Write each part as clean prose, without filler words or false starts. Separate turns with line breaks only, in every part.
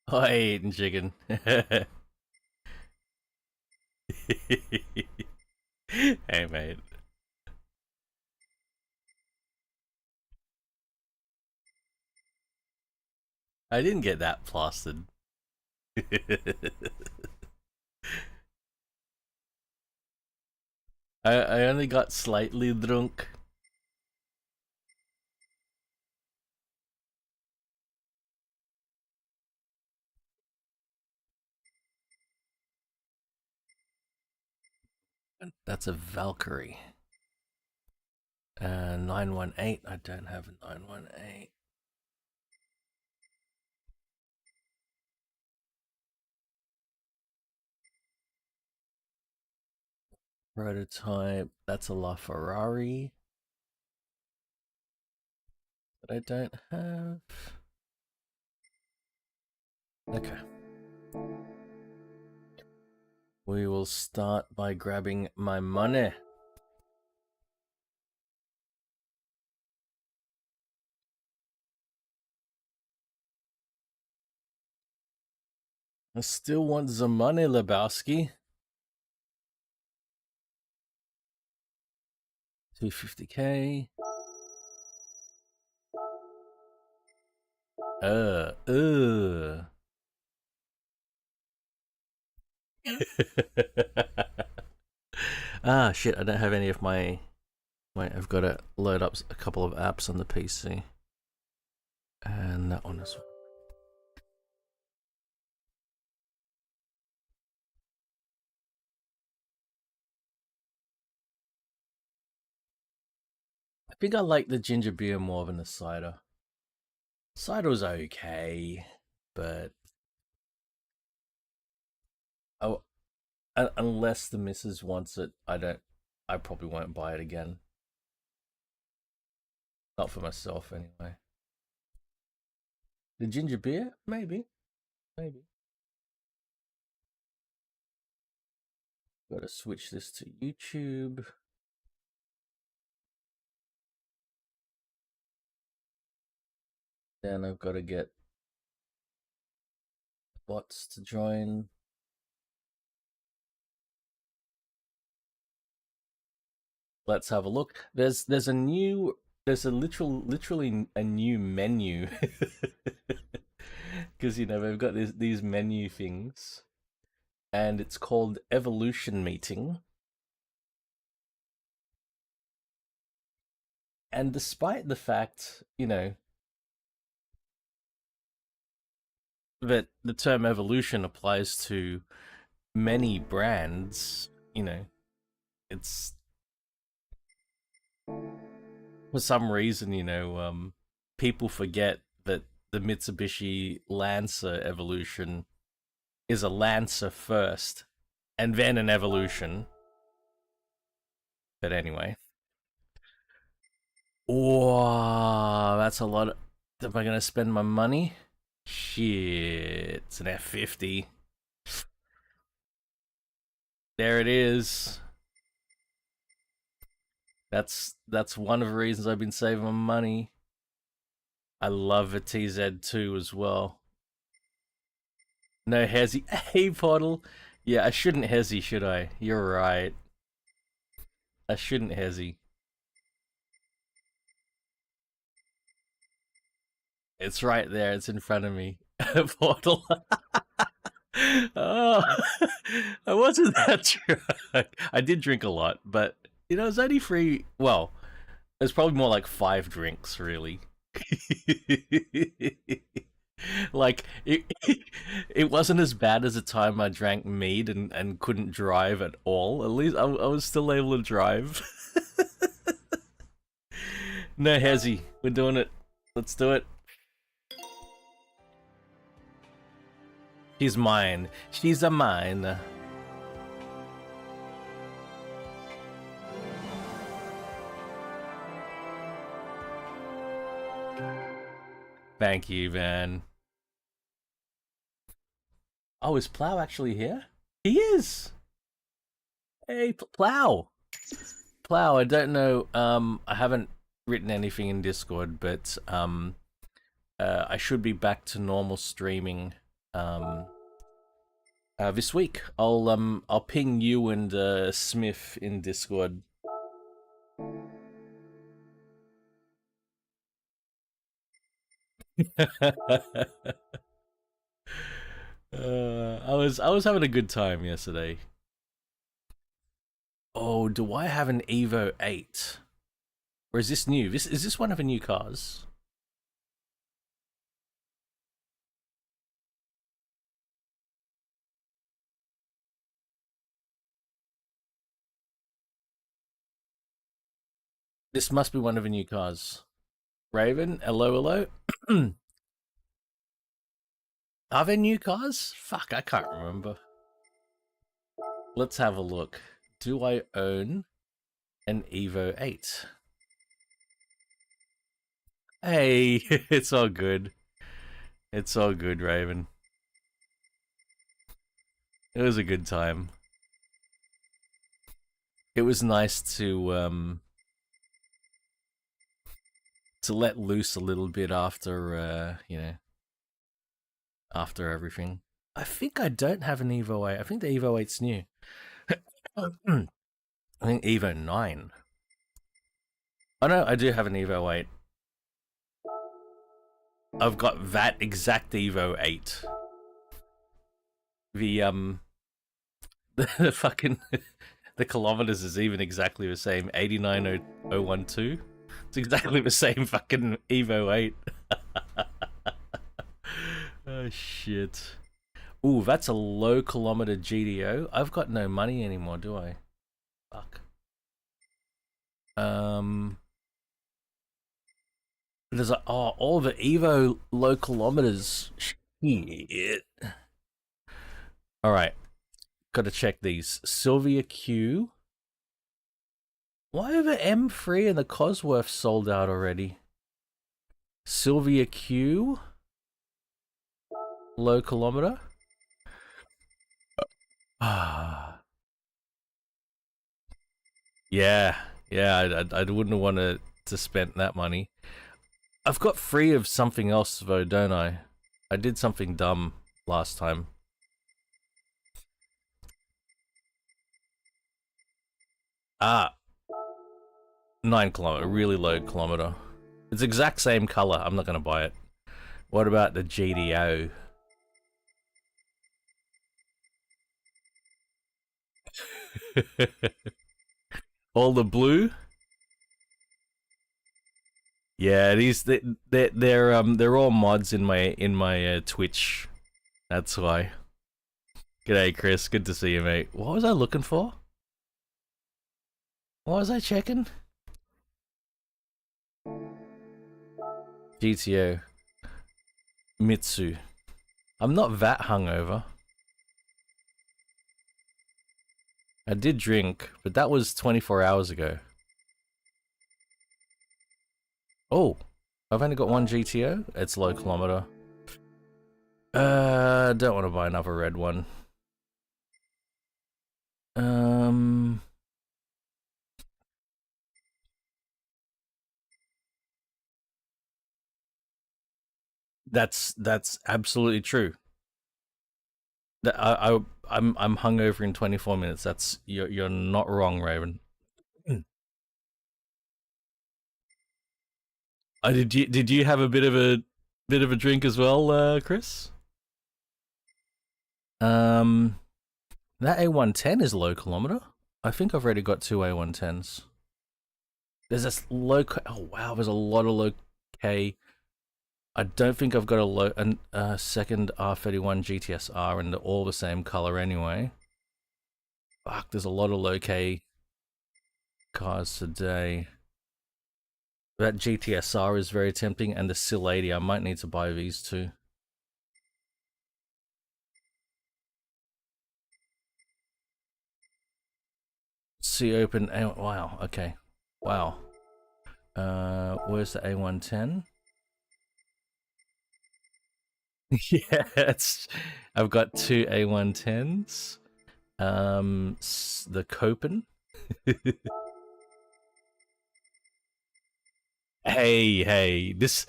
Oh, I ate eating chicken. Hey, mate. I didn't get that plastered. I only got slightly drunk. That's a Valkyrie. 918. I don't have a 918. Prototype. That's a LaFerrari that I don't have. Okay. We will start by grabbing my money. I still want the money, Lebowski. 250k. Ah, shit, I don't have any of my... Wait, I've got to load up a couple of apps on the PC. And that one as well. I think I like the ginger beer more than the cider. Cider was okay, but... Oh, unless the missus wants it, I probably won't buy it again. Not for myself, anyway. The ginger beer? Maybe. Maybe. Gotta switch this to YouTube. Then I've got to get bots to join. Let's have a look. There's literally a new menu. Because you know they've got these menu things, and it's called Evolution Meeting. And despite the fact, you know, that the term evolution applies to many brands, you know, it's for some reason, you know, people forget that the Mitsubishi Lancer Evolution is a Lancer first, and then an Evolution. But anyway. Wow, that's a lot. Am I gonna spend my money? Shit, it's an F50. There it is. That's one of the reasons I've been saving my money. I love a TZ2 as well. No hezzy. Hey, Poddle. Yeah, I shouldn't hezzy, should I? You're right. I shouldn't hezzy. It's right there. It's in front of me. Portal. Oh, I wasn't that drunk. I did drink a lot, but you know, it was only three. Well, it was probably more like 5 drinks, really. Like it wasn't as bad as the time I drank mead and couldn't drive at all. At least I was still able to drive. No hezzy, we're doing it. Let's do it. She's mine. She's a mine. Thank you, man. Oh, is Plow actually here? He is! Hey, Plow. Plow, I don't know. I haven't written anything in Discord, but I should be back to normal streaming this week. I'll ping you and Smith in Discord. I was having a good time yesterday. Oh, do I have an Evo 8? Or is this new? Is this one of the new cars? This must be one of the new cars. Raven, hello, hello. Are there new cars? Fuck, I can't remember. Let's have a look. Do I own an Evo 8? Hey, it's all good. It's all good, Raven. It was a good time. It was nice to let loose a little bit after after everything. I think I don't have an Evo 8. I think the Evo 8's new. I think Evo 9. Oh no, I do have an Evo 8. I've got that exact Evo 8. The the fucking the kilometers is even exactly the same. 89012. It's exactly the same fucking Evo 8. Oh shit. Ooh, that's a low kilometer GDO. I've got no money anymore, do I? Fuck. There's all the Evo low kilometers. Shit. All right, gotta check these. Sylvia Q. Why are the M3 and the Cosworth sold out already? Sylvia Q. Low kilometer. Ah. Yeah, I wouldn't want to spend that money. I've got free of something else though, don't I? I did something dumb last time. Ah, 9 kilometer, really low kilometer. It's exact same color. I'm not gonna buy it. What about the GDO? All the blue? Yeah, these they're all mods in my Twitch. That's why. G'day, Chris. Good to see you, mate. What was I looking for? What was I checking? GTO. Mitsu. I'm not that hungover. I did drink, but that was 24 hours ago. Oh, I've only got one GTO. It's low kilometer. Don't want to buy another red one. That's absolutely true. I'm hungover in 24 minutes. That's you're not wrong, Raven. Did you have a bit of a drink as well, Chris? Um, that A110 is low kilometer. I think I've already got two A110s. There's this low. Oh wow, there's a lot of low K. I don't think I've got a second R31 GTSR, and they're all the same color anyway. Fuck, there's a lot of low K cars today. That GTSR is very tempting, and the SIL 80. I might need to buy these too. See open A. Wow. Okay. Wow. Where's the A110? Yeah, I've got two A110s. The Copen. Hey, this,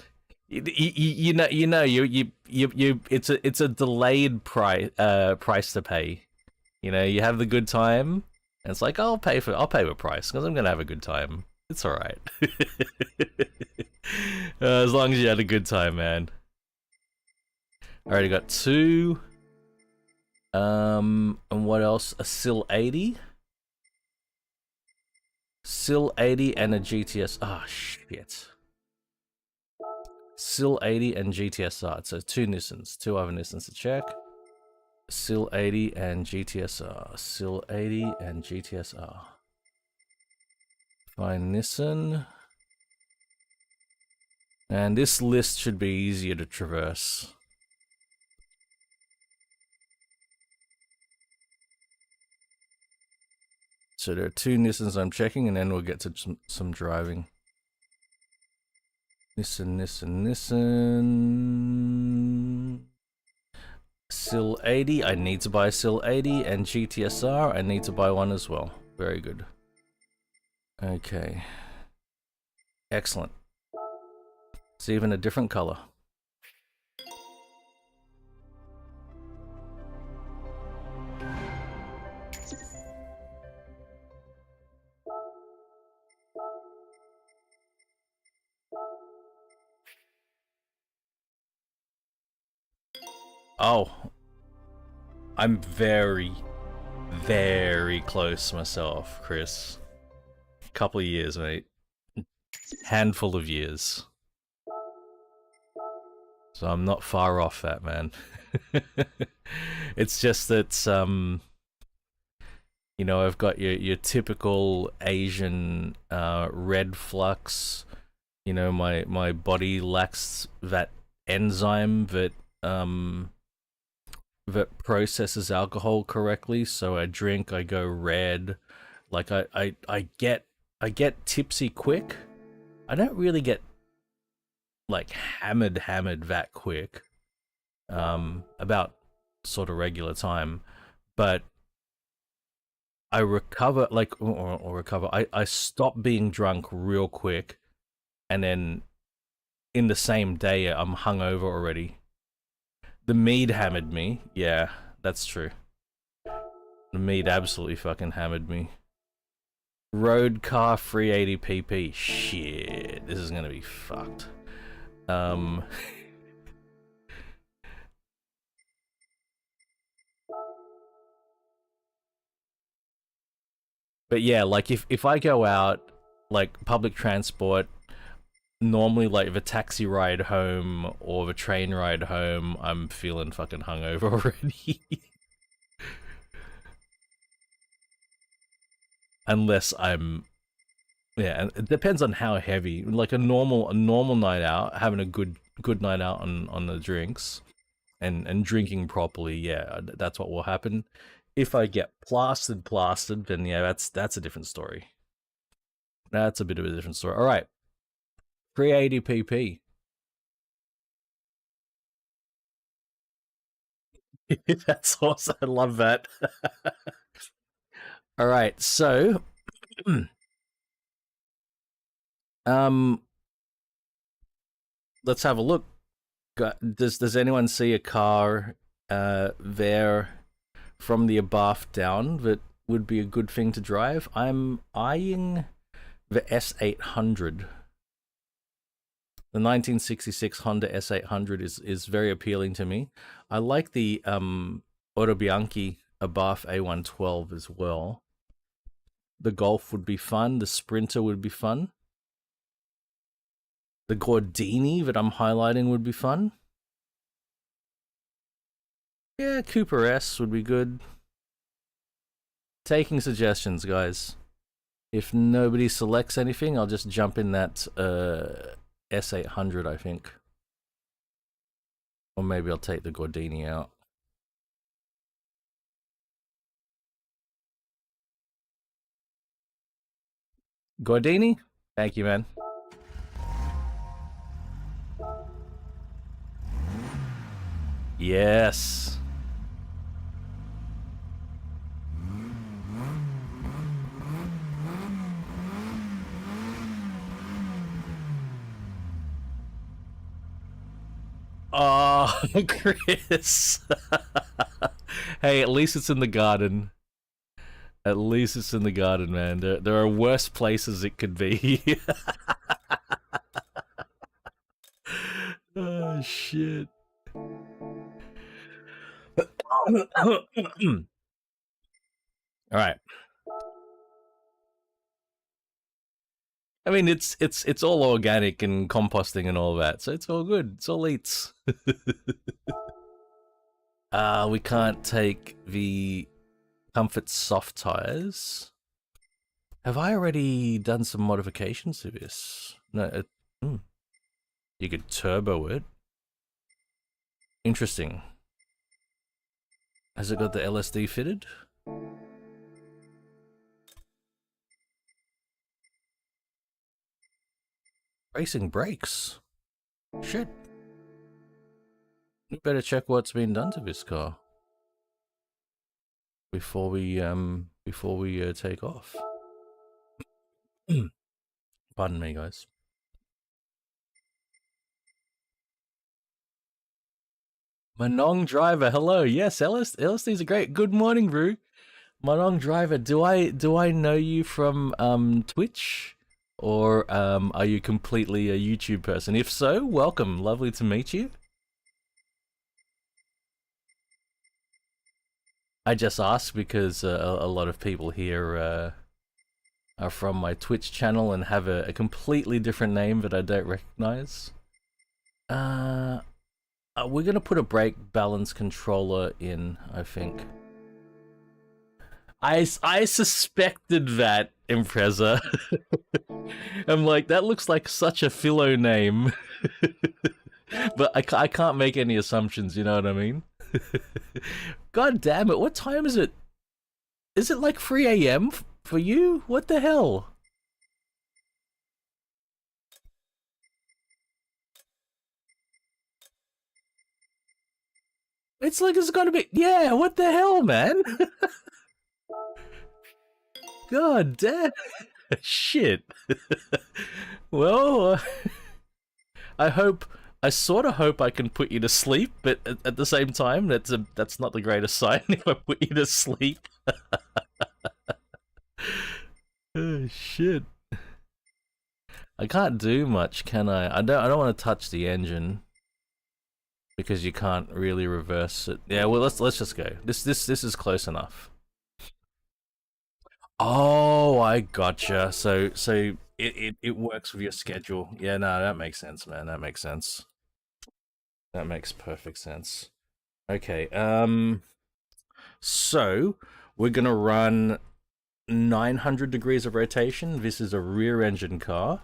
you know, you, it's a delayed price to pay. You know, you have the good time, and it's like, I'll pay the price because I'm gonna have a good time. It's all right. As long as you had a good time, man. Already got 2. And what else? A SIL 80. SIL 80 and a GTS. Ah, oh, shit. SIL 80 and GTSR. So 2 Nissans. 2 other Nissans to check. SIL 80 and GTSR. SIL 80 and GTSR. Find Nissan. And this list should be easier to traverse. So there are 2 Nissans I'm checking, and then we'll get to some driving. Nissan. SIL 80, I need to buy SIL 80, and GTSR, I need to buy one as well. Very good. Okay. Excellent. It's even a different color. Oh. I'm very, very close myself, Chris. Couple of years, mate. Handful of years. So I'm not far off that, man. It's just that, you know, I've got your typical Asian red flux. You know, my body lacks that enzyme that processes alcohol correctly. So I drink, I go red. Like I get tipsy quick. I don't really get like hammered that quick. About sort of regular time, but I recover like or recover. I stop being drunk real quick, and then in the same day I'm hungover already. The mead hammered me. Yeah, that's true. The mead absolutely fucking hammered me. Road car 380 pp. Shit, this is gonna be fucked. But yeah, like if I go out, like public transport, normally like the taxi ride home or the train ride home, I'm feeling fucking hungover already. Unless I'm, yeah, and it depends on how heavy. Like a normal night out, having a good night out on the drinks, and drinking properly, yeah, that's what will happen. If I get plastered, then yeah, that's a different story. That's a bit of a different story. All right, 380 pp. That's awesome. I love that. All right, so let's have a look. Does anyone see a car there from the above down that would be a good thing to drive? I'm eyeing the S800. The 1966 Honda S800 is very appealing to me. I like the Autobianchi Abarth A112 as well. The Golf would be fun. The Sprinter would be fun. The Gordini that I'm highlighting would be fun. Yeah, Cooper S would be good. Taking suggestions, guys. If nobody selects anything, I'll just jump in that S800, I think. Or maybe I'll take the Gordini out. Gordini? Thank you, man. Yes. Oh, Chris. Hey, at least it's in the garden. At least it's in the garden, man. There are worse places it could be. Oh, shit. All right. I mean, it's all organic and composting and all that, so it's all good. It's all eats. We can't take the Comfort soft tires. Have I already done some modifications to this? No, you could turbo it. Interesting. Has it got the LSD fitted? Racing brakes. Shit. You better check what's been done to this car before we take off. Pardon me, guys. Manong Driver, hello. Yes, LSD's a great. Good morning, Roo. Manong Driver, do I know you from Twitch, or are you completely a YouTube person? If so, welcome. Lovely to meet you. I just asked because a lot of people here are from my Twitch channel and have a completely different name that I don't recognize. We're gonna put a brake balance controller in, I think. I suspected that, Impreza. I'm like, that looks like such a philo name. But I can't make any assumptions, you know what I mean? God damn it, what time is it? Is it like 3 a.m. for you? What the hell? It's like it's gotta be. Yeah, what the hell, man? God damn. Shit. Well, I sort of hope I can put you to sleep, but at the same time, that's not the greatest sign if I put you to sleep. Oh shit. I can't do much, can I? I don't want to touch the engine because you can't really reverse it. Yeah, well let's just go. This is close enough. Oh, I gotcha. So it works with your schedule. Yeah, no, that makes sense, man. That makes sense. That makes perfect sense. Okay, so we're gonna run 900 degrees of rotation. This is a rear engine car.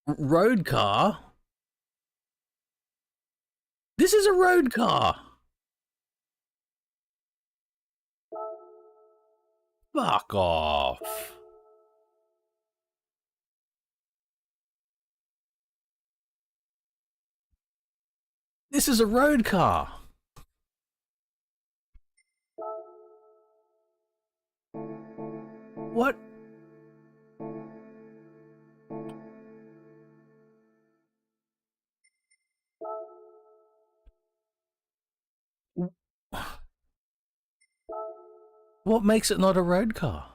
Road car? This is a road car! Fuck off. This is a road car. What? What makes it not a road car?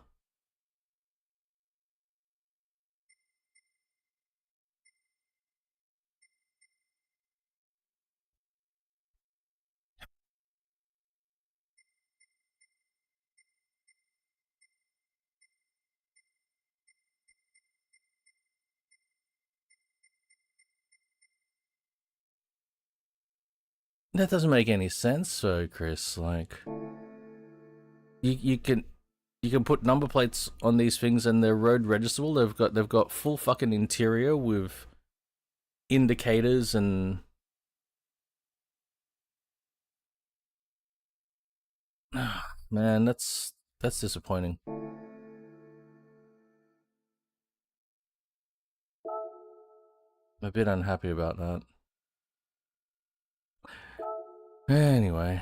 That doesn't make any sense, so Chris. Like, you can put number plates on these things and they're road registerable. They've got full fucking interior with indicators and. Man, that's disappointing. I'm a bit unhappy about that. Anyway.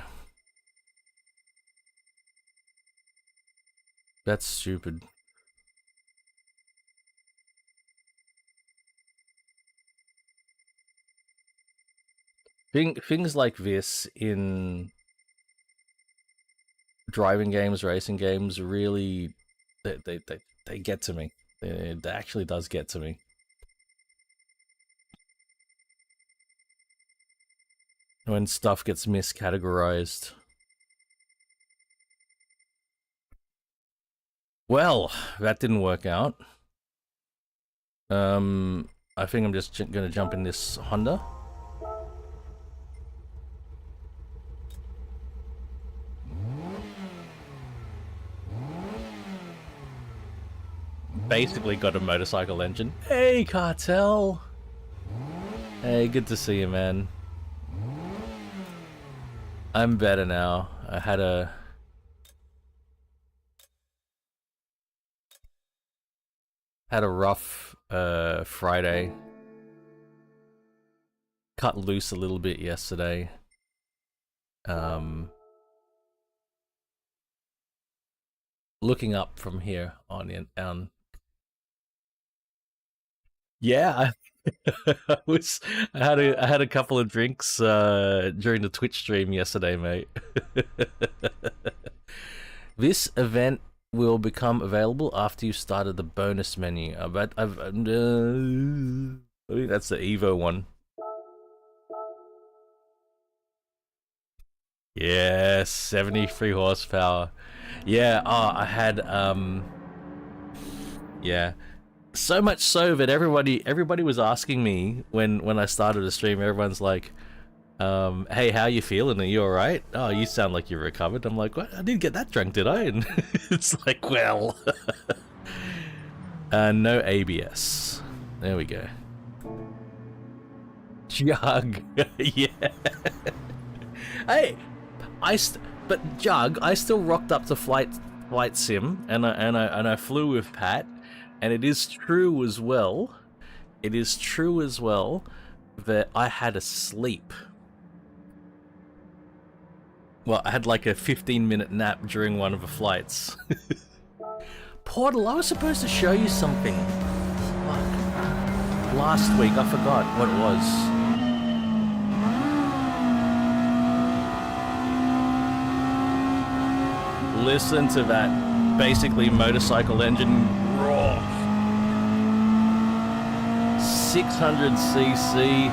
That's stupid. Things like this in driving games, racing games, really, they get to me. It actually does get to me. When stuff gets miscategorized. Well, that didn't work out. I think I'm just gonna jump in this Honda. Basically got a motorcycle engine. Hey, Cartel! Hey, good to see you, man. I'm better now. I had a rough Friday. Cut loose a little bit yesterday. Looking up from here on yeah, I had a couple of drinks during the Twitch stream yesterday, mate. This event will become available after you started the bonus menu. I think that's the Evo one. Yeah, 73 horsepower. Yeah, I had yeah. So much so that everybody was asking me when I started the stream. Everyone's like, "Hey, how you feeling? Are you all right? Oh, you sound like you're recovered." I'm like, "What? I didn't get that drunk, did I?" And it's like, well, no ABS. There we go. Jug, yeah. Hey, but Jug, I still rocked up to flight sim, and I flew with Pat. And it is true as well. It is true as well that I had a sleep. Well, I had like a 15-minute nap during one of the flights. Portal, I was supposed to show you something. Fuck. Last week, I forgot what it was. Listen to that. Basically, motorcycle engine roar. 600cc.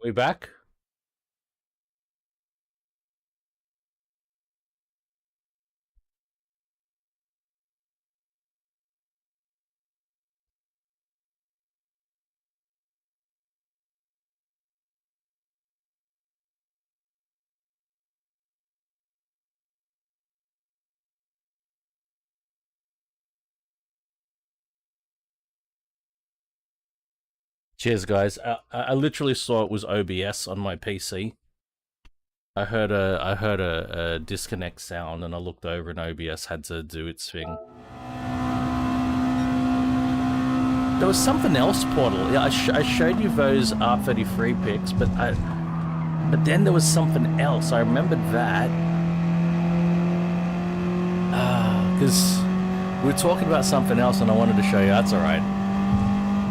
We back? Cheers, guys. I literally saw it was OBS on my PC. I heard a disconnect sound, and I looked over, and OBS had to do its thing. There was something else, Portal. Yeah, I showed you those R33 pics, but then there was something else. I remembered that. Because we were talking about something else, and I wanted to show you. That's all right.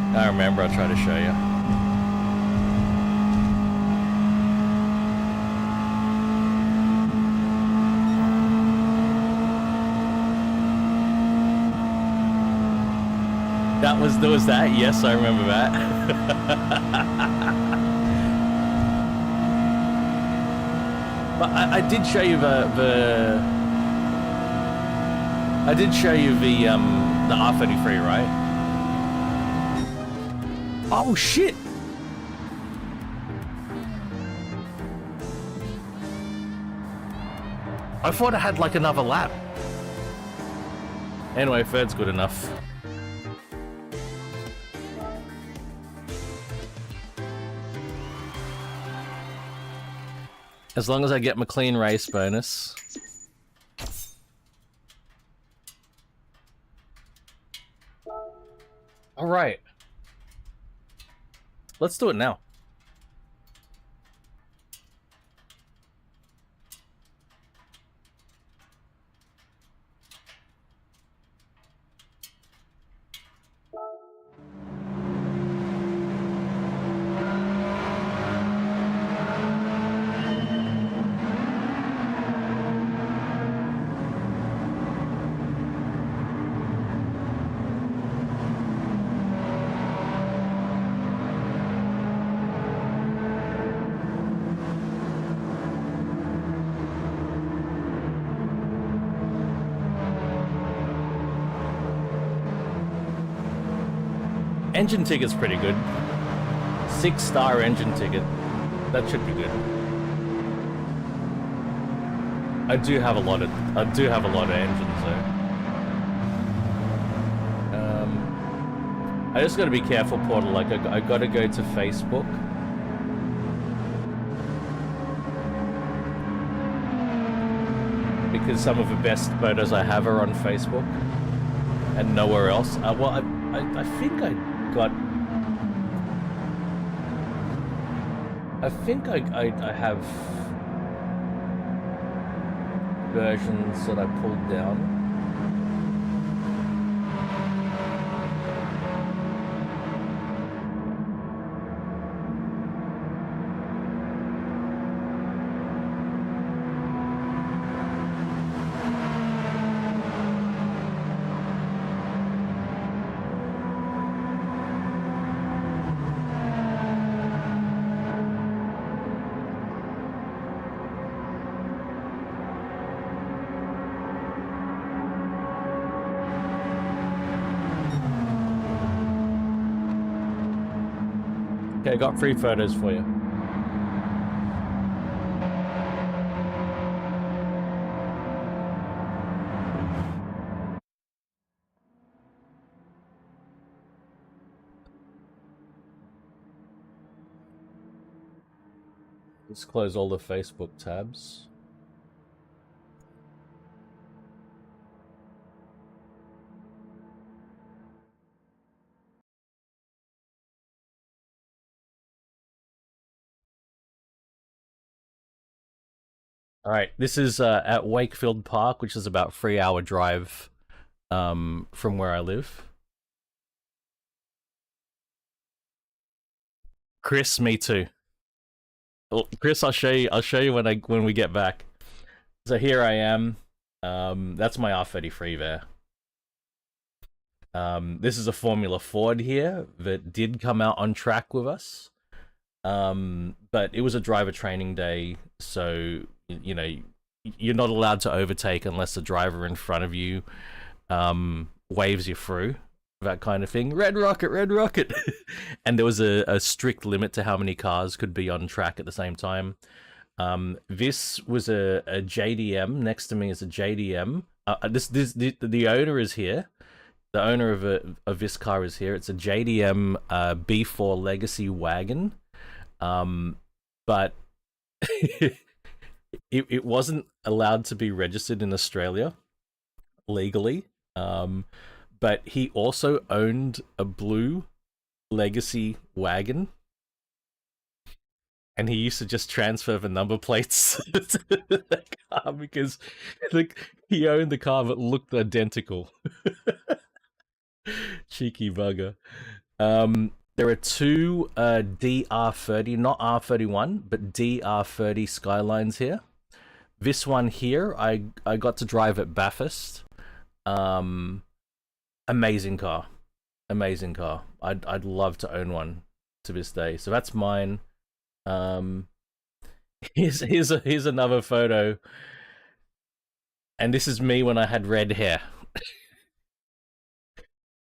I remember. I'll try to show you. There was that. Yes, I remember that. But I did show you I did show you the R33, right? Oh shit! I thought I had like another lap. Anyway, third's good enough. As long as I get my clean race bonus. All right. Let's do it now. Engine ticket's pretty good. 6-star engine ticket. That should be good. I do have a lot of engines though. I just gotta be careful, Portal. Like I gotta go to Facebook. Because some of the best photos I have are on Facebook and nowhere else. Well, I think I got. I think I have versions that I pulled down. Okay, I got 3 photos for you. Let's close all the Facebook tabs. All right, this is at Wakefield Park, which is about 3-hour drive from where I live. Chris, me too. Well, Chris, I'll show you when we get back. So here I am. That's my R33 there. This is a Formula Ford here that did come out on track with us. But it was a driver training day, so you know you're not allowed to overtake unless the driver in front of you waves you through, that kind of thing. Red rocket, red rocket. And there was a strict limit to how many cars could be on track at the same time. This was a JDM. Next to me is a JDM. The owner is here. The owner of this car is here. It's a JDM B4 Legacy wagon. But it wasn't allowed to be registered in Australia legally. But he also owned a blue Legacy wagon, and he used to just transfer the number plates to the car because he owned the car that looked identical. Cheeky bugger. There are 2 DR30, not R31, but DR30 Skylines here. This one here, I got to drive at Bathurst. Amazing car. Amazing car. I'd love to own one to this day. So that's mine. Here's another photo. And this is me when I had red hair.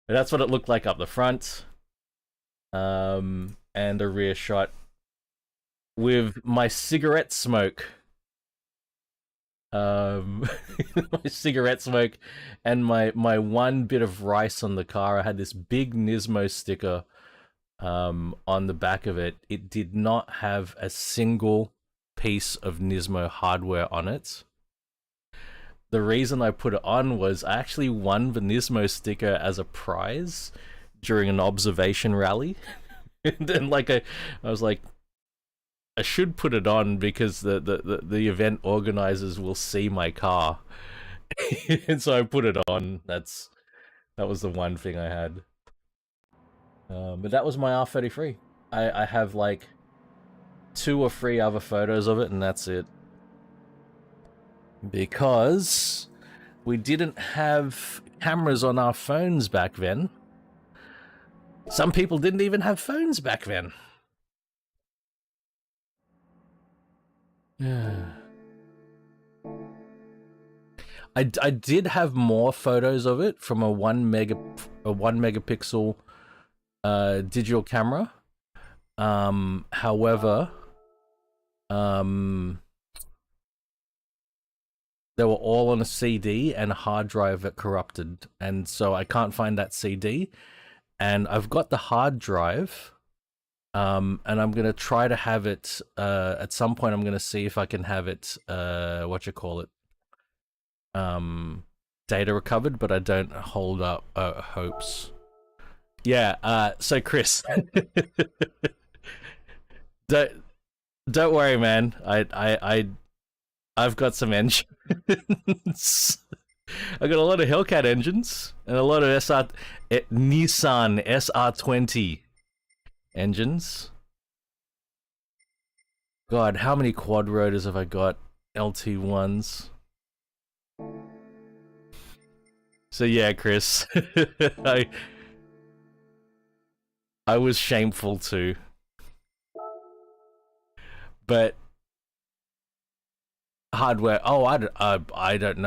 That's what it looked like up the front. And a rear shot with my cigarette smoke. My cigarette smoke and my one bit of rice on the car. I had this big Nismo sticker on the back of it. It did not have a single piece of Nismo hardware on it. The reason I put it on was I actually won the Nismo sticker as a prize during an observation rally. And then I was like, I should put it on because the event organizers will see my car. And so I put it on. That was the one thing I had. But that was my R33. I have like 2 or 3 other photos of it, and that's it. Because we didn't have cameras on our phones back then. Some people didn't even have phones back then. I did have more photos of it from a 1 megapixel digital camera. However, they were all on a CD and a hard drive that corrupted, and so I can't find that CD. And I've got the hard drive, and I'm gonna try to have it at some point. I'm gonna see if I can have it data recovered, but I don't hold up hopes. Yeah. So Chris, don't worry, man. I've got some engines. I got a lot of Hellcat engines and a lot of Nissan SR20 engines. God, how many quad rotors have I got? LT1s. So yeah, Chris, I was shameful too, but hardware. Oh, I don't know I don't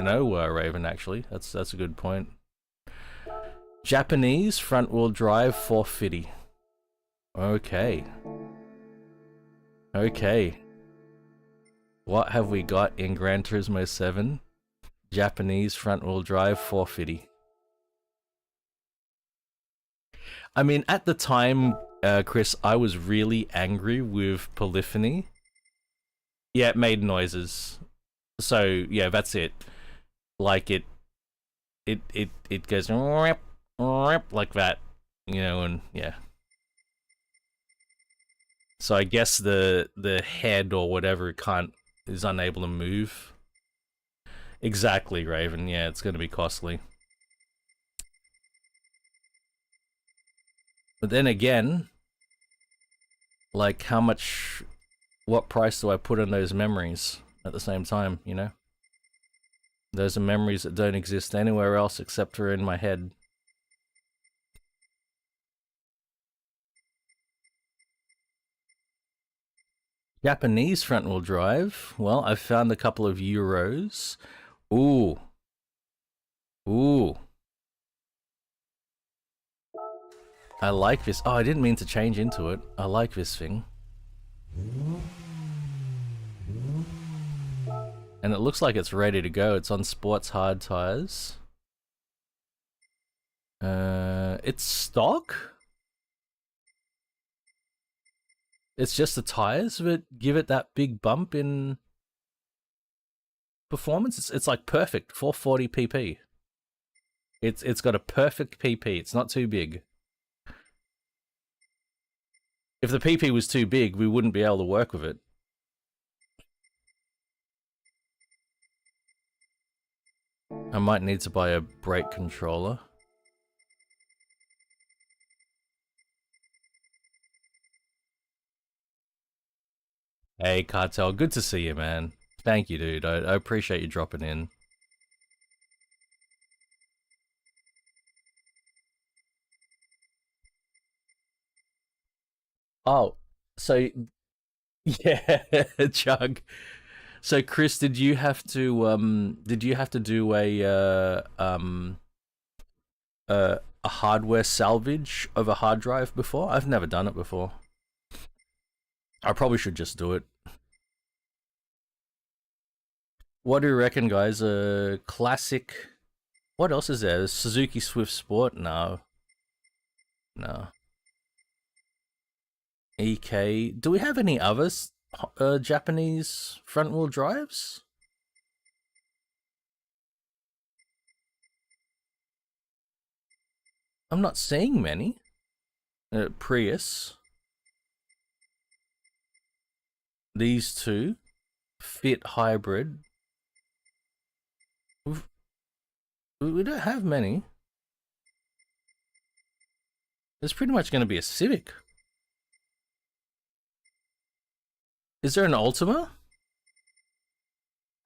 know. Raven, actually, that's a good point. Japanese front wheel drive 450. Okay. What have we got in Gran Turismo 7? Japanese front wheel drive 450. I mean, at the time, Chris, I was really angry with polyphony. Yeah, it made noises. So yeah, that's it. Like it goes like that, and yeah. So I guess the head or whatever is unable to move. Exactly, Raven. Yeah, it's going to be costly. But then again, like what price do I put on those memories at the same time, Those are memories that don't exist anywhere else except for in my head. Japanese front-wheel drive. Well, I've found a couple of Euros. Ooh. I like this. Oh, I didn't mean to change into it. I like this thing. And it looks like it's ready to go. It's on sports hard tires. It's stock? It's just the tires that give it that big bump in performance. It's like perfect 440 pp. It's got a perfect pp. It's not too big. If the pp was too big, we wouldn't be able to work with it. I might need to buy a brake controller. Hey, Cartel, good to see you, man. Thank you, dude. I appreciate you dropping in. Oh, so yeah, Chug. So Chris, did you have to do a hardware salvage of a hard drive before? I've never done it before. I probably should just do it. What do you reckon, guys? A classic. What else is there? Suzuki Swift Sport? No. EK. Do we have any others? Japanese front-wheel drives? I'm not seeing many. Prius. These two. Fit hybrid. We don't have many. It's pretty much going to be a Civic. Is there an Ultima?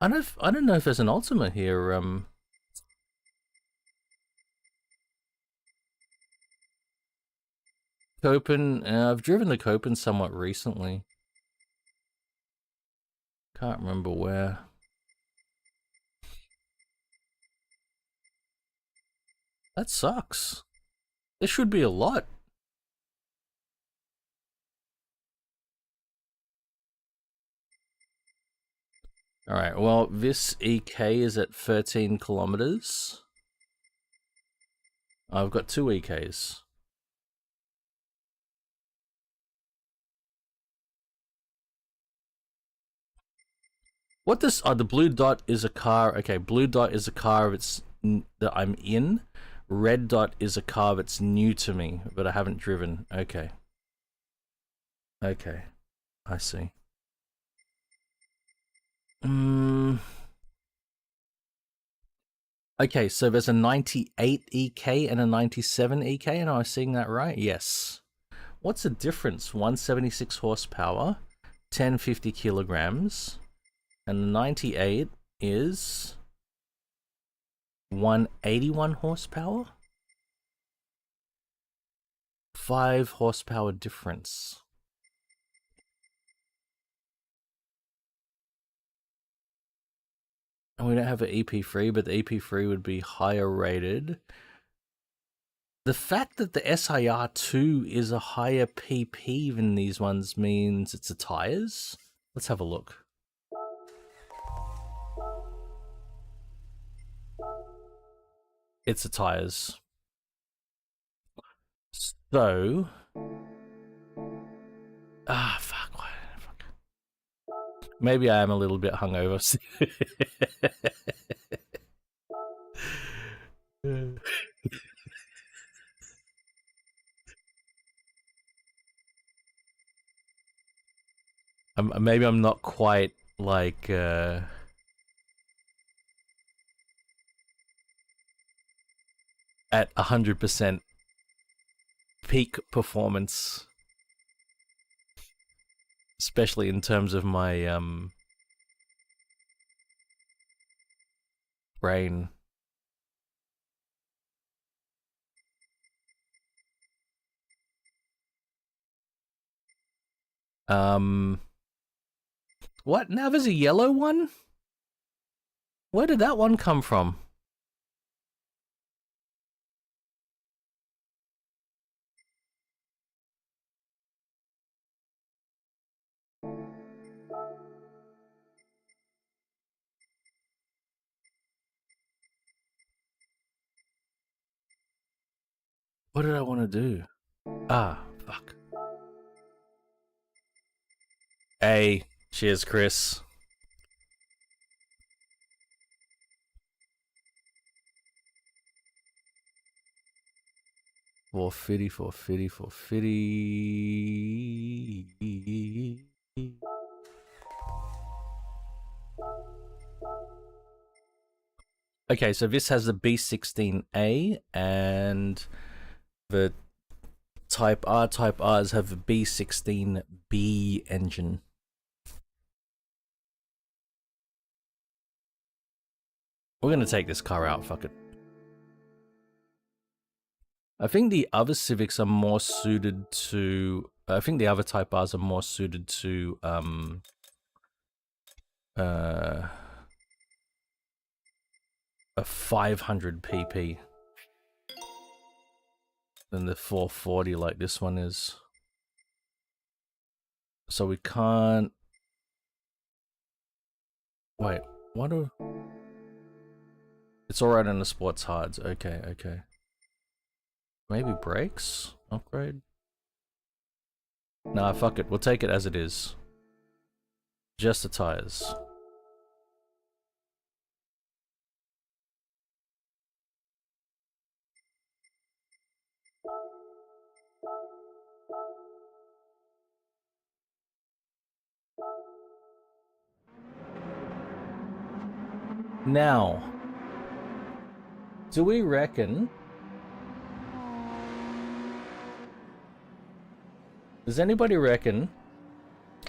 I don't know if there's an Ultima here. Copen. I've driven the Copen somewhat recently. Can't remember where. That sucks. There should be a lot. Alright, well, this EK is at 13 kilometers. I've got 2 EKs. What this? Oh, the blue dot is a car. Okay, blue dot is a car that I'm in. Red dot is a car that's new to me, but I haven't driven. Okay. Okay. I see. Okay, so there's a 98 EK and a 97 EK, and I was seeing that right? Yes. What's the difference? 176 horsepower, 1050 kilograms, and the 98 is 181 horsepower? 5 horsepower difference. And we don't have an EP3, but the EP3 would be higher rated. The fact that the SIR2 is a higher PP than these ones means it's the tires? Let's have a look. It's the tires. So... fuck. Maybe I am a little bit hungover. Maybe I'm not quite like at 100% peak performance, especially in terms of my brain. What? Now there's a yellow one? Where did that one come from? What did I want to do? Ah, fuck. Hey, cheers, Chris. $450, $450. Okay, so this has the B16A, and the Type Rs have the B16B engine. We're gonna take this car out, fuck it. I think the other Civics are more suited to... I think the other Type Rs are more suited to, a 500 pp than the 440 like this one is. So we can't... Wait, what do... It's alright on the sports hards. Okay, okay. Maybe brakes? Upgrade? Nah, fuck it. We'll take it as it is. Just the tires. Now, do we reckon... Does anybody reckon...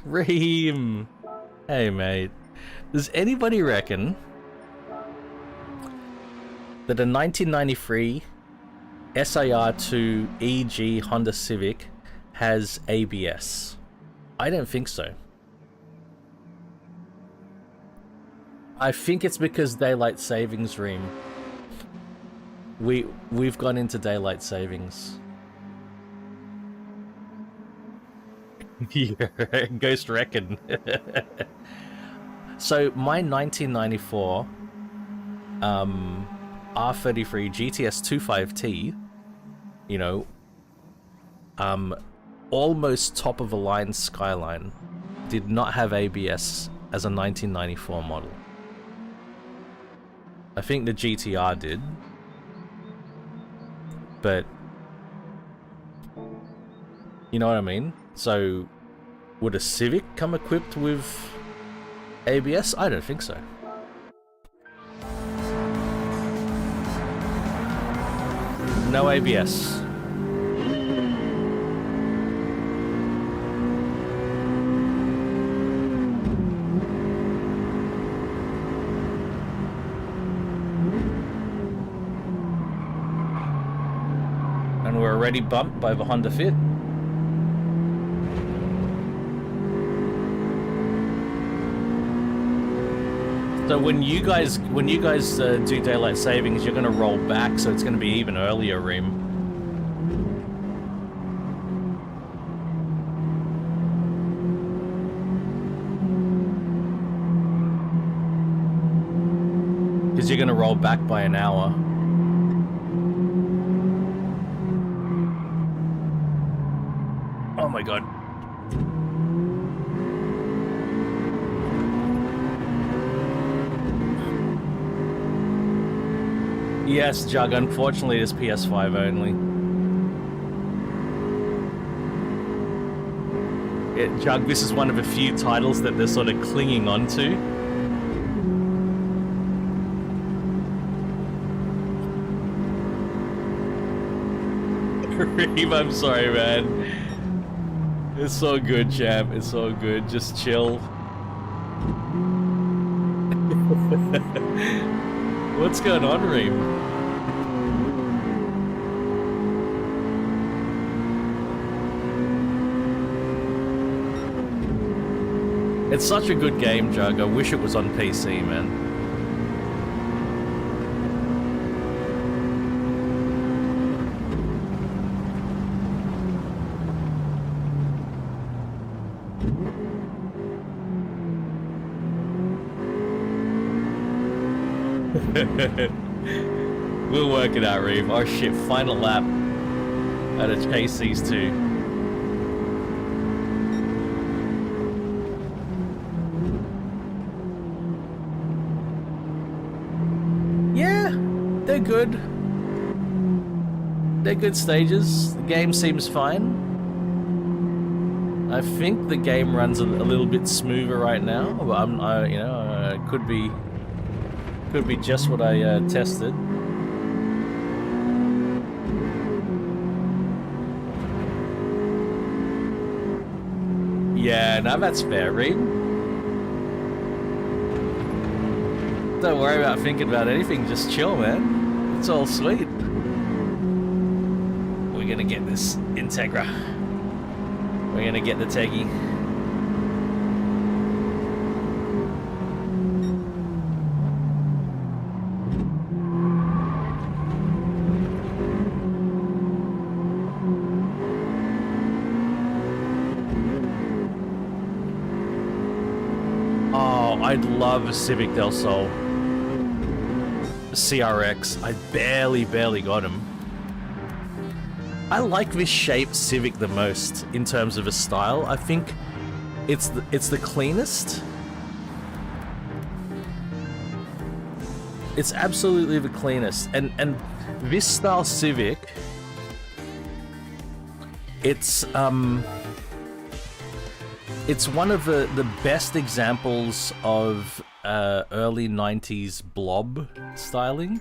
Reem! Hey, mate. Does anybody reckon that a 1993 SIR2 EG Honda Civic has ABS? I don't think so. I think it's because daylight savings, Reem. We've gone into daylight savings. Yeah, Ghost reckon. So my 1994 R33 GTS 25T, you know, almost top of the line Skyline, did not have ABS as a 1994 model. I think the GTR did, but you know what I mean? So, would a Civic come equipped with ABS? I don't think so. No ABS. And we're already bumped by the Honda Fit. So when you guys do daylight savings, you're gonna roll back, so it's gonna be even earlier, Reem. Because you're gonna roll back by an hour. Oh my god. Yes, Jug, unfortunately it is PS5 only. Jug, this is one of a few titles that they're sort of clinging on to. Reeve, I'm sorry, man. It's all good, champ. It's all good. Just chill. What's going on, Reem? It's such a good game, Jug. I wish it was on PC, man. We'll work it out, Reeve. Oh shit, final lap. I had to chase these two. Yeah, they're good. They're good stages. The game seems fine. I think the game runs a little bit smoother right now, but you know, could be just what I tested. Yeah, no, that's fair, Reed. Don't worry about thinking about anything, just chill, man. It's all sweet. We're gonna get this Integra. We're gonna get the Teggy. I'd love a Civic Del Sol. CRX. I barely got him. I like this shaped Civic the most in terms of a style. I think it's the cleanest. It's absolutely the cleanest. And this style Civic, it's one of the best examples of early 90s blob styling,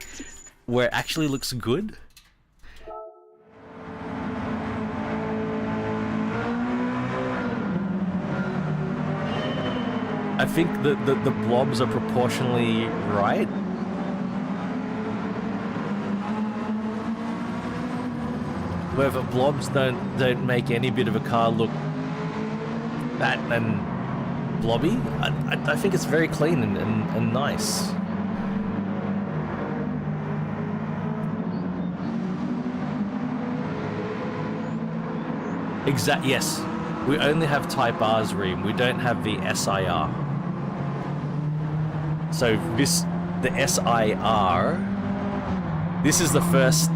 where it actually looks good. I think the blobs are proportionally right. Where the blobs don't make any bit of a car look fat and blobby. I think it's very clean and nice. Yes. We only have Type R's ream. We don't have the SIR. So the SIR, this is the first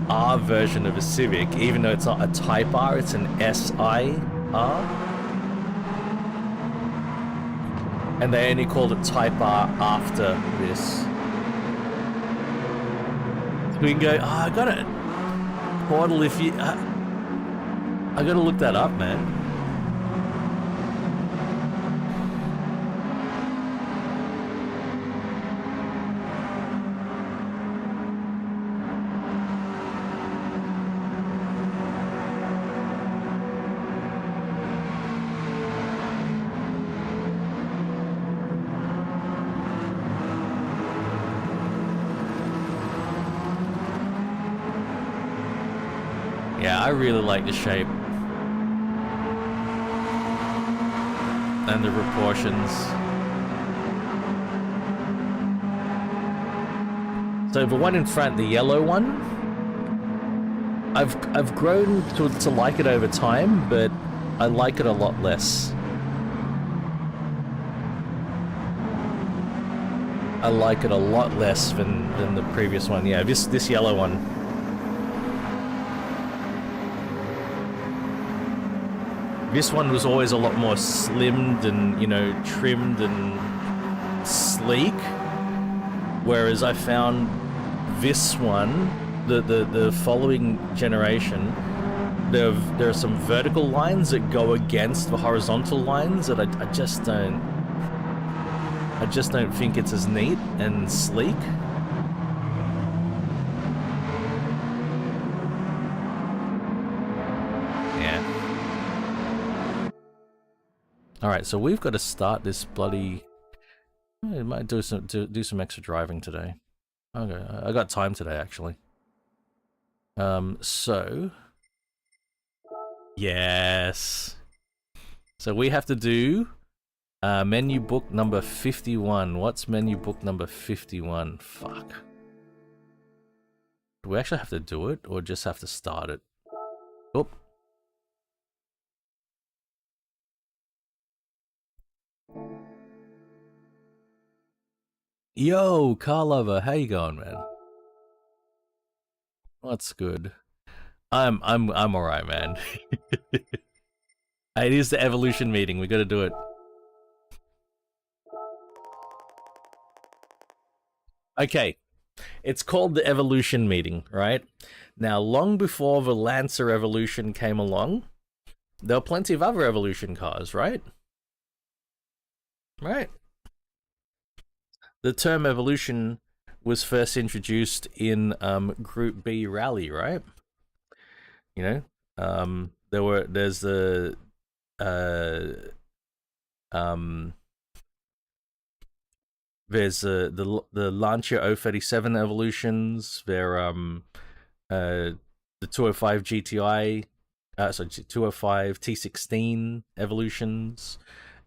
R version of a Civic, even though it's not a Type R, it's an SIR. And they only called it Type R after this. So we can go, I got it. Portal, if you... I gotta look that up, man. Yeah, I really like the shape. And the proportions. So the one in front, the yellow one, I've grown to like it over time, but I like it a lot less. I like it a lot less than the previous one. Yeah, this yellow one. This one was always a lot more slimmed and, you know, trimmed and sleek. Whereas I found this one, the following generation, there are some vertical lines that go against the horizontal lines that I just don't think it's as neat and sleek. Alright, so we've got to start this bloody... I might do some extra driving today. Okay, I got time today, actually. So... Yes! So we have to do... menu book number 51. What's menu book number 51? Fuck. Do we actually have to do it, or just have to start it? Oh. Yo, car lover, how you going, man? What's good? I'm alright, man. It is the evolution meeting, we gotta do it. Okay, it's called the evolution meeting, right? Now, long before the Lancer Evolution came along, there were plenty of other evolution cars, right? Right. The term evolution was first introduced in Group B Rally, right? You know, there's the there's the Lancia 037 evolutions. There the 205 GTI, sorry, 205 T16 evolutions.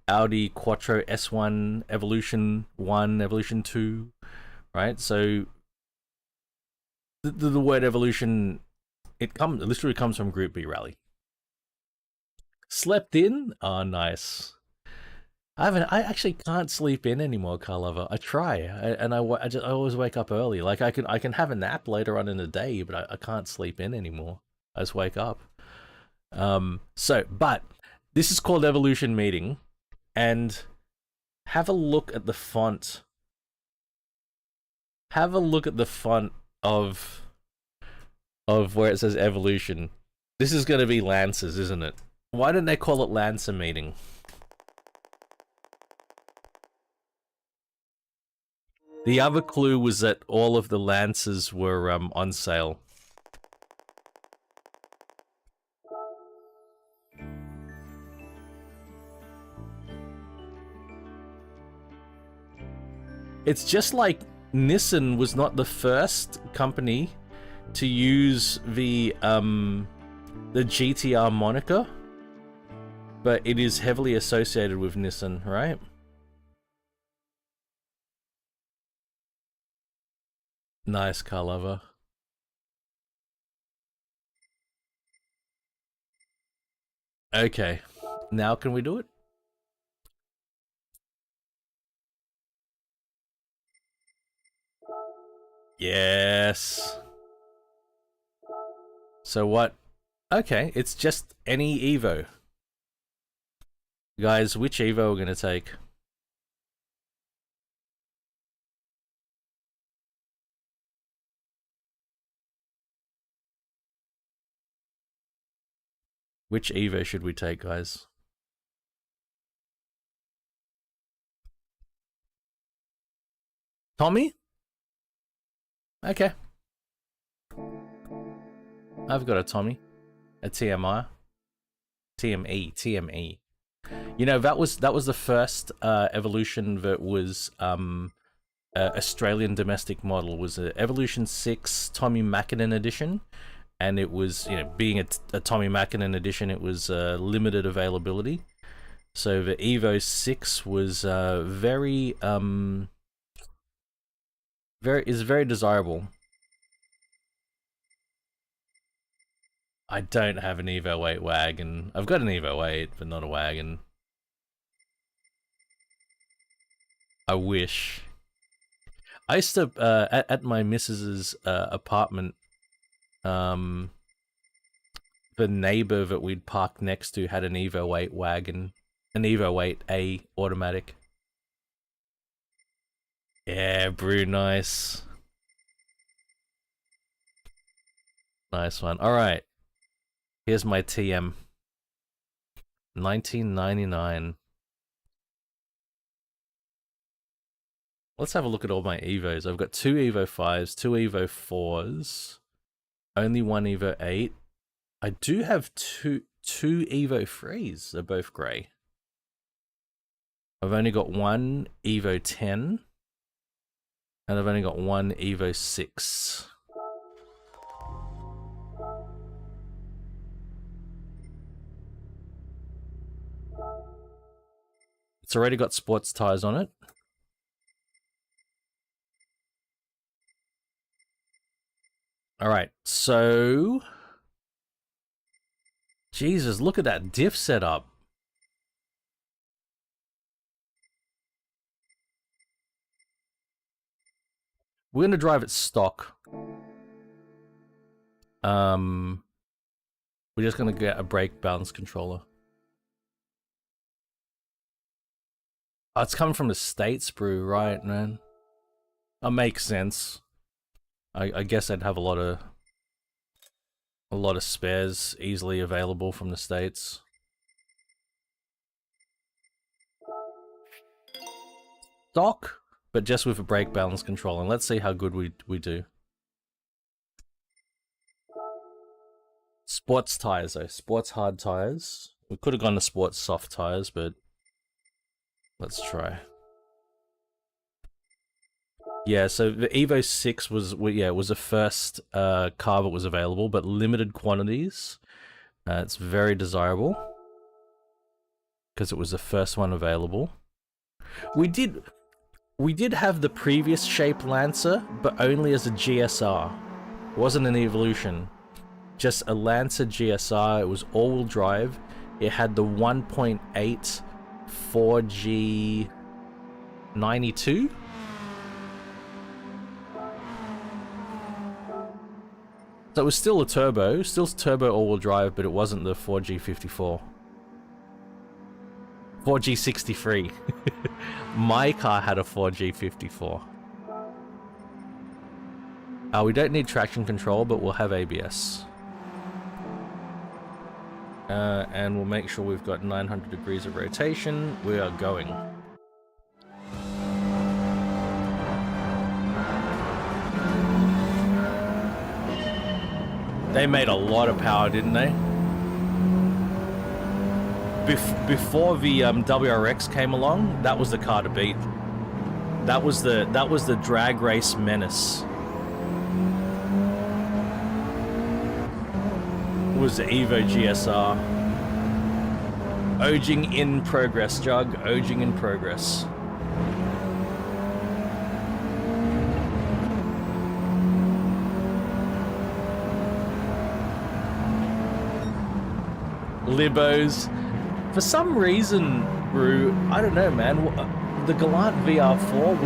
Audi Quattro S1 Evolution 1, Evolution 2, right? So the word evolution, it literally comes from Group B Rally. Slept in? Oh, nice. I actually can't sleep in anymore, car lover. I try, I always wake up early. Like I can have a nap later on in the day, but I can't sleep in anymore. I just wake up. But this is called Evolution Meeting. And have a look at the font have a look at the font of where it says Evolution. This is going to be Lancers, isn't it? Why didn't they call it Lancer Meeting? The other clue was that all of the Lancers were on sale. It's just like Nissan was not the first company to use the GTR moniker, but it is heavily associated with Nissan, right? Nice car lover. Okay, now can we do it? Yes. So what? Okay, it's just any Evo. Guys, which Evo we're gonna take? Which Evo should we take, guys? Tommy? Okay. I've got a Tommy. A TMI. TME. You know, that was the first Evolution that was Australian domestic model. Was a Evolution 6 Tommy Mackinnon edition. And it was, you know, being a Tommy Mackinnon edition, it was limited availability. So the Evo 6 was very desirable. I don't have an Evo 8 wagon. I've got an Evo 8, but not a wagon. I wish. I used to at my missus's apartment. The neighbor that we'd parked next to had an Evo 8 wagon, an Evo 8A automatic. Yeah, brew, nice. Nice one. All right. Here's my TM. 1999. Let's have a look at all my Evos. I've got 2 Evo 5s, 2 Evo 4s, only 1 Evo 8. I do have two Evo 3s. They're both grey. I've only got 1 Evo 10. And I've only got 1 Evo 6. It's already got sports tires on it. Alright, so... Jesus, look at that diff setup. We're gonna drive it stock. We're just gonna get a brake balance controller. Oh, it's coming from the States, brew, right, man? That makes sense. I guess I'd have a lot of spares easily available from the States. Stock, but just with a brake balance controller. And let's see how good we do. Sports tires though, sports hard tires. We could have gone to sports soft tires, but let's try. Yeah, so the Evo 6 was the first car that was available, but limited quantities. It's very desirable because it was the first one available. We did have the previous shape Lancer, but only as a GSR. It wasn't an Evolution. Just a Lancer GSR. It was all-wheel drive. It had the 1.8 4G 92. So it was still a turbo, all-wheel drive, but it wasn't the 4G54. 4G63. My car had a 4G54. We don't need traction control, but we'll have ABS. And we'll make sure we've got 900 degrees of rotation. We are going. They made a lot of power, didn't they? Before the WRX came along, that was the car to beat. That was the drag race menace. It was the Evo GSR. Oging in progress, Jug. Oging in progress. Libos. For some reason, Brew, I don't know, man. The Galant VR4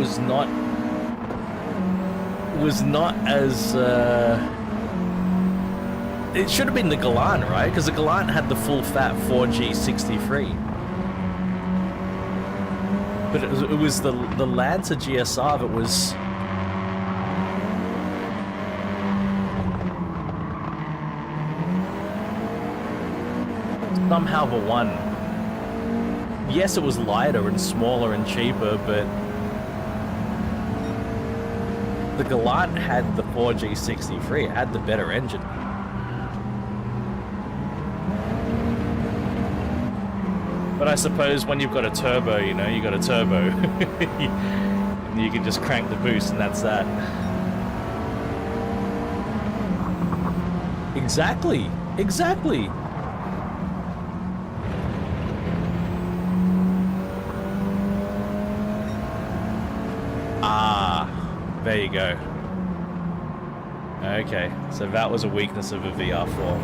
was not as. It should have been the Galant, right? Because the Galant had the full fat 4G63. But it was the Lancer GSR that was. Somehow the one. Yes, it was lighter and smaller and cheaper, but the Galant had the 4G63. It had the better engine. But I suppose when you've got a turbo, you know, you got a turbo. You can just crank the boost and that's that. Exactly. Exactly. There you go. Okay, so that was a weakness of a VR4.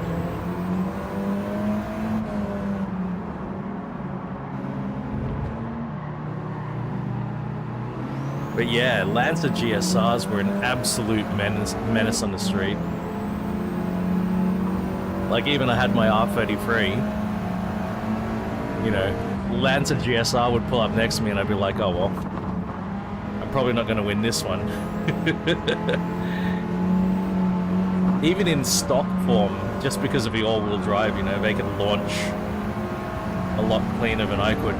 But yeah, Lancer GSRs were an absolute menace on the street. Like, even I had my R33, you know, Lancer GSR would pull up next to me and I'd be like, oh well, I'm probably not going to win this one. Even in stock form, just because of the all-wheel drive, you know, they could launch a lot cleaner than I could.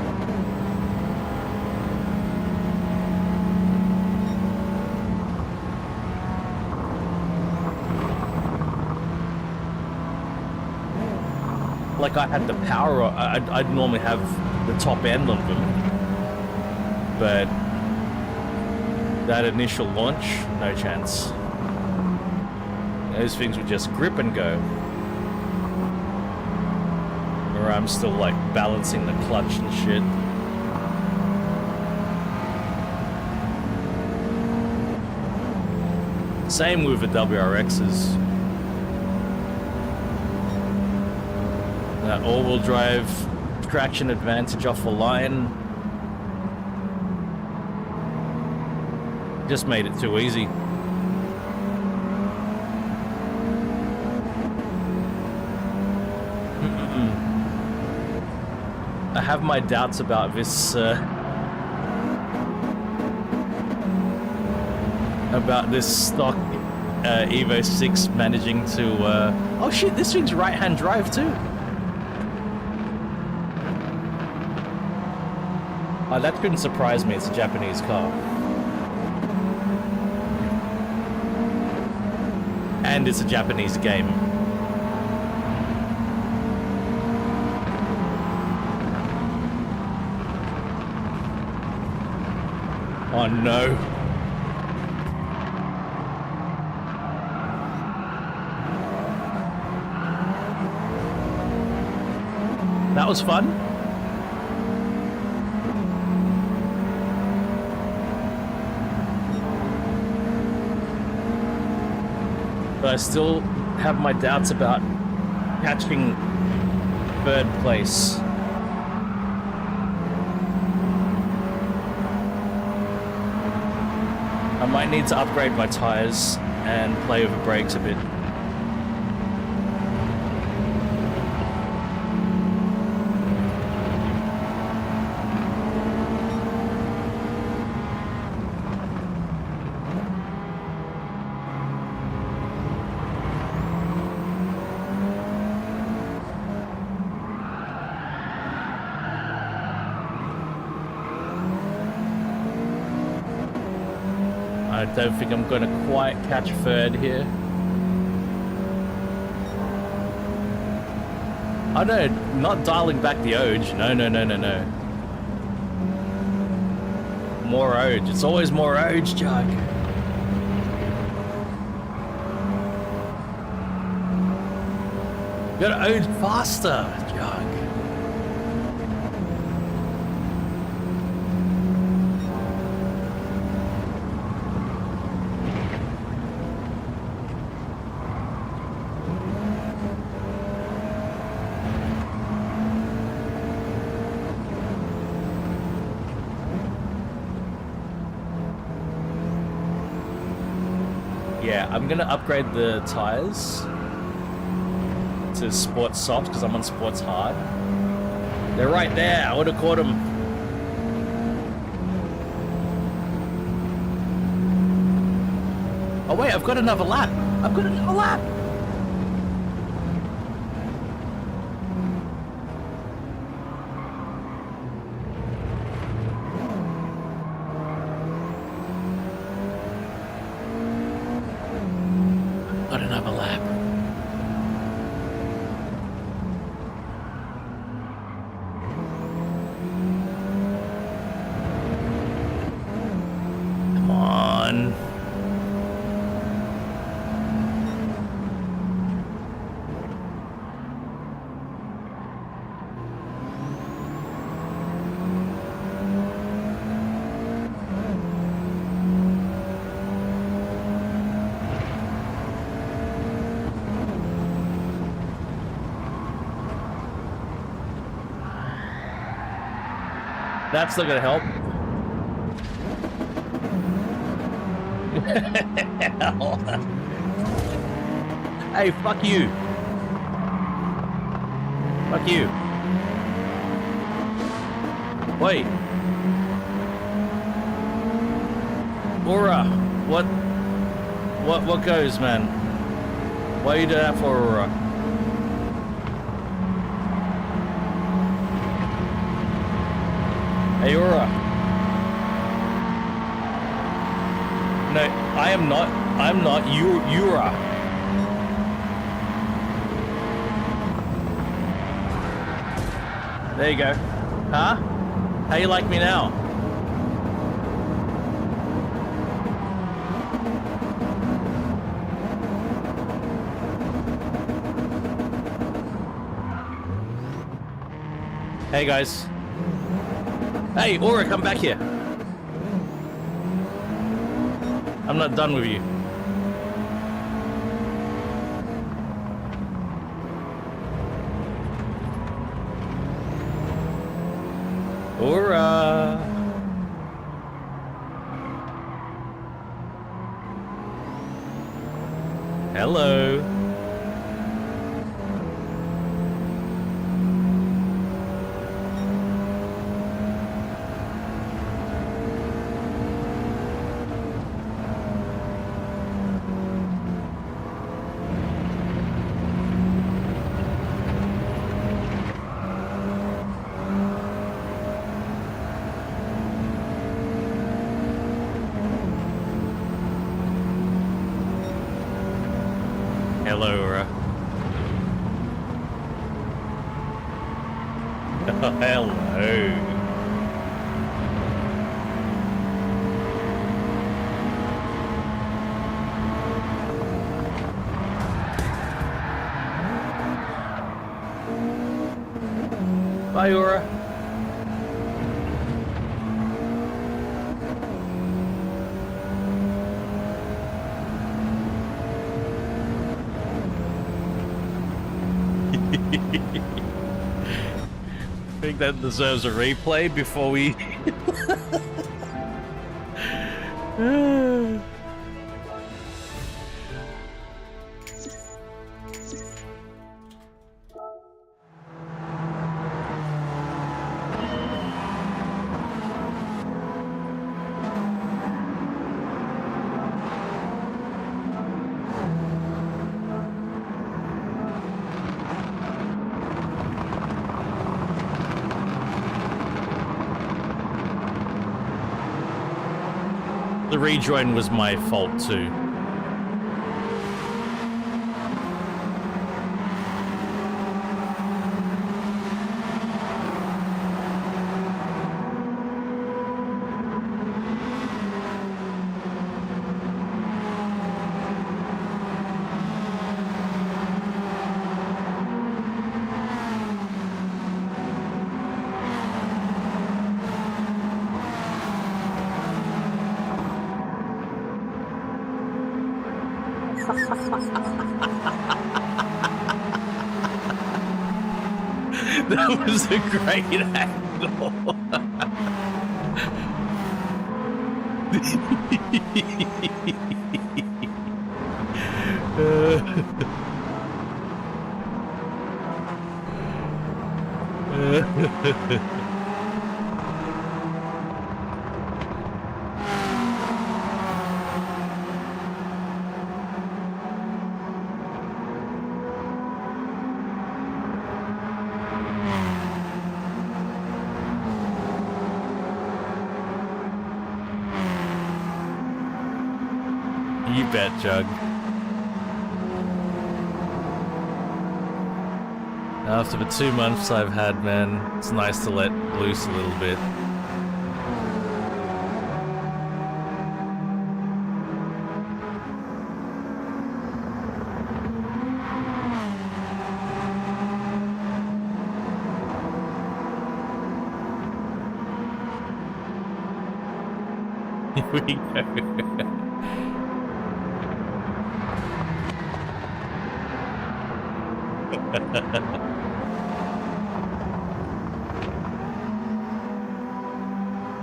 Like, I had the power, I'd normally have the top end of them, but that initial launch, no chance. Those things would just grip and go. Or I'm still like balancing the clutch and shit. Same with the WRXs. That all-wheel drive traction advantage off the line just made it too easy. I have my doubts about this stock Evo 6 managing to oh shit, this thing's right-hand drive too. Oh, that couldn't surprise me, it's a Japanese car. And it's a Japanese game. Oh no. That was fun. But I still have my doubts about catching third place. I might need to upgrade my tires and play with the brakes a bit. I don't think I'm gonna quite catch third here. Oh no, not dialing back the Oj. No. More Oj. It's always more Oj, Jug. You gotta Oj faster, Jug. Yeah, I'm gonna upgrade the tires to sports soft because I'm on sports hard. They're right there. I would have caught them. Oh wait, I've got another lap. I've got another lap. Got another lap. Come on. That's not gonna help. Hey, fuck you. Fuck you. Wait. Aura, what goes, man? Why you do that for, Aura? Hey, Aura. No, I'm not Aura. There you go. Huh? How you like me now? Hey guys. Hey, Aura, come back here. I'm not done with you. Aura. Hello. Hello, Aura. Oh, hello. Bye, Aura. I think that deserves a replay before we... The rejoin was my fault too. That was a great angle. You bet, Jug. After the 2 months I've had, man, it's nice to let loose a little bit. Here we go.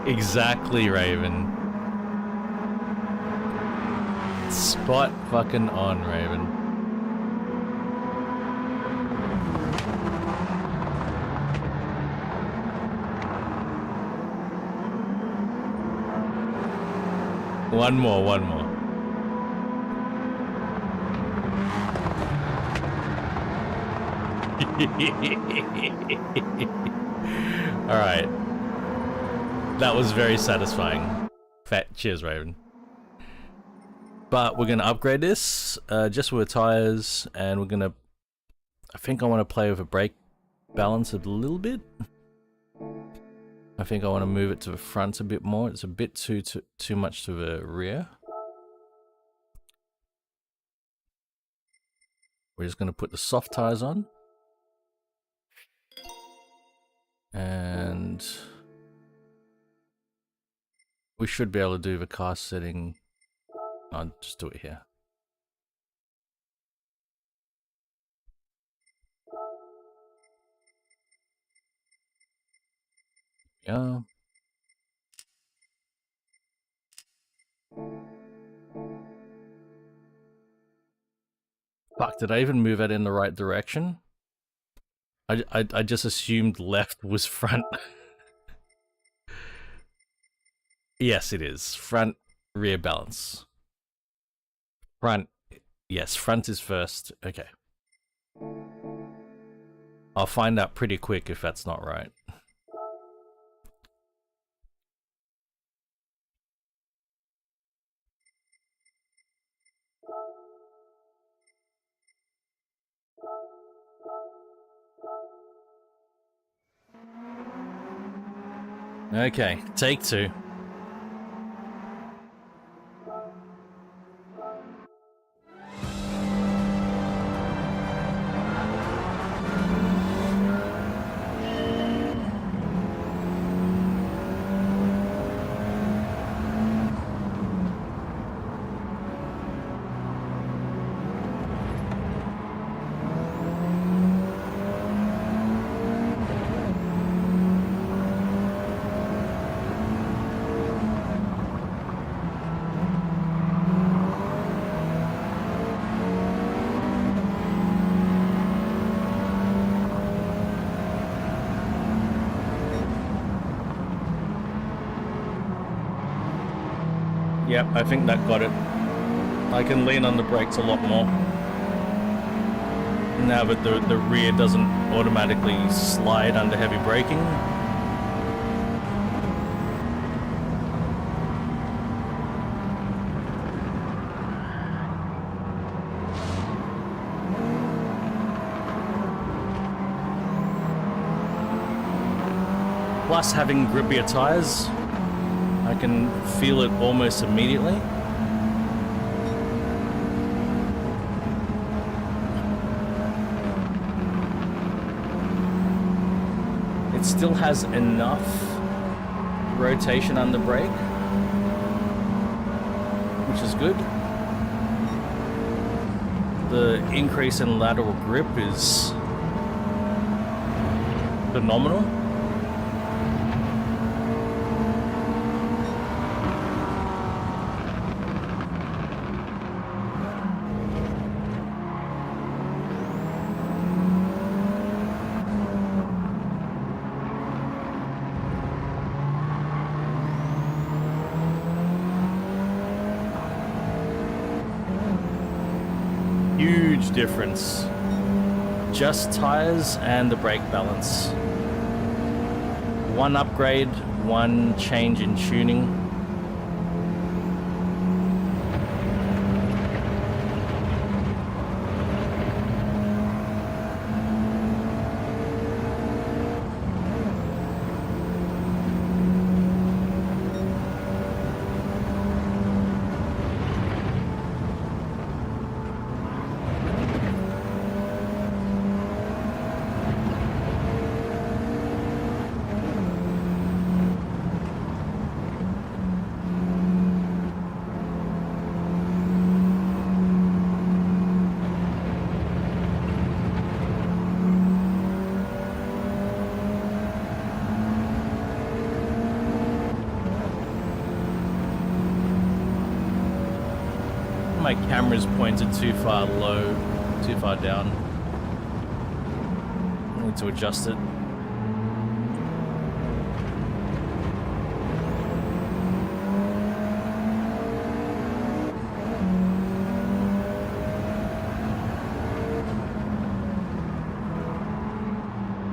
Exactly, Raven. Spot fucking on, Raven. One more. All right. That was very satisfying. Cheers, Raven. But we're gonna upgrade this just with tires, and we're gonna. I think I want to play with a brake balance a little bit. I think I want to move it to the front a bit more. It's a bit too much to the rear. We're just gonna put the soft tires on, and we should be able to do the car setting. I'll just do it here. Yeah. Fuck, did I even move it in the right direction? I just assumed left was front. Yes, it is. Front, rear balance. Front. Yes, front is first. Okay. I'll find out pretty quick if that's not right. Okay, take two. Yep, I think that got it. I can lean on the brakes a lot more. Now that the rear doesn't automatically slide under heavy braking. plus having grippier tires, I can feel it almost immediately. It still has enough rotation under brake, which is good. The increase in lateral grip is phenomenal. Huge difference. Just tires and the brake balance. One upgrade, one change in tuning. My camera's pointed too far low, too far down. I need to adjust it.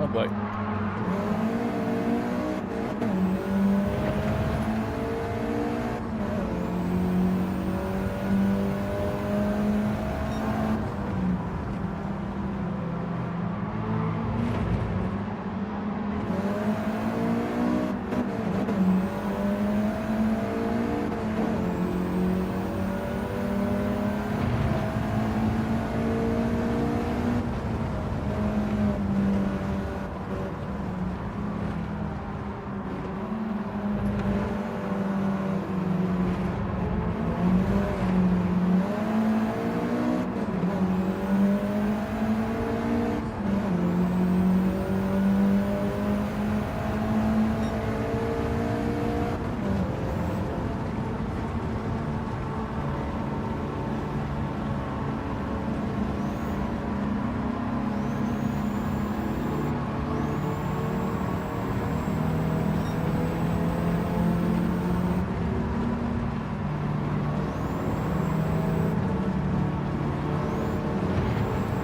Oh boy.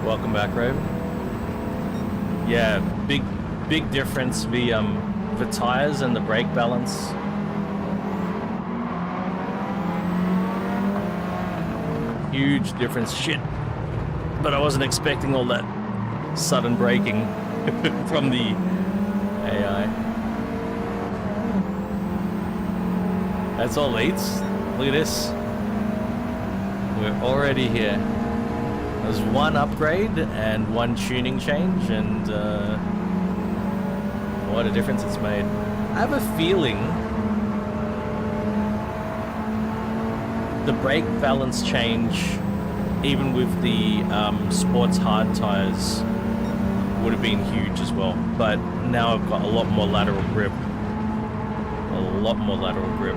Welcome back, Raven. Yeah, big difference. The tires and the brake balance. Huge difference. Shit. But I wasn't expecting all that sudden braking from the AI. That's all leads. Look at this. We're already here. There's one upgrade and one tuning change, and what a difference it's made. I have a feeling the brake balance change, even with the sports hard tires, would have been huge as well. But now I've got a lot more lateral grip. A lot more lateral grip.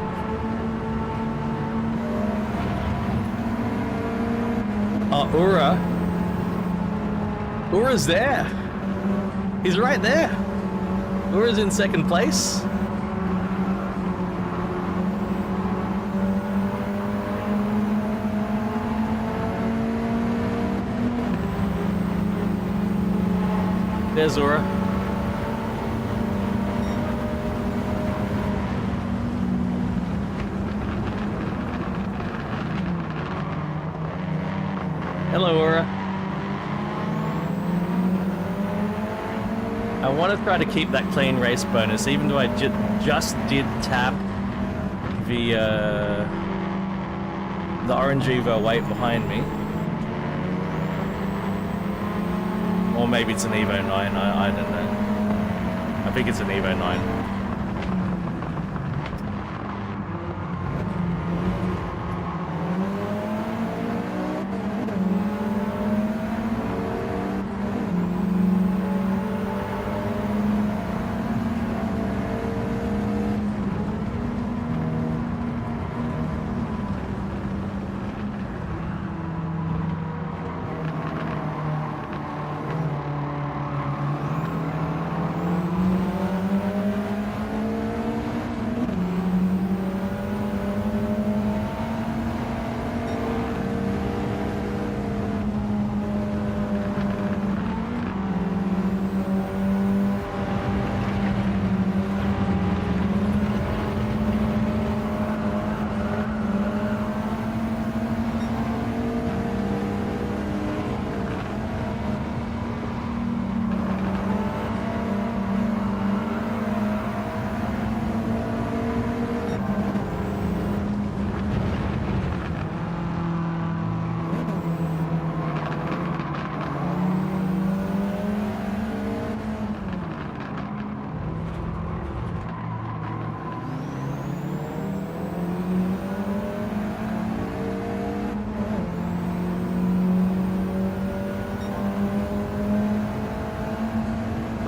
Oh, Ura's there. He's right there. Ura's in second place. There's Ura. Hello, Ura. I want want to try to keep that clean race bonus, even though I just did tap the orange Evo 8 behind me. Or maybe it's an Evo 9, I don't know. I think it's an Evo 9.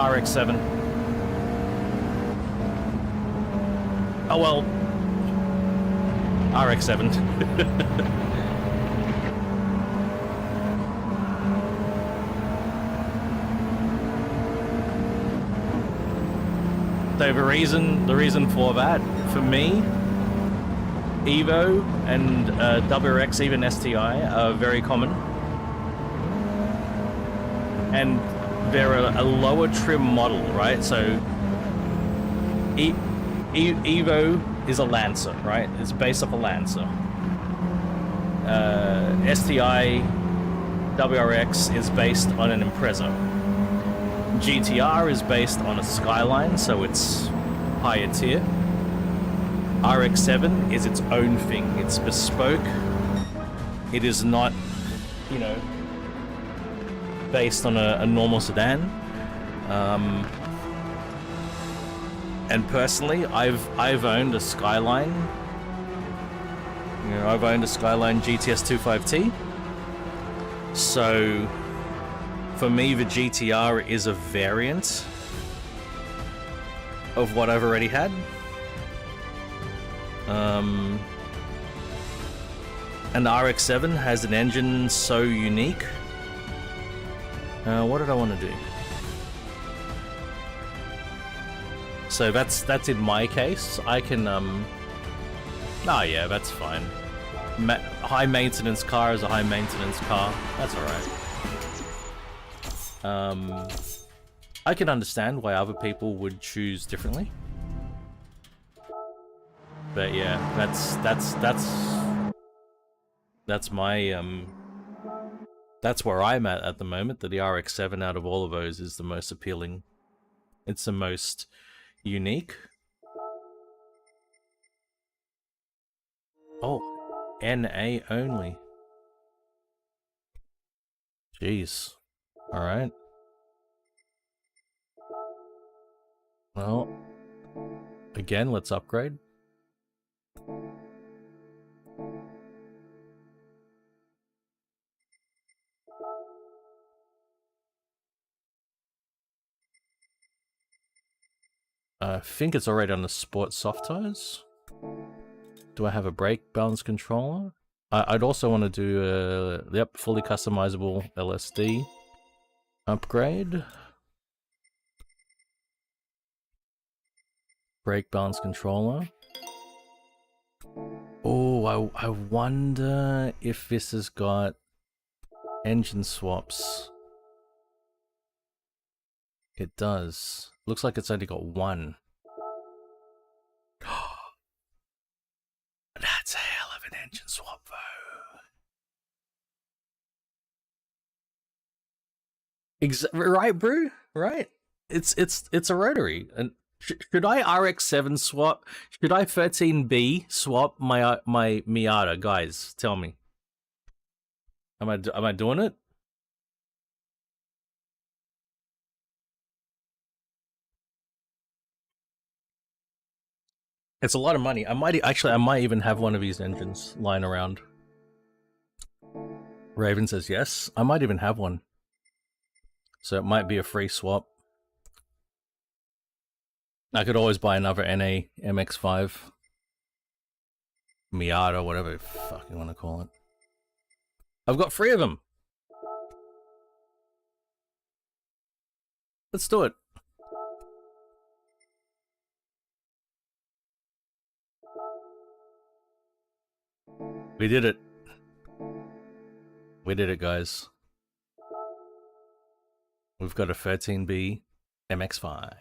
RX-7. Oh well, RX-7. So the reason for that, for me, Evo and WRX, even STI, are very common, and they're a lower trim model, right? So Evo is a Lancer, right? It's based off a Lancer. STI WRX is based on an Impreza. GTR is based on a Skyline, so it's higher tier. RX-7 is its own thing. It's bespoke. It is not, you know, based on a normal sedan. And personally, I've owned a Skyline. You know, I've owned a Skyline GTS 25T. So for me, the GTR is a variant of what I've already had. And the RX-7 has an engine so unique. What did I want to do? So that's in my case. I can oh yeah, that's fine. High maintenance car is a high maintenance car. That's alright. I can understand why other people would choose differently. But yeah, that's my that's where I'm at the moment, that the RX-7 out of all of those is the most appealing. It's the most unique. Oh, NA only. Jeez. Alright. Well, again, let's upgrade. I think it's already on the sport soft tires. Do I have a brake balance controller? I'd also want to do yep, fully customizable LSD upgrade. Brake balance controller. Oh, I wonder if this has got engine swaps. It does. Looks like it's only got one. That's a hell of an engine swap, though. Right, bro? Right? it's a rotary. And should I RX-7 swap? Should I 13B swap my Miata? Guys, tell me. Am I doing it? It's a lot of money. I might even have one of these engines lying around. Raven says yes. I might even have one. So it might be a free swap. I could always buy another NA MX-5. Miata, whatever the fuck you want to call it. I've got 3 of them. Let's do it. We did it. We did it, guys. We've got a 13B MX-5.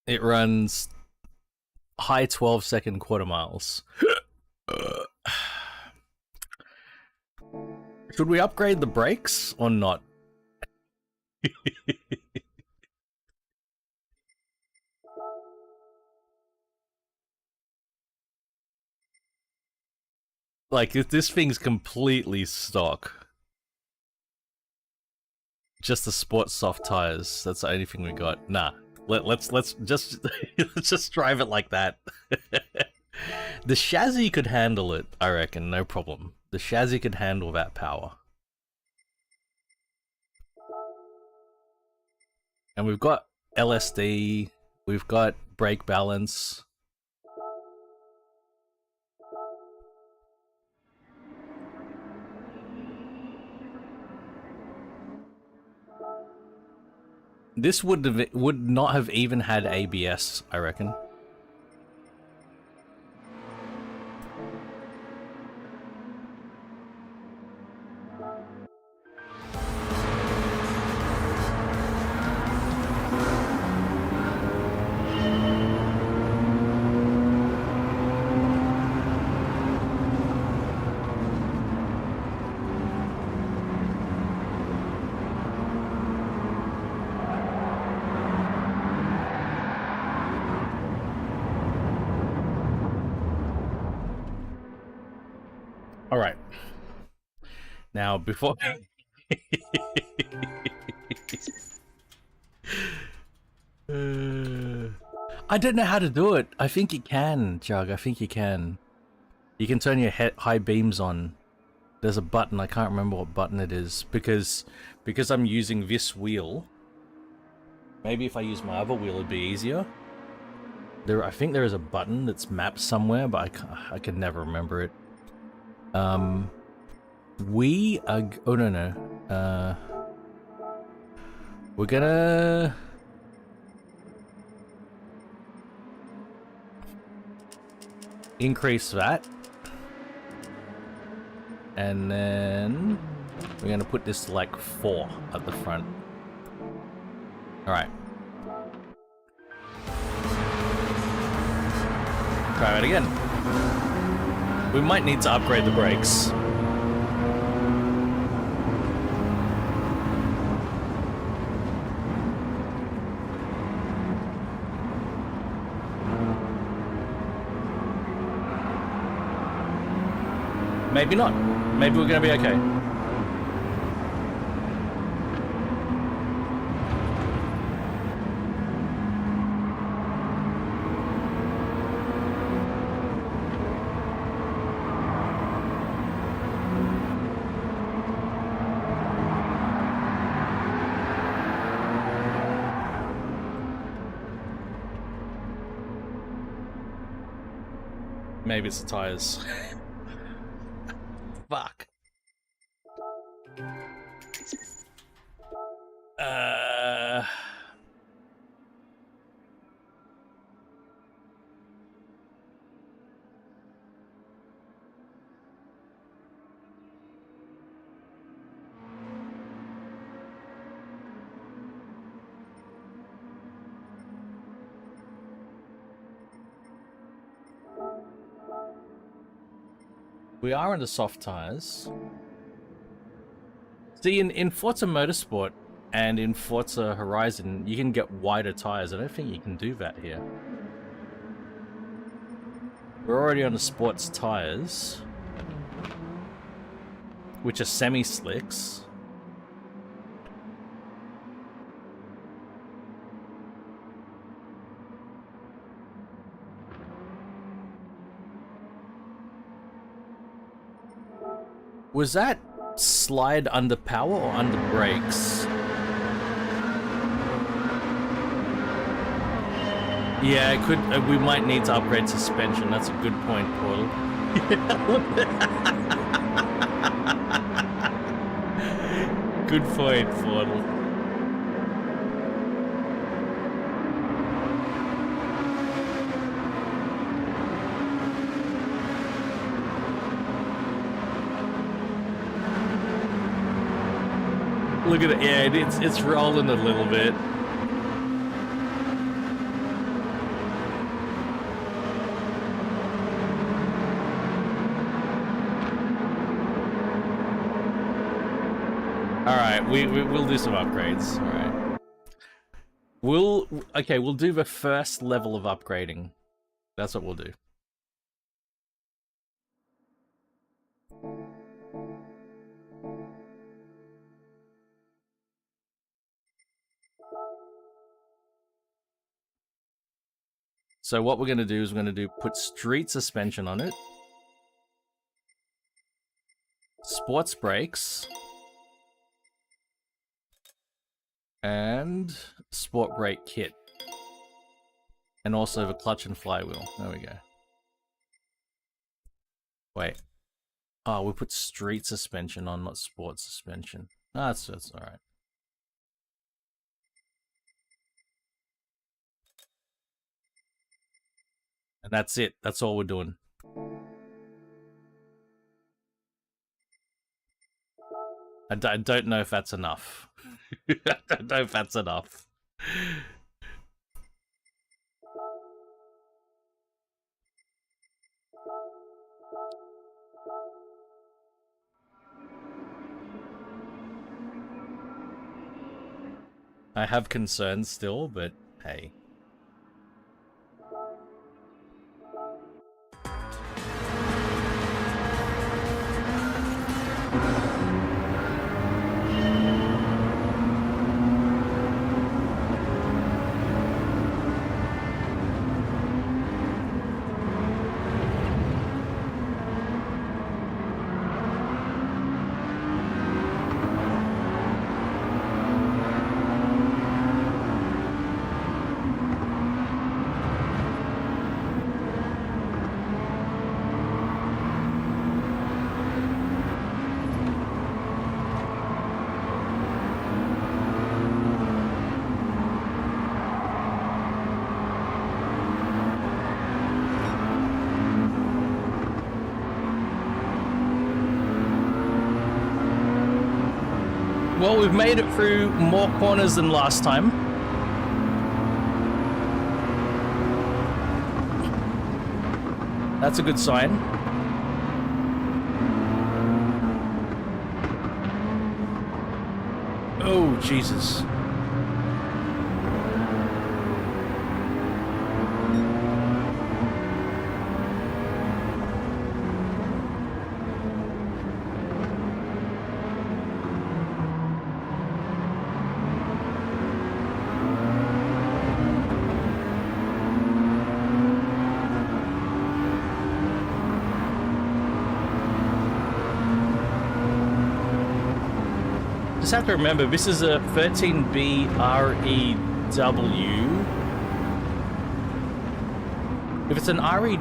It runs high 12-second quarter miles. Should we upgrade the brakes or not? Like, if this thing's completely stock. Just the sport soft tires. That's the only thing we got. Nah. Let's just let's just drive it like that. The chassis could handle it, I reckon, no problem. The chassis could handle that power. And we've got LSD, we've got brake balance. This would not have even had ABS, I reckon. All right. Now, before... I don't know how to do it. I think you can, Jug. I think you can. You can turn your high beams on. There's a button. I can't remember what button it is. Because I'm using this wheel. Maybe if I use my other wheel, it'd be easier. I think there is a button that's mapped somewhere, but I can never remember it. We are... Oh, no. We're gonna... increase that. And then... we're gonna put this to like 4 at the front. Alright. Try it again. We might need to upgrade the brakes. Maybe not. Maybe we're gonna be okay. Maybe it's the tires. Fuck. We are on the soft tires. See, in Forza Motorsport and in Forza Horizon, you can get wider tires. I don't think you can do that here. We're already on the sports tires, which are semi-slicks. Was that slide under power or under brakes? Yeah, it could. We might need to upgrade suspension. That's a good point, Portal. Good point, Portal. Look at it, yeah, it's rolling a little bit. Alright, we'll do some upgrades, alright. We'll do the first level of upgrading. That's what we'll do. So what we're going to do is we're going to put street suspension on it. Sports brakes. And sport brake kit. And also the clutch and flywheel. There we go. Wait. Oh, we put street suspension on, not sport suspension. Oh, that's alright. And that's it. That's all we're doing. I don't know if that's enough. I don't know if that's enough. I have concerns still, but hey. Well, we've made it through more corners than last time. That's a good sign. Oh, Jesus. Just have to remember, this is a 13B REW. If it's an REW...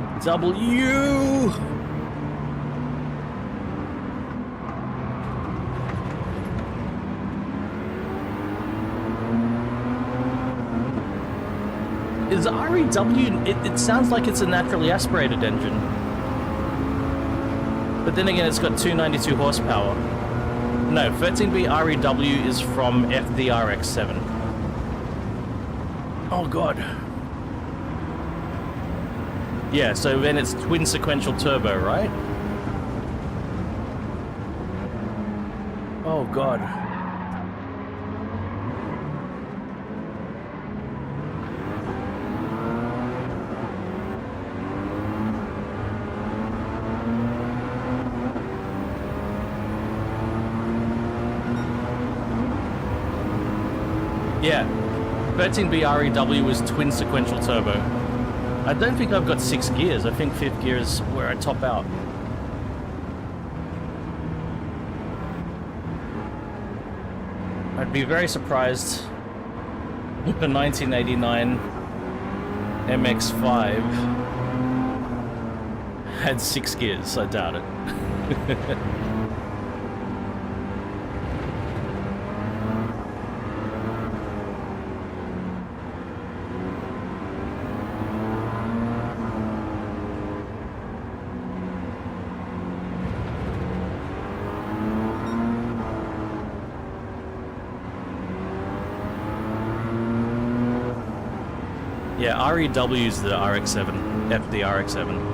Is REW... It sounds like it's a naturally aspirated engine. But then again, it's got 292 horsepower. No, 13B REW is from FDRX7. Oh god. Yeah, so then it's twin sequential turbo, right? Oh god. Yeah, 13B REW is twin sequential turbo. I don't think I've got 6 gears. I think 5th gear is where I top out. I'd be very surprised if the 1989 MX-5 had 6 gears. I doubt it. Yeah, REW's the RX-7, FD RX-7.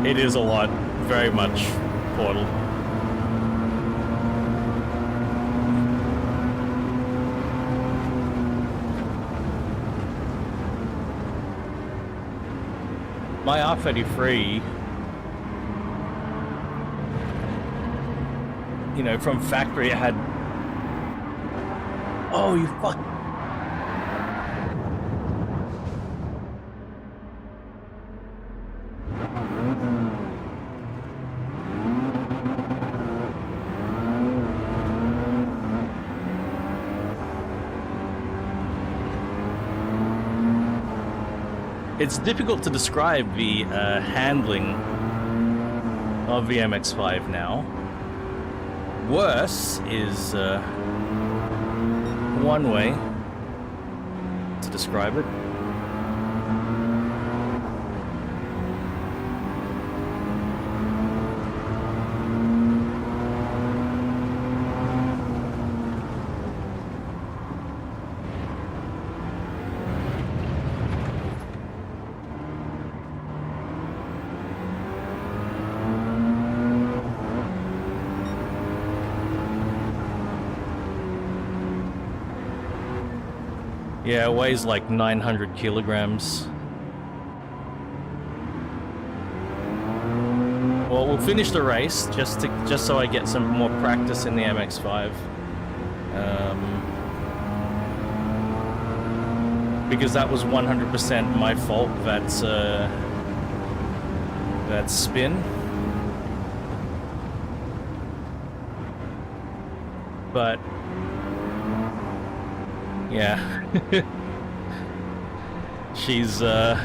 It is a lot, very much Portal. My R33, you know, from factory it had... Oh, you fuck... It's difficult to describe the handling of the MX-5 now. Worse is one way to describe it. Yeah, it weighs like 900 kilograms. Well, we'll finish the race just so I get some more practice in the MX-5. Because that was 100% my fault. That's that spin. But yeah. She's as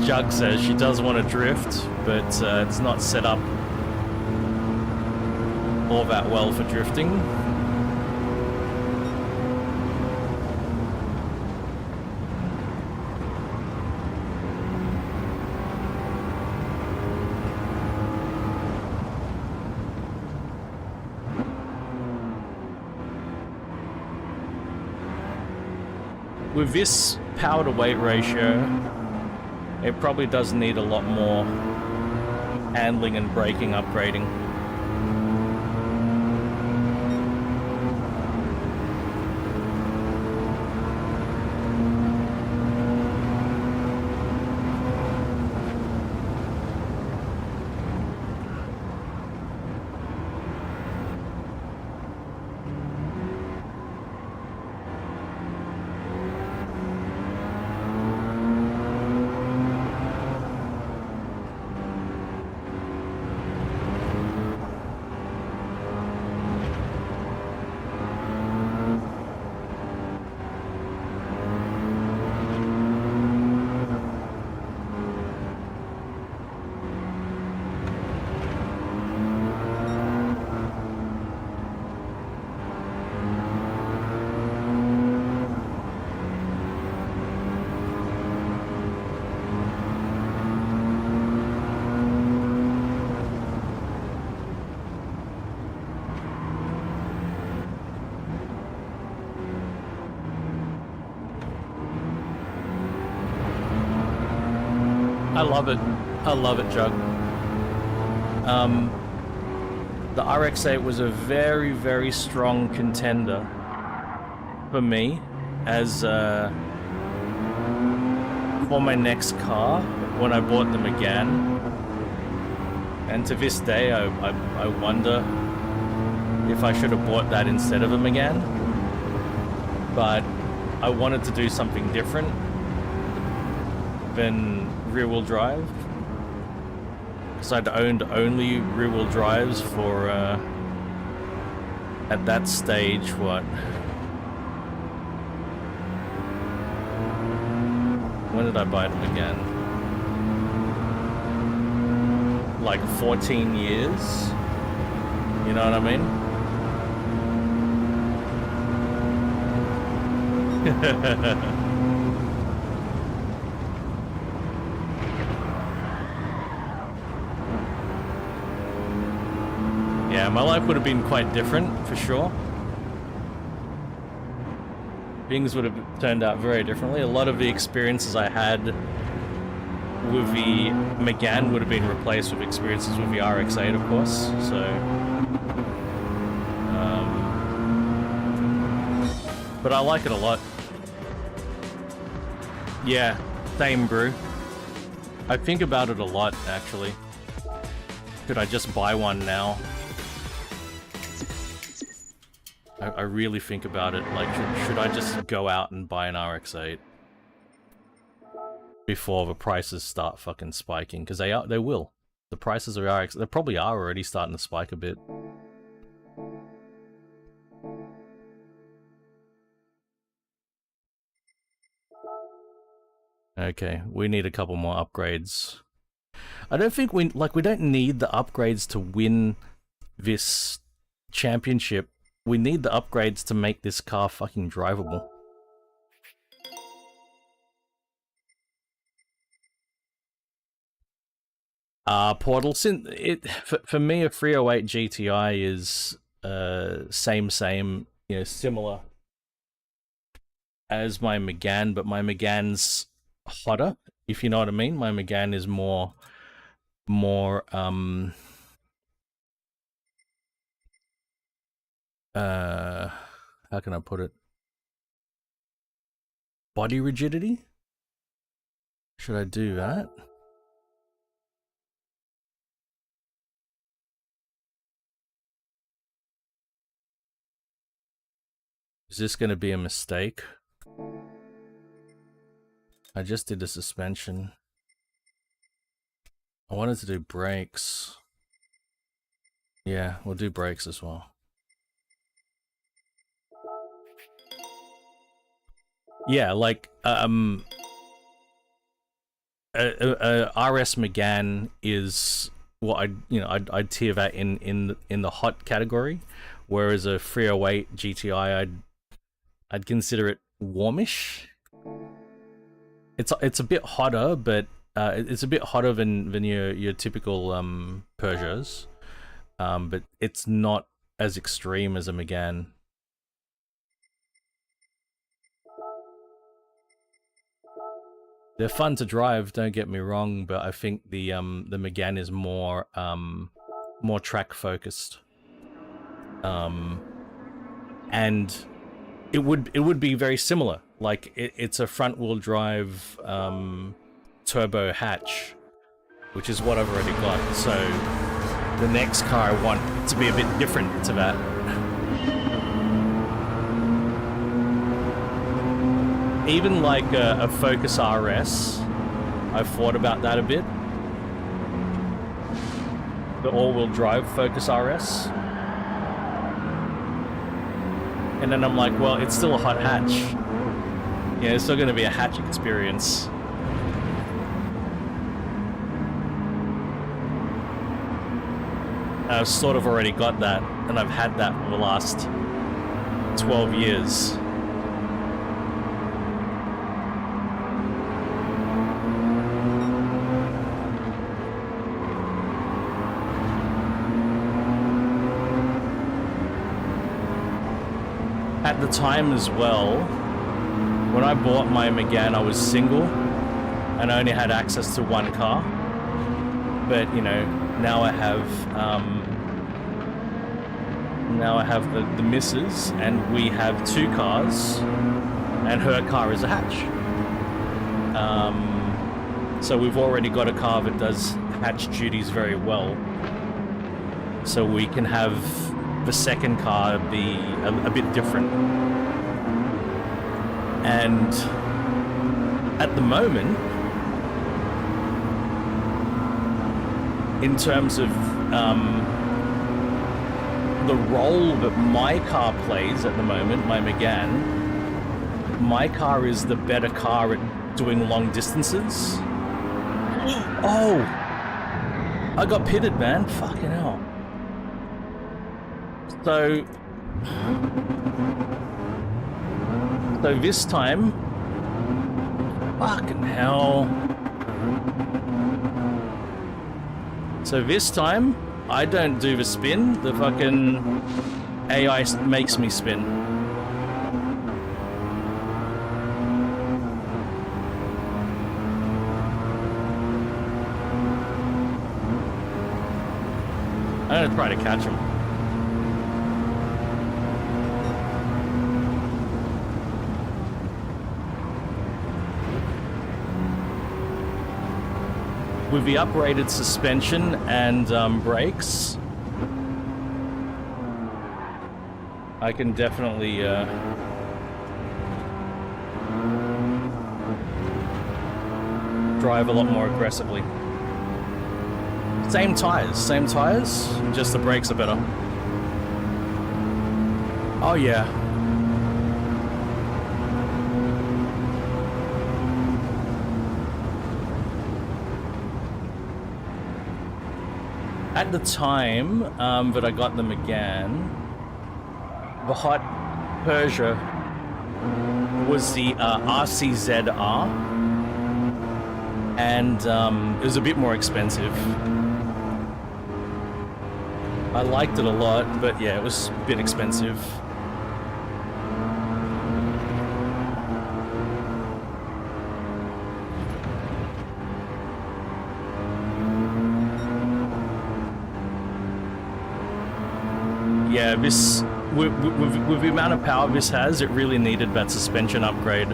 Jug says, she does want to drift, but it's not set up all that well for drifting. with this power to weight ratio, it probably does need a lot more handling and braking upgrading. I love it, Jug. The RX-8 was a very, very strong contender for me as for my next car when I bought the Megane. And to this day, I wonder if I should have bought that instead of a Megane. But I wanted to do something different than rear-wheel drive, because I'd owned only rear-wheel drives for at that stage, what, when did I buy them again? Like 14 years, you know what I mean? Yeah, my life would have been quite different, for sure. Things would have turned out very differently. A lot of the experiences I had with the Megane would have been replaced with experiences with the RX-8, of course, so... but I like it a lot. Yeah, same, brew. I think about it a lot, actually. Could I just buy one now? I really think about it, like, should I just go out and buy an RX-8 before the prices start fucking spiking? Because they will. The prices of RX, they probably are already starting to spike a bit. Okay, we need a couple more upgrades. I don't think we don't need the upgrades to win this championship. We need the upgrades to make this car fucking drivable. Portal, for me, a 308 GTI is same, you know, similar as my Megane, but my Megane's hotter, if you know what I mean. My Megane is more how can I put it? Body rigidity? Should I do that? Is this going to be a mistake? I just did the suspension. I wanted to do brakes. Yeah, we'll do brakes as well. Yeah, like RS Megane is what I'd tier that in the hot category, whereas a 308 GTI I'd consider it warmish. It's a bit hotter, but it's a bit hotter than your typical Peugeots, but it's not as extreme as a Megane. They're fun to drive, don't get me wrong, but I think the Megane is more track focused. And it would be very similar. Like it's a front wheel drive turbo hatch, which is what I've already got. So the next car I want to be a bit different to that. Even like a Focus RS, I've thought about that a bit. The all-wheel drive Focus RS. And then I'm like, well, it's still a hot hatch. Yeah, it's still going to be a hatch experience. I've sort of already got that, and I've had that for the last 12 years. At the time as well, when I bought my Megane, I was single and I only had access to one car. But, you know, now I have the missus, and we have two cars, and her car is a hatch. So we've already got a car that does hatch duties very well. So we can have the second car be a bit different. And at the moment, in terms of the role that my car plays at the moment, my Megane, my car is the better car at doing long distances. Oh! I got pitted, man. Fucking hell. So this time, fucking hell. So this time, I don't do the spin, the fucking AI makes me spin. I'm gonna try to catch him. With the upgraded suspension and brakes, I can definitely drive a lot more aggressively. Same tires, just the brakes are better. Oh yeah. At the time that I got the Megane, the hot Persia was the RCZR, and it was a bit more expensive. I liked it a lot, but yeah, it was a bit expensive. Yeah, this, with the amount of power this has, it really needed that suspension upgrade.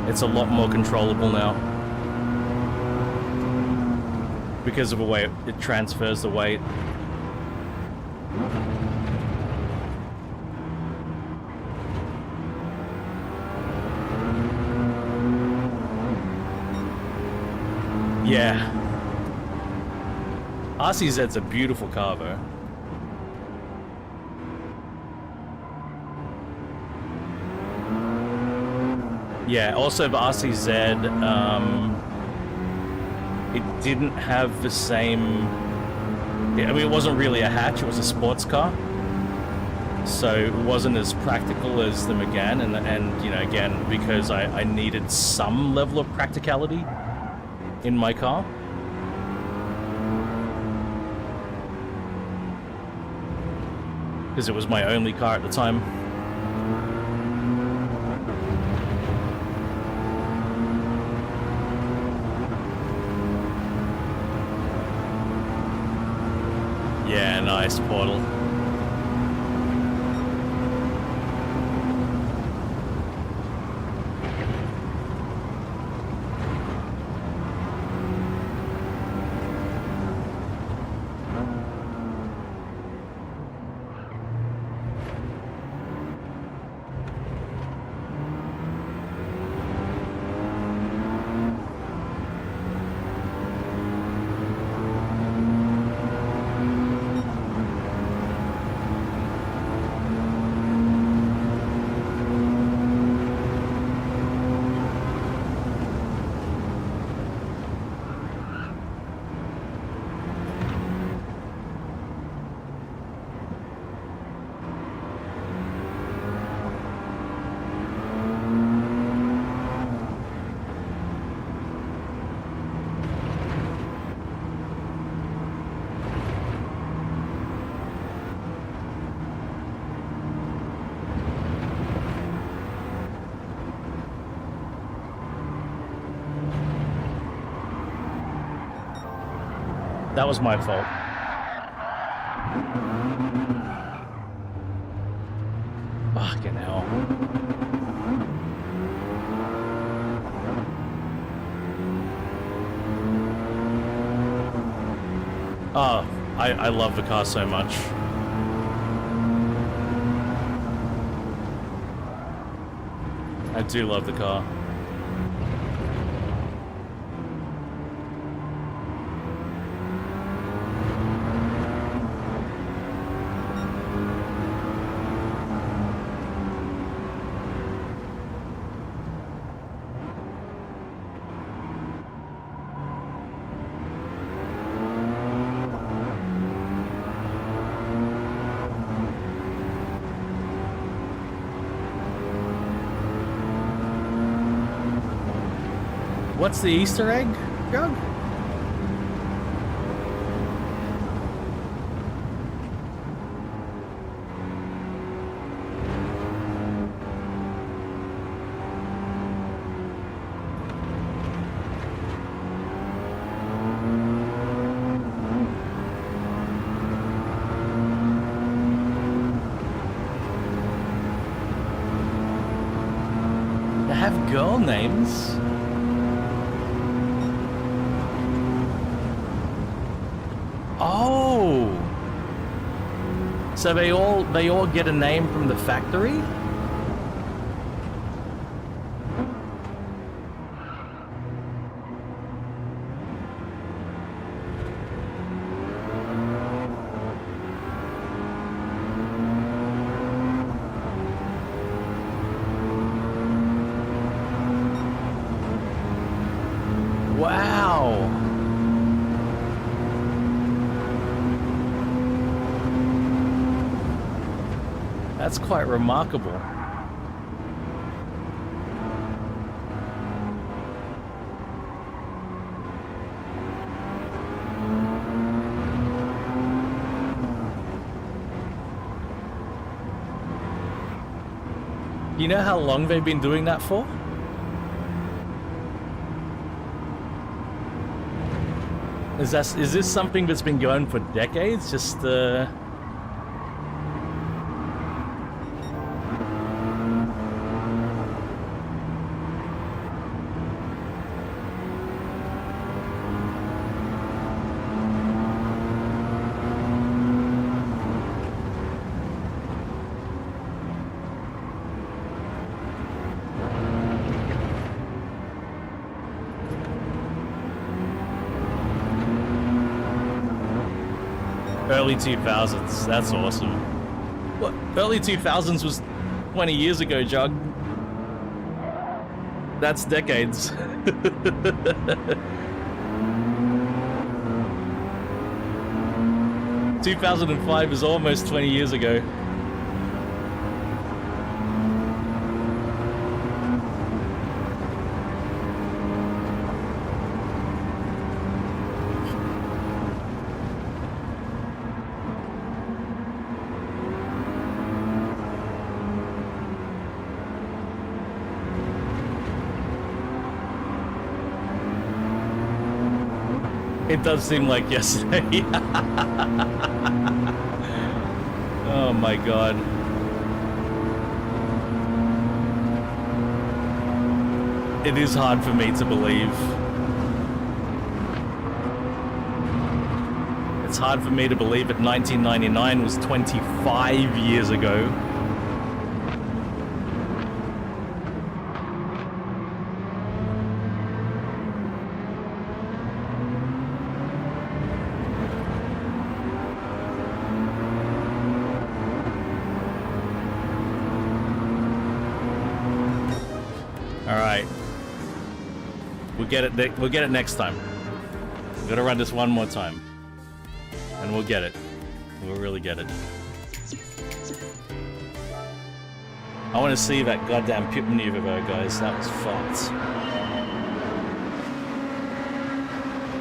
It's a lot more controllable now. Because of the way it transfers the weight. Yeah. RCZ's a beautiful car though. Yeah, also the RCZ, it didn't have the same... I mean, it wasn't really a hatch, it was a sports car. So it wasn't as practical as the Megane, and you know, again, because I needed some level of practicality in my car. Because it was my only car at the time. nice portal. That was my fault. Fucking hell. Oh, I love the car so much. I do love the car. What's the Easter egg, Jug? They have girl names. Oh, so they all get a name from the factory? Wow. That's quite remarkable. You know how long they've been doing that for? Is this something that's been going for decades? Just early 2000s. That's awesome. What? Early 2000s was 20 years ago, Jug. That's decades. 2005 is almost 20 years ago. It does seem like yesterday. Oh my god. It is hard for me to believe. It's hard for me to believe that 1999 was 25 years ago. Alright. We'll get it next time. We're gonna run this one more time. And we'll get it. We'll really get it. I want to see that goddamn pit maneuver though, guys. That was fucked.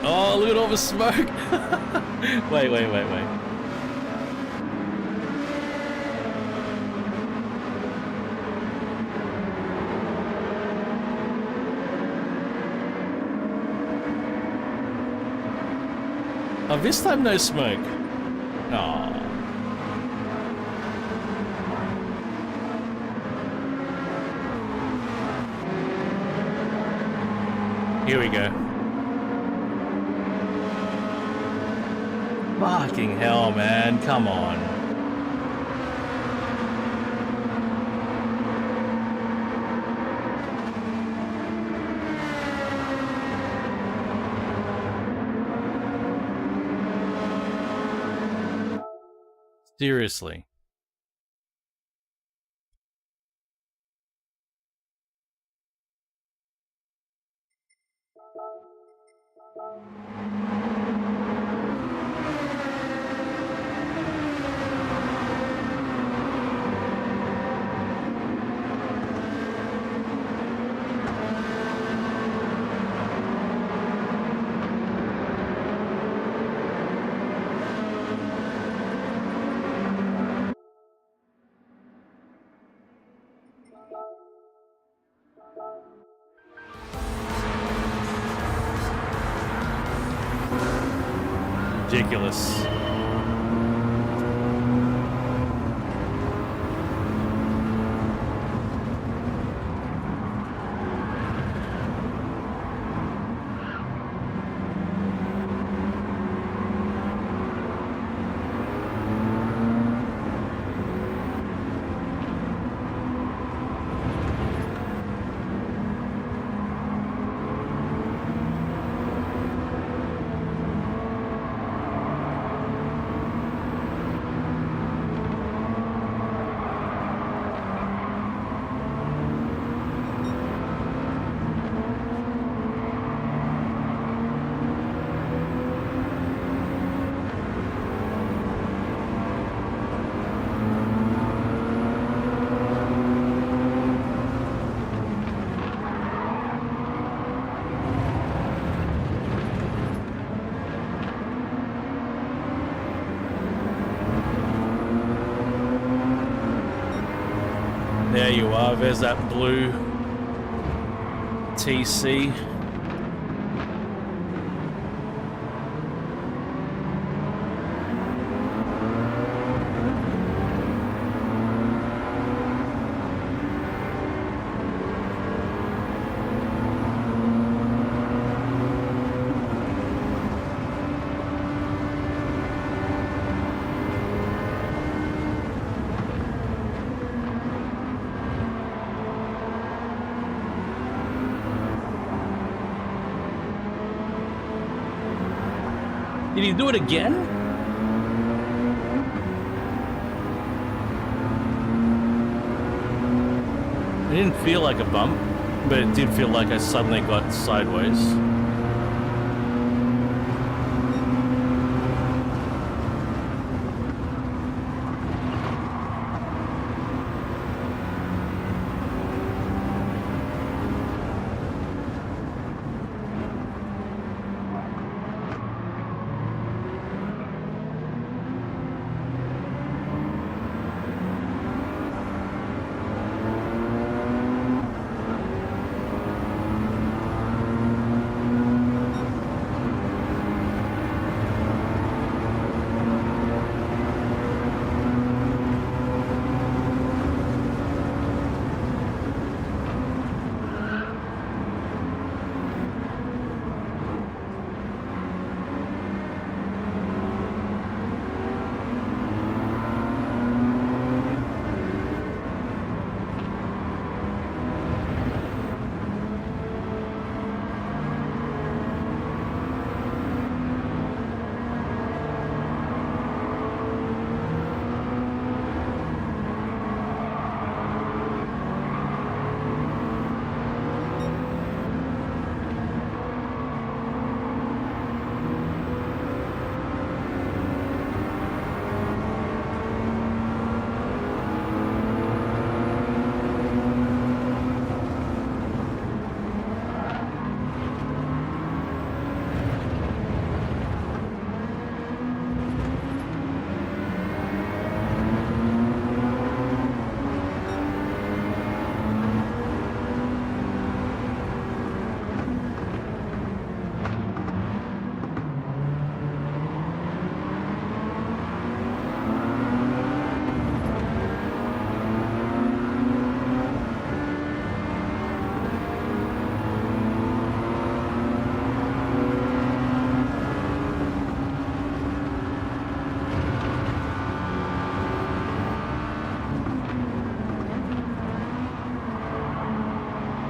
Oh, look at all the smoke! Wait. Oh, this time no smoke. Aww. Here we go. Fucking hell, man. Come on. Seriously. Ridiculous. There you are, there's that blue TC. Did he do it again? It didn't feel like a bump, but it did feel like I suddenly got sideways.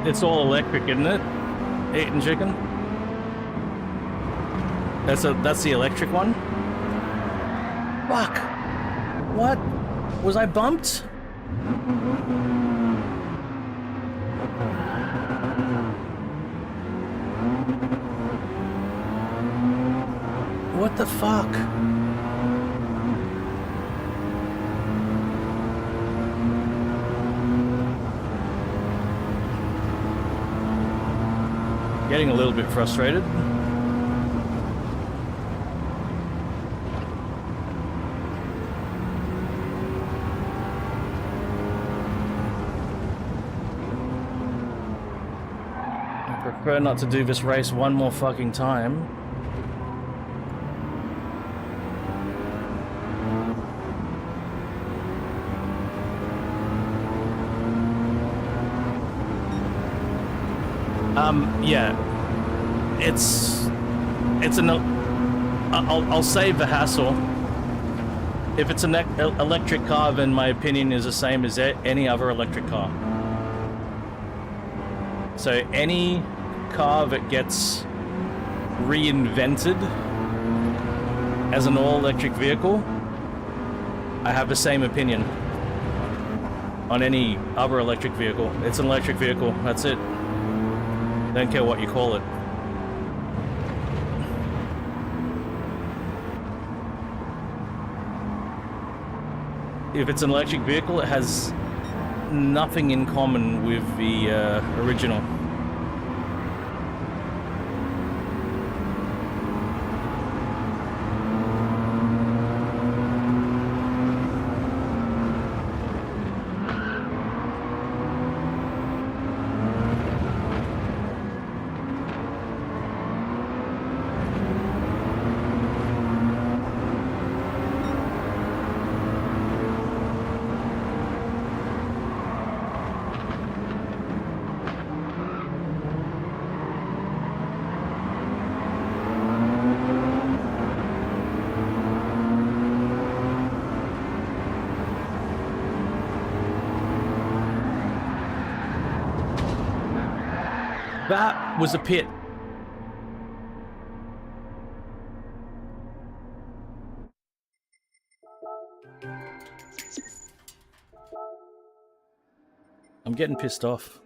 It's all electric, isn't it? Eating chicken. That's the electric one. Fuck. What? Was I bumped? What the fuck? Getting a little bit frustrated. I prefer not to do this race one more fucking time. Yeah, I'll save the hassle. If it's an electric car, then my opinion is the same as any other electric car. So any car that gets reinvented as an all-electric vehicle, I have the same opinion on any other electric vehicle. It's an electric vehicle, that's it. Don't care what you call it. If it's an electric vehicle, it has nothing in common with the original. That was a pit. I'm getting pissed off.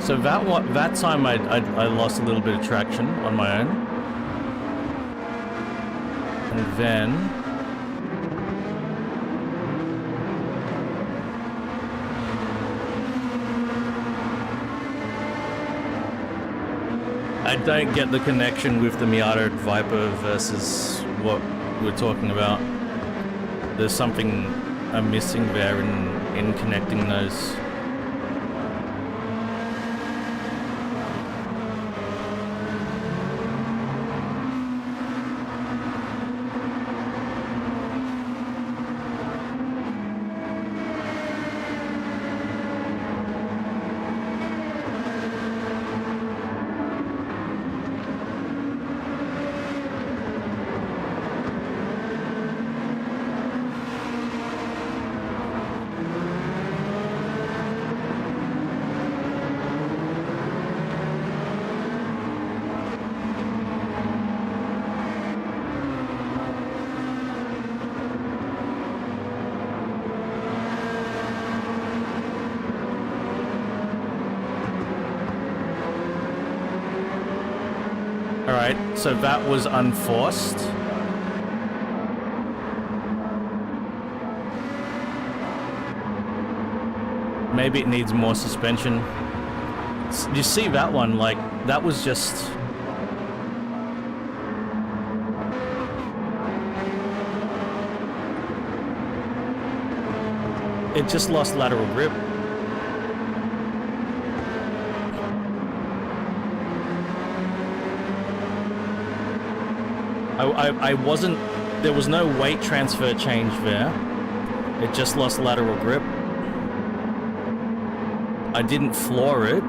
So that time I lost a little bit of traction on my own, and then I don't get the connection with the Miata Viper versus what we're talking about. There's something I'm missing there in connecting those. Alright, so that was unforced. Maybe it needs more suspension. You see that one, like, that was just... It just lost lateral grip. I wasn't... There was no weight transfer change there. It just lost lateral grip. I didn't floor it.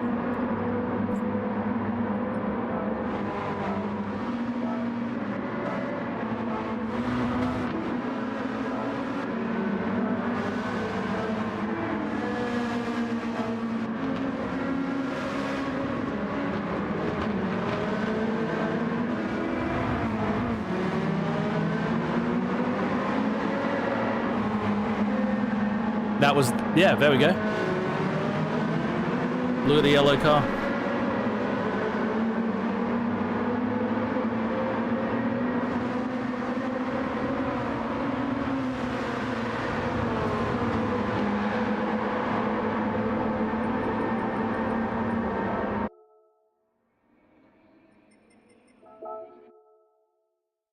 That was... Yeah, there we go. Look at the yellow car.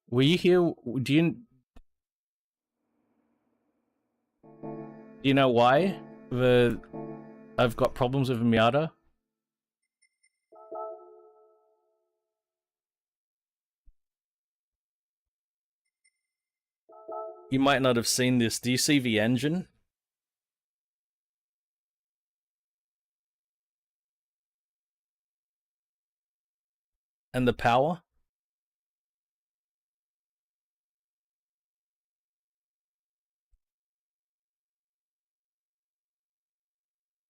Were you here? Do you know why I've got problems with Miata? You might not have seen this. Do you see the engine? And the power?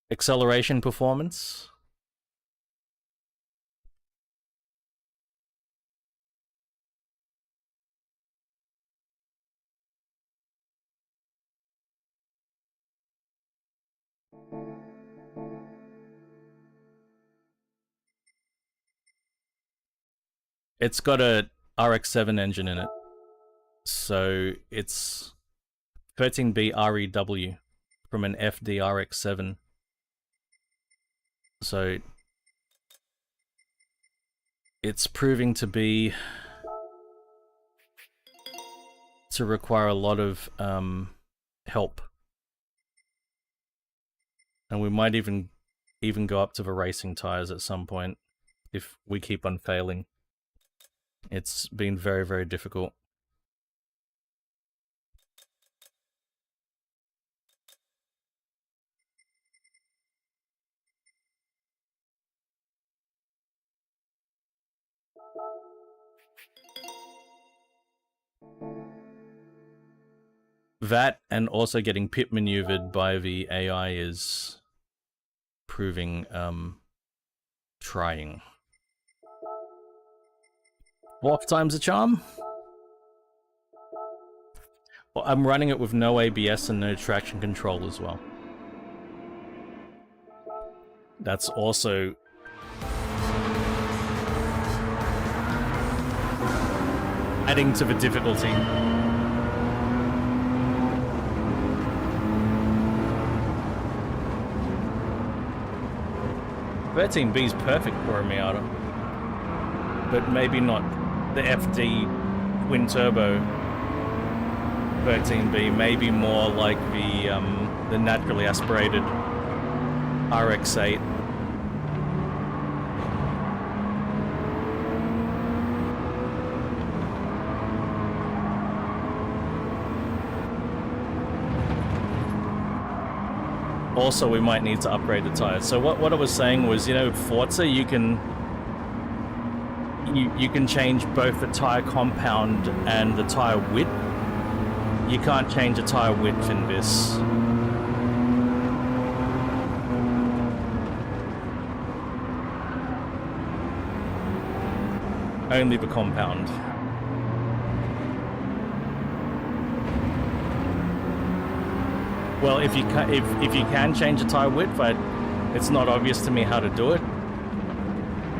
Acceleration performance? It's got a RX-7 engine in it. So it's 13B REW from an FD RX-7. So it's proving to be to require a lot of help. And we might even go up to the racing tires at some point if we keep on failing. It's been very, very difficult. That, and also getting pit maneuvered by the AI is proving trying. Warp time's a charm? Well, I'm running it with no ABS and no traction control as well. That's also adding to the difficulty. B is perfect for a Miata, but maybe not the FD twin turbo 13B. Maybe more like the naturally aspirated RX-8. Also, we might need to upgrade the tires. So what I was saying was, you know, Forza, you can change both the tire compound and the tire width. You can't change the tire width in this. Only the compound. Well, if you can change the tire width, but it's not obvious to me how to do it.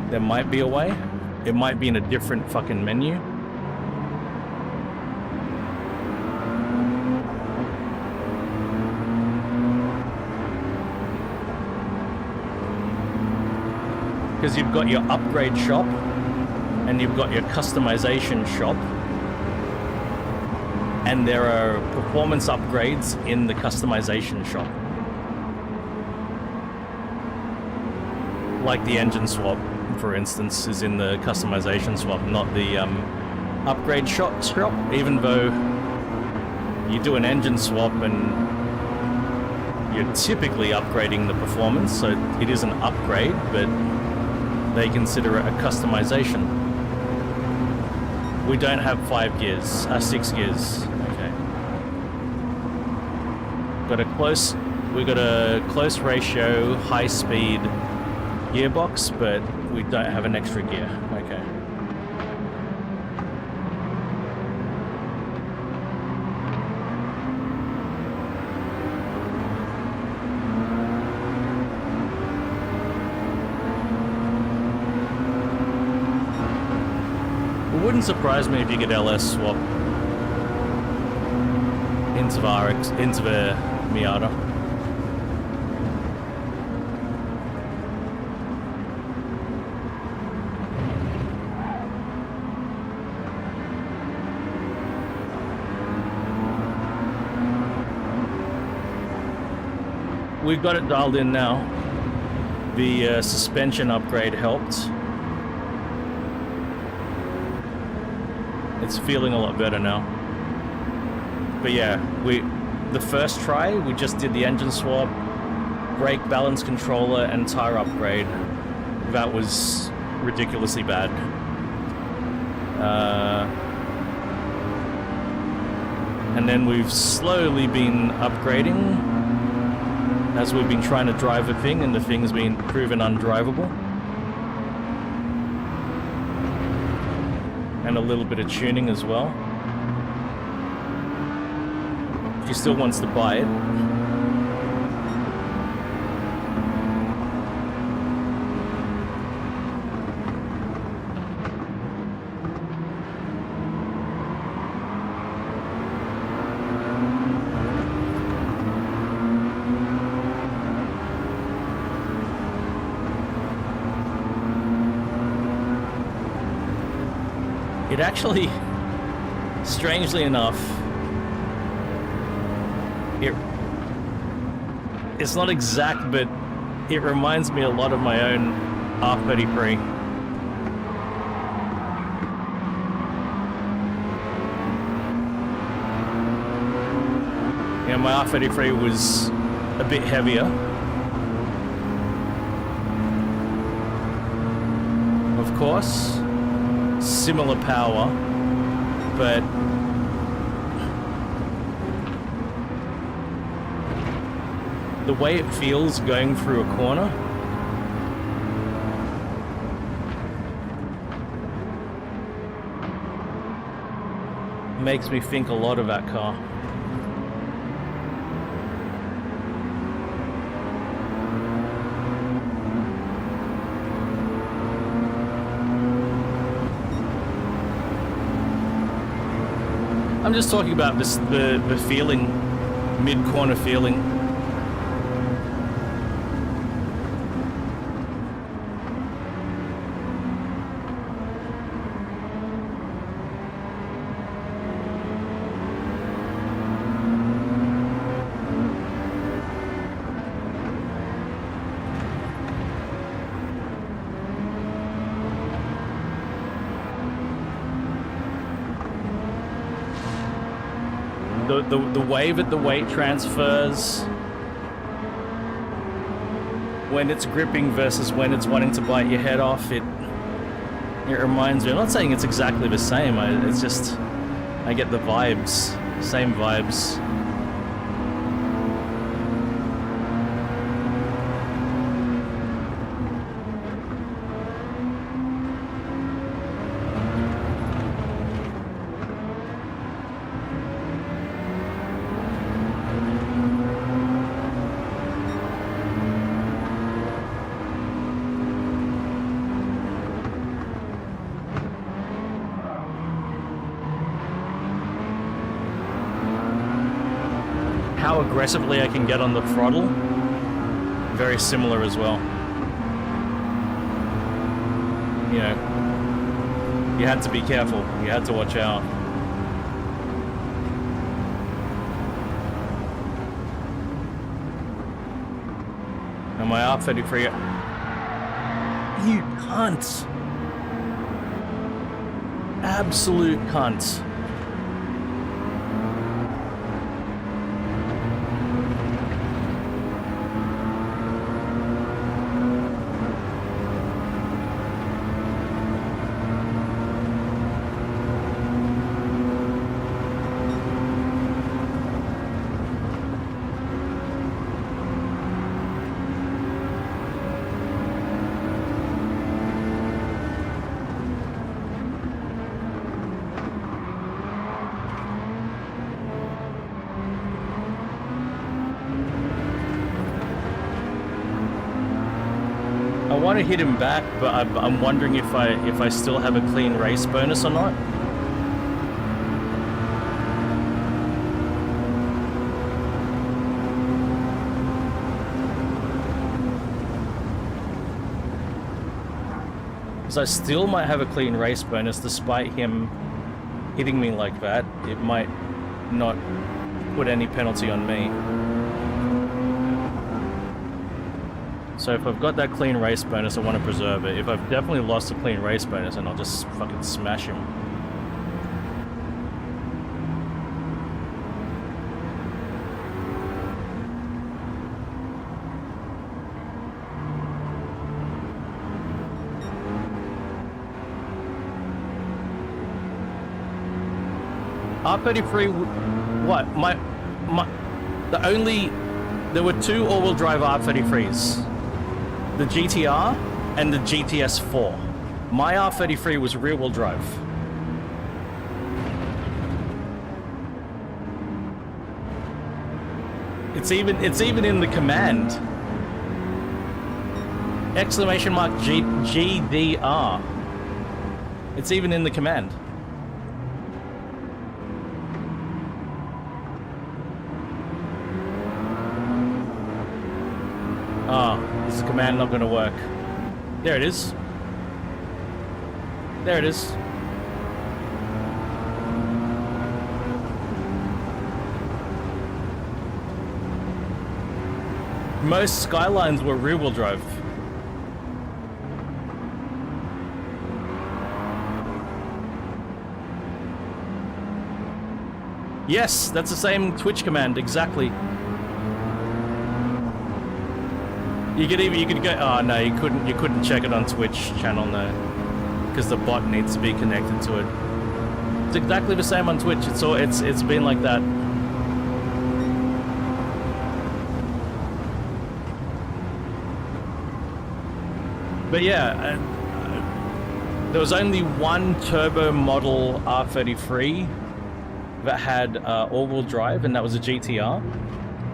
There might be a way. it might be in a different fucking menu. Because you've got your upgrade shop and you've got your customization shop, and there are performance upgrades in the customization shop, like the engine swap, for instance, is in the customization swap, not the upgrade shop. Even though you do an engine swap and you're typically upgrading the performance, so it is an upgrade, but they consider it a customization. We don't have 6 gears. Okay. We got a close ratio, high speed gearbox, but we don't have an extra gear. Okay. It wouldn't surprise me if you could LS swap into the Miata. We've got it dialed in now. The suspension upgrade helped. It's feeling a lot better now. But yeah, the first try, we just did the engine swap, brake balance controller, and tire upgrade. That was ridiculously bad. And then we've slowly been upgrading as we've been trying to drive the thing, and the thing's been proven undrivable. And a little bit of tuning as well. She still wants to buy it. It actually, strangely enough, it's not exact, but it reminds me a lot of my own R33. Yeah, my R33 was a bit heavier. Of course. Similar power, but the way it feels going through a corner makes me think a lot of that car. I'm just talking about this, the feeling, mid-corner feeling. The way that the weight transfers when it's gripping versus when it's wanting to bite your head off, it reminds me. I'm not saying it's exactly the same. It's just I get the vibes, same vibes. how aggressively I can get on the throttle, very similar as well. You know, you had to be careful. You had to watch out. And my R33... You cunt! Absolute cunt. I want to hit him back, but I'm wondering if I still have a clean race bonus or not. Because I still might have a clean race bonus despite him hitting me like that. It might not put any penalty on me. So if I've got that clean race bonus, I want to preserve it. If I've definitely lost a clean race bonus, then I'll just fucking smash him. R33, what? There were two all-wheel drive R33s. The GTR and the GTS4. My R33 was rear-wheel drive. It's even in the command. Exclamation mark GDR. It's even in the command. Oh, is the command not going to work? There it is. There it is. Most Skylines were rear-wheel drive. Yes, that's the same Twitch command, exactly. You could go. Oh no, you couldn't check it on Twitch channel, no, because the bot needs to be connected to it. It's exactly the same on Twitch. It's been like that. But yeah, there was only one turbo model R33 that had all-wheel drive, and that was a GTR.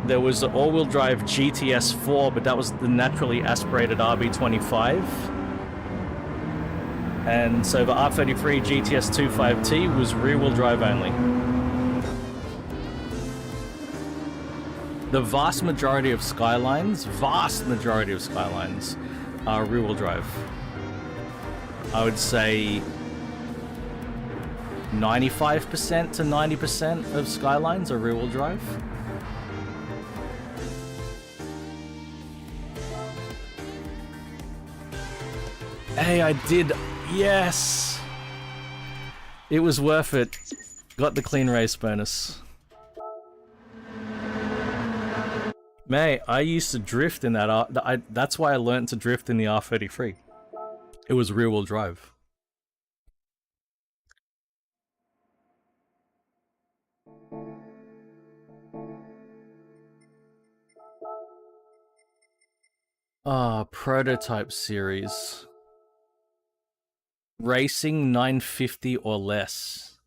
There was the all-wheel drive GTS4, but that was the naturally aspirated RB25. And so the R33 GTS25T was rear-wheel drive only. The vast majority of Skylines are rear-wheel drive. I would say 95% to 90% of Skylines are rear-wheel drive. Hey, I did. Yes! It was worth it. Got the clean race bonus. Mate, I used to drift in that that's why I learned to drift in the R33. It was rear-wheel drive. Ah, prototype series. Racing 950 or less.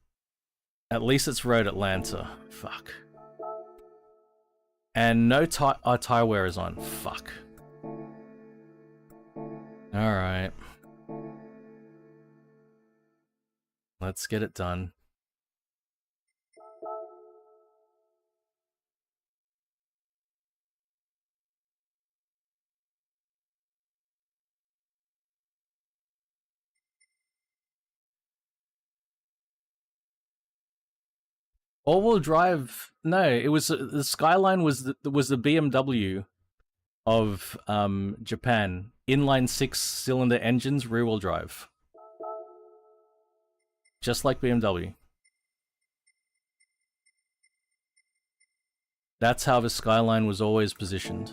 At least it's Road Atlanta. Fuck. And no tire wear is on. Fuck. Alright. Let's get it done. All-wheel drive. No, it was the Skyline was the BMW of Japan. Inline 6-cylinder engines, rear-wheel drive, just like BMW. That's how the Skyline was always positioned.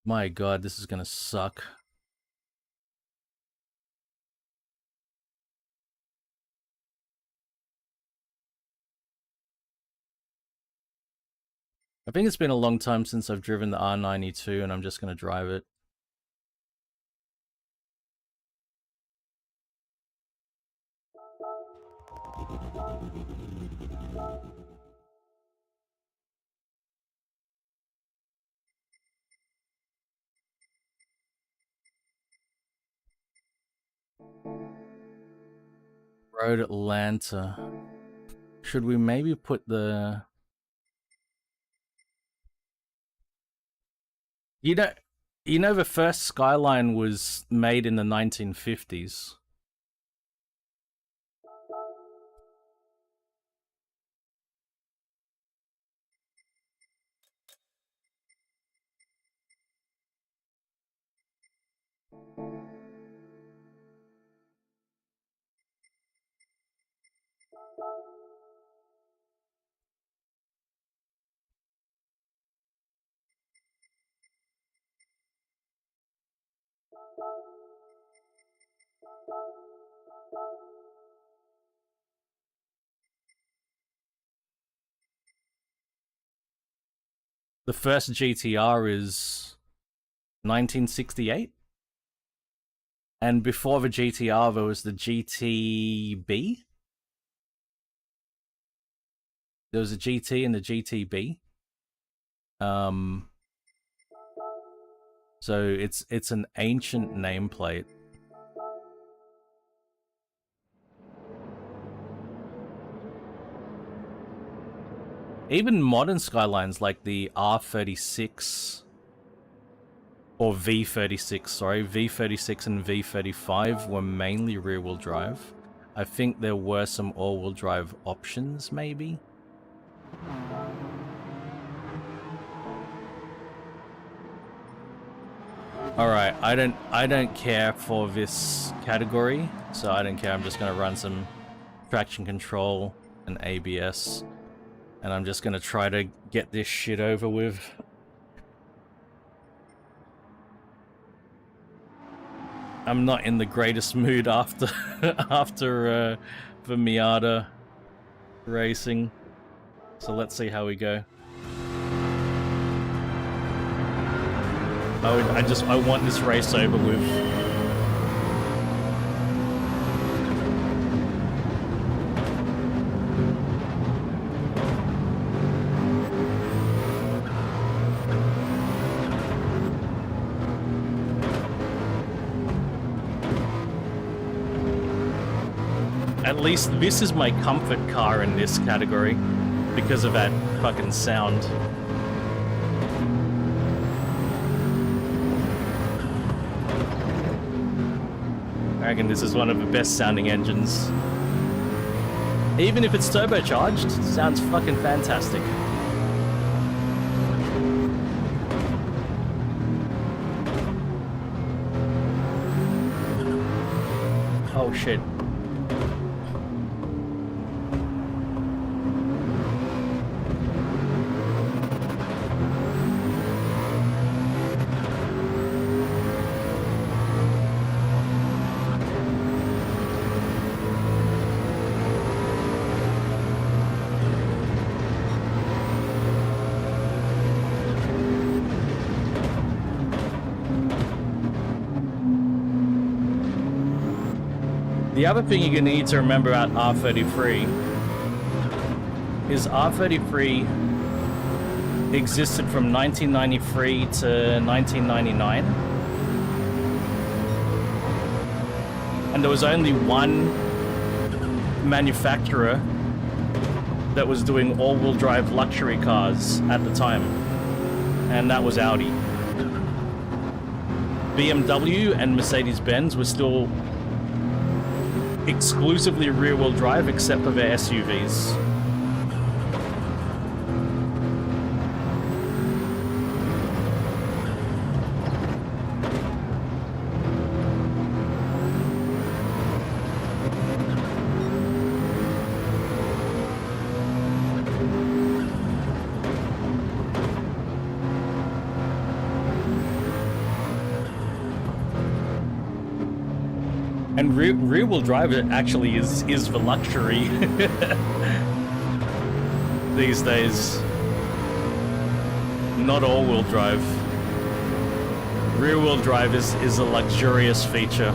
My god, this is gonna suck. I think it's been a long time since I've driven the R92, and I'm just gonna drive it. Road Atlanta. Should we maybe put the... You know the first Skyline was made in the 1950s. The first GTR is 1968. And before the GTR, there was the GTB. There was a GT and the GTB. So it's an ancient nameplate. Even modern Skylines like the R36 or V36, sorry, V36 and V35 were mainly rear-wheel drive. I think there were some all-wheel drive options, maybe. Alright, I don't care for this category, so I don't care. I'm just gonna run some traction control and ABS, and I'm just gonna try to get this shit over with. I'm not in the greatest mood after the Miata racing, so let's see how we go. I want this race over with. At least this is my comfort car in this category because of that fucking sound. I reckon this is one of the best sounding engines. Even if it's turbocharged, it sounds fucking fantastic. Oh shit. The other thing you're going to need to remember about R33 is R33 existed from 1993 to 1999, and there was only one manufacturer that was doing all-wheel drive luxury cars at the time, and that was Audi. BMW and Mercedes-Benz were still exclusively rear-wheel drive except for their SUVs. And rear-wheel drive actually is the luxury these days. Not all-wheel drive. Rear-wheel drive is a luxurious feature.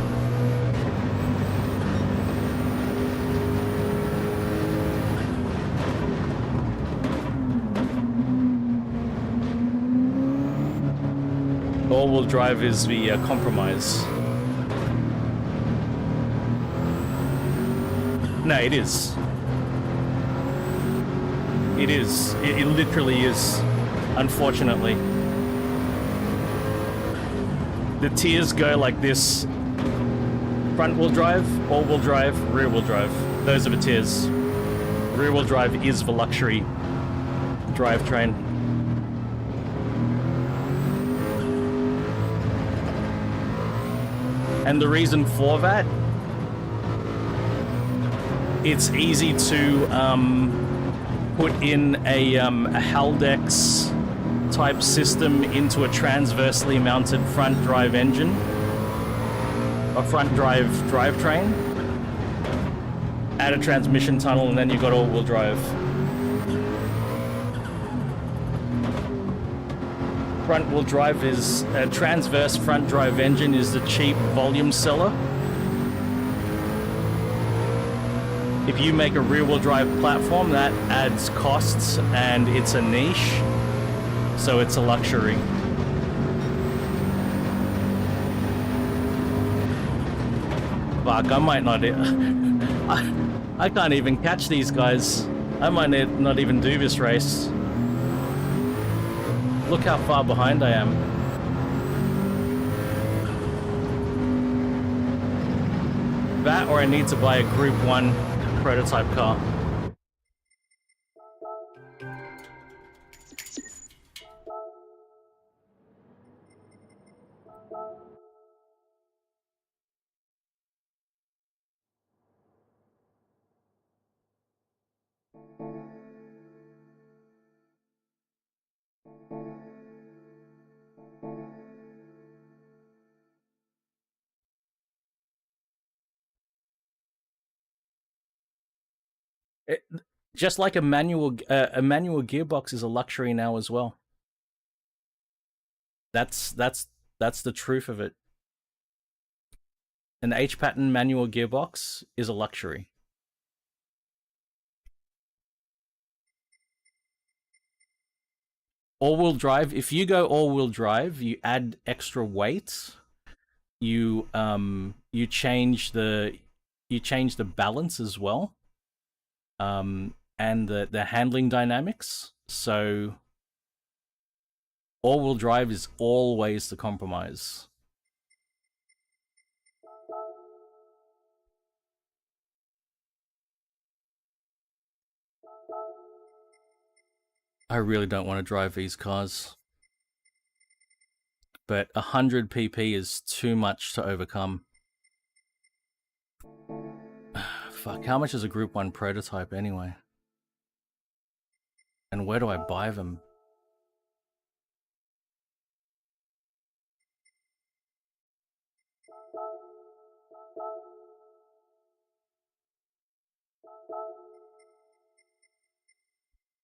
All-wheel drive is the compromise. No, it is. It is. It literally is. Unfortunately. The tiers go like this. Front-wheel drive, all-wheel drive, rear-wheel drive. Those are the tiers. Rear-wheel drive is the luxury drivetrain. And the reason for that, it's easy to put in a Haldex type system into a transversely mounted front drive engine, a front drive drivetrain, add a transmission tunnel, and then you've got all-wheel drive. Front-wheel drive is a transverse front drive engine is the cheap volume seller. If you make a rear-wheel drive platform, that adds costs, and it's a niche, so it's a luxury. Fuck, I might not... I can't even catch these guys. I might not even do this race. Look how far behind I am. That, or I need to buy a Group 1 prototype car. Just like a manual gearbox is a luxury now as well. That's the truth of it. An H-pattern manual gearbox is a luxury. All-wheel drive, if you go all-wheel drive, you add extra weight. You change the balance as well. And the handling dynamics. So all-wheel drive is always the compromise. I really don't want to drive these cars. But 100 pp is too much to overcome. Fuck, how much is a Group 1 prototype anyway? And where do I buy them?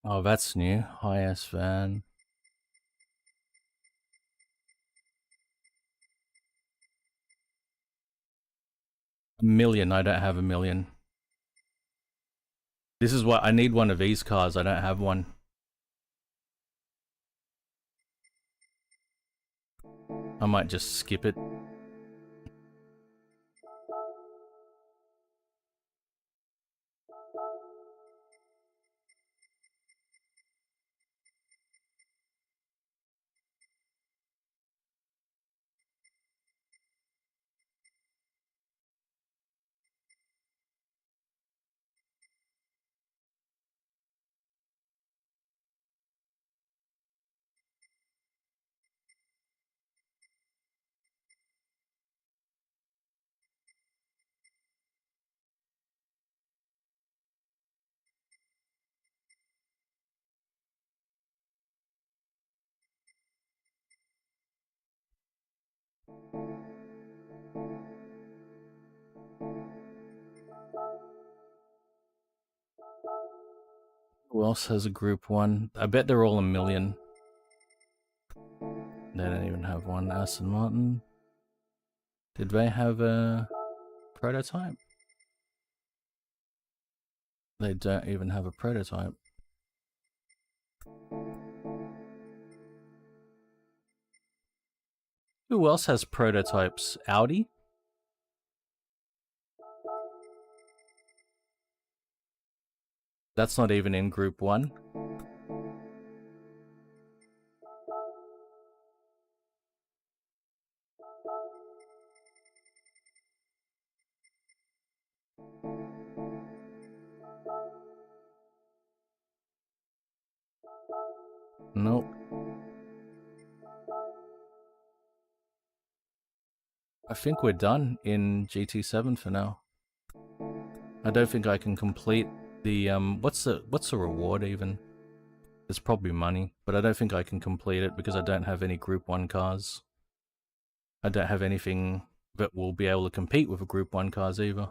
Oh, that's new. Hi-S van. $1 million. I don't have $1 million. This is what I need, one of these cars. I don't have one. I might just skip it. Who else has a Group 1? I bet they're all a million. They don't even have one. Aston Martin. Did they have a prototype? They don't even have a prototype. Who else has prototypes? Audi? That's not even in Group 1. Nope. I think we're done in GT7 for now. I don't think I can complete the what's the reward even? It's probably money, but I don't think I can complete it because I don't have any Group 1 cars. I don't have anything that will be able to compete with a Group 1 cars either.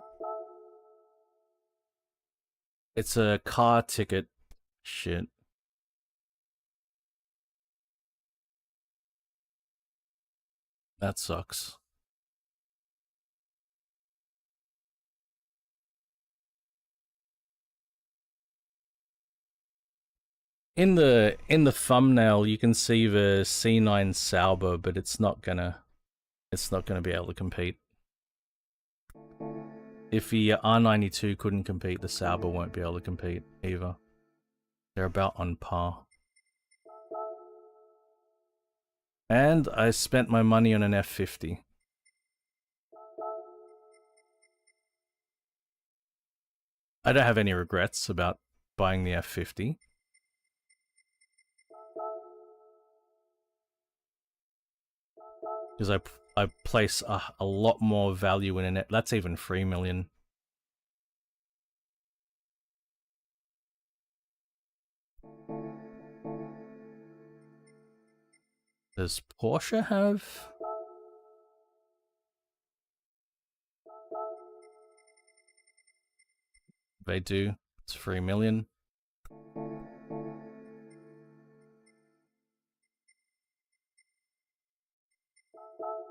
It's a car ticket. Shit. That sucks. In the thumbnail, you can see the C9 Sauber, but it's not gonna be able to compete. If the R92 couldn't compete, the Sauber won't be able to compete either. They're about on par. And I spent my money on an F50. I don't have any regrets about buying the F50. Because I place a lot more value in it. That's even 3 million. Does Porsche have? They do. It's 3 million.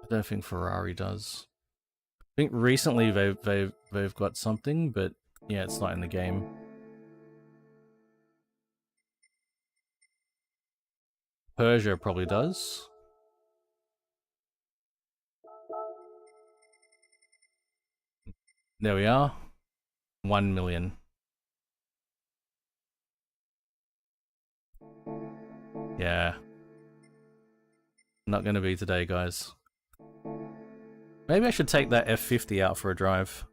I don't think Ferrari does. I think recently they've got something, but yeah, it's not in the game. Peugeot probably does. There we are. 1 million. Yeah. Not gonna be today, guys. Maybe I should take that F50 out for a drive.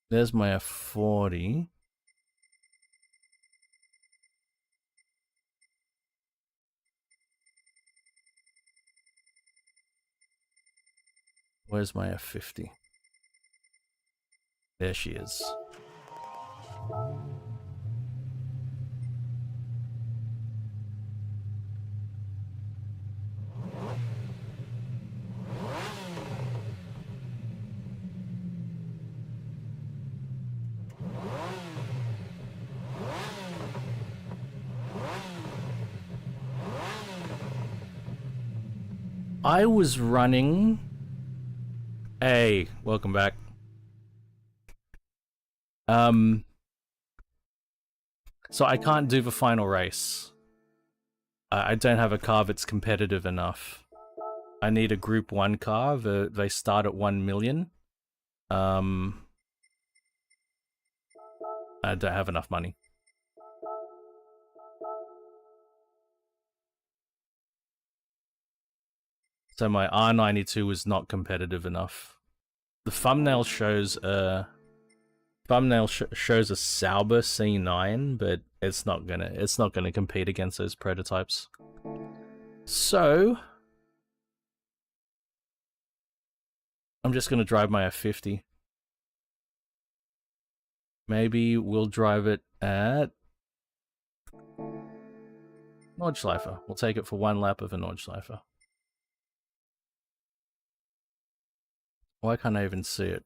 There's my F40. Where's my F50? There she is. I was running... Hey, welcome back. So I can't do the final race. I don't have a car that's competitive enough. I need a Group 1 car. They start at 1 million. I don't have enough money. So my R92 was not competitive enough. The thumbnail shows a Sauber C9, but it's not gonna compete against those prototypes. So I'm just going to drive my F50. Maybe we'll drive it at Nordschleife. We'll take it for 1 lap of a Nordschleife. Why can't I even see it?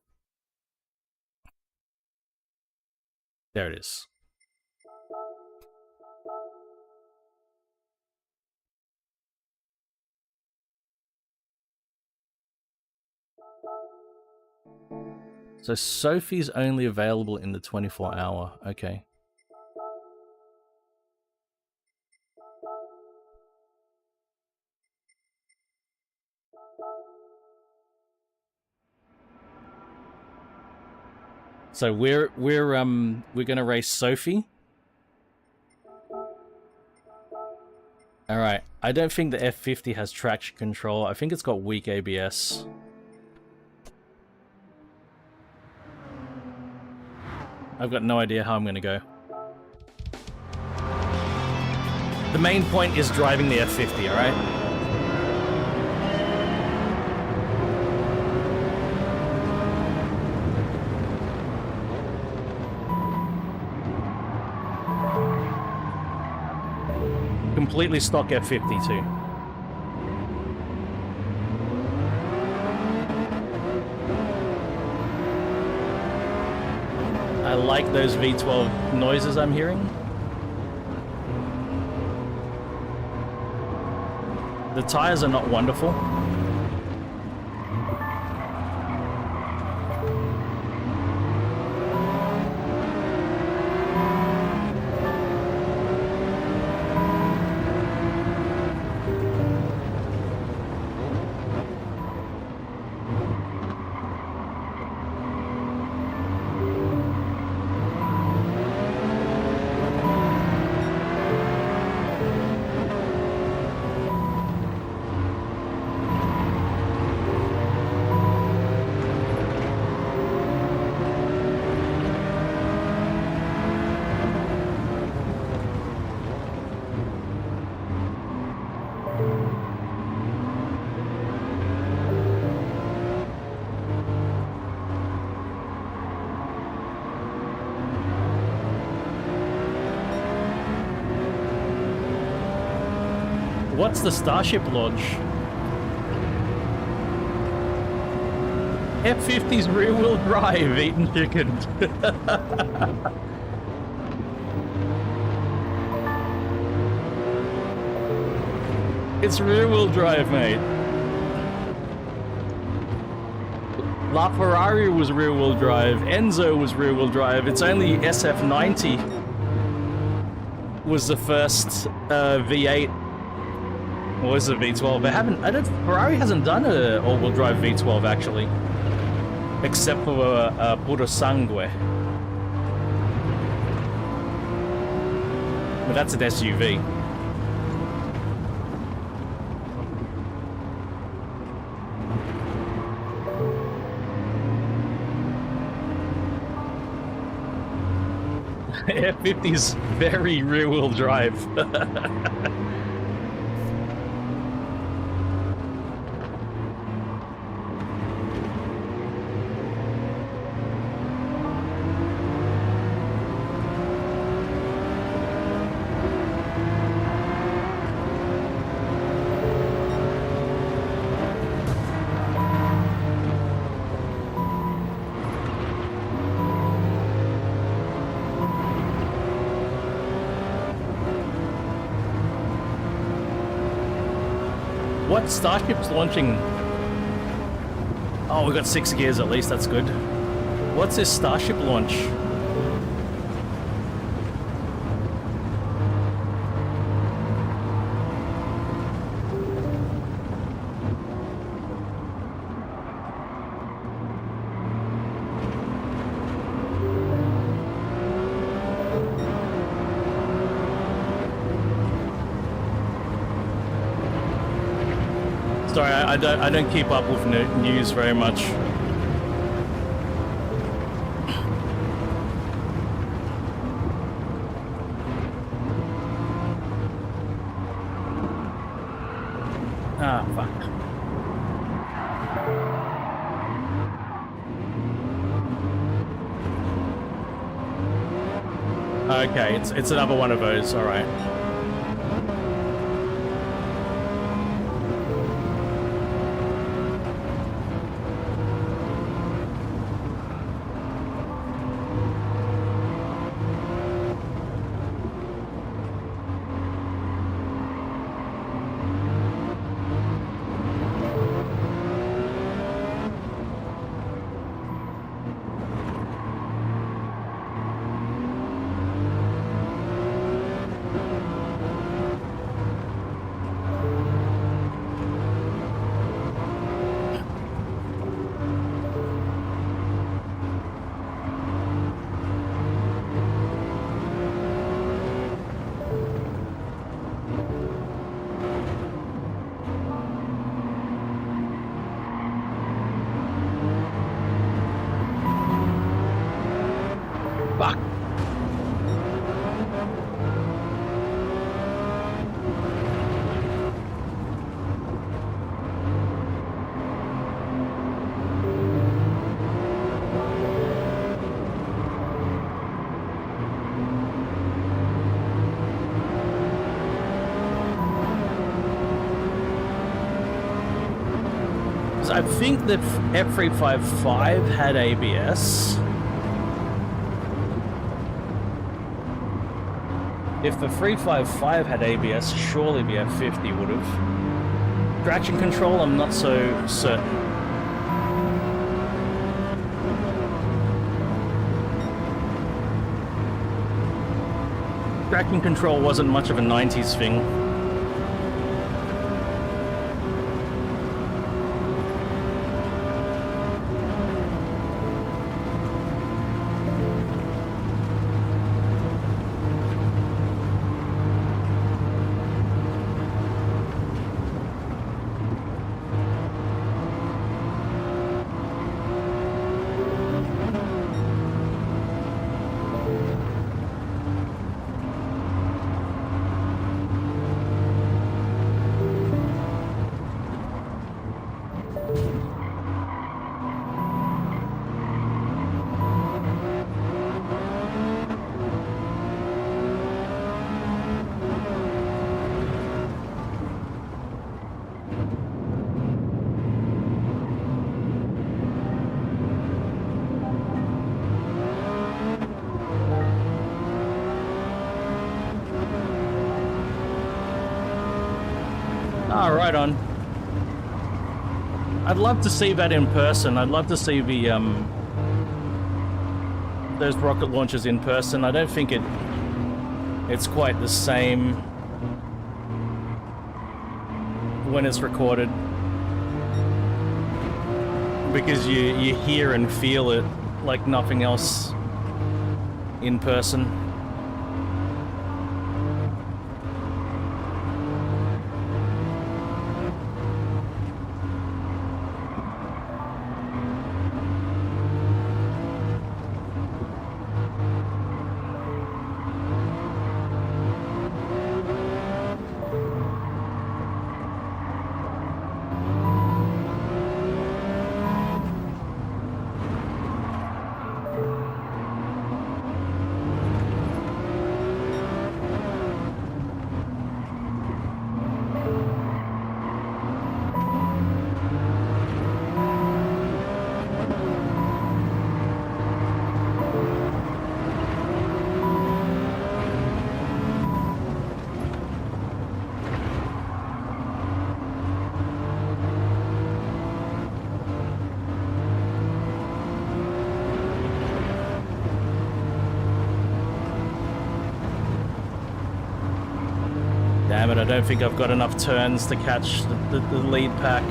There it is. So Sophie's only available in the 24-hour. Okay. So we're gonna race Sophie. All right. I don't think the F50 has traction control. I think it's got weak ABS. I've got no idea how I'm gonna go. The main point is driving the F50, all right? Completely stock F50 too. I like those V12 noises I'm hearing. The tires are not wonderful. What's the Starship launch? F50's rear-wheel drive, eating chicken. It's rear-wheel drive, mate. La Ferrari was rear-wheel drive. Enzo was rear-wheel drive. It's only SF90 was the first V8. Or is it V12? Ferrari hasn't done a all-wheel drive V12 actually, except for Puro Sangue. But that's an SUV. F50's very rear-wheel drive. What Starship's launching? Oh, we got 6 gears at least, that's good. What's this Starship launch? Sorry, I don't keep up with news very much. Ah, fuck. Okay, it's another one of those. All right. Fuck. I think the F355 had ABS. If the 355 had ABS, surely the F50 would have. Traction control, I'm not so certain. Traction control wasn't much of a 90s thing. Oh, right on. I'd love to see that in person. I'd love to see the those rocket launchers in person. I don't think it's quite the same when it's recorded, because you hear and feel it like nothing else in person. Damn it, I don't think I've got enough turns to catch the lead pack.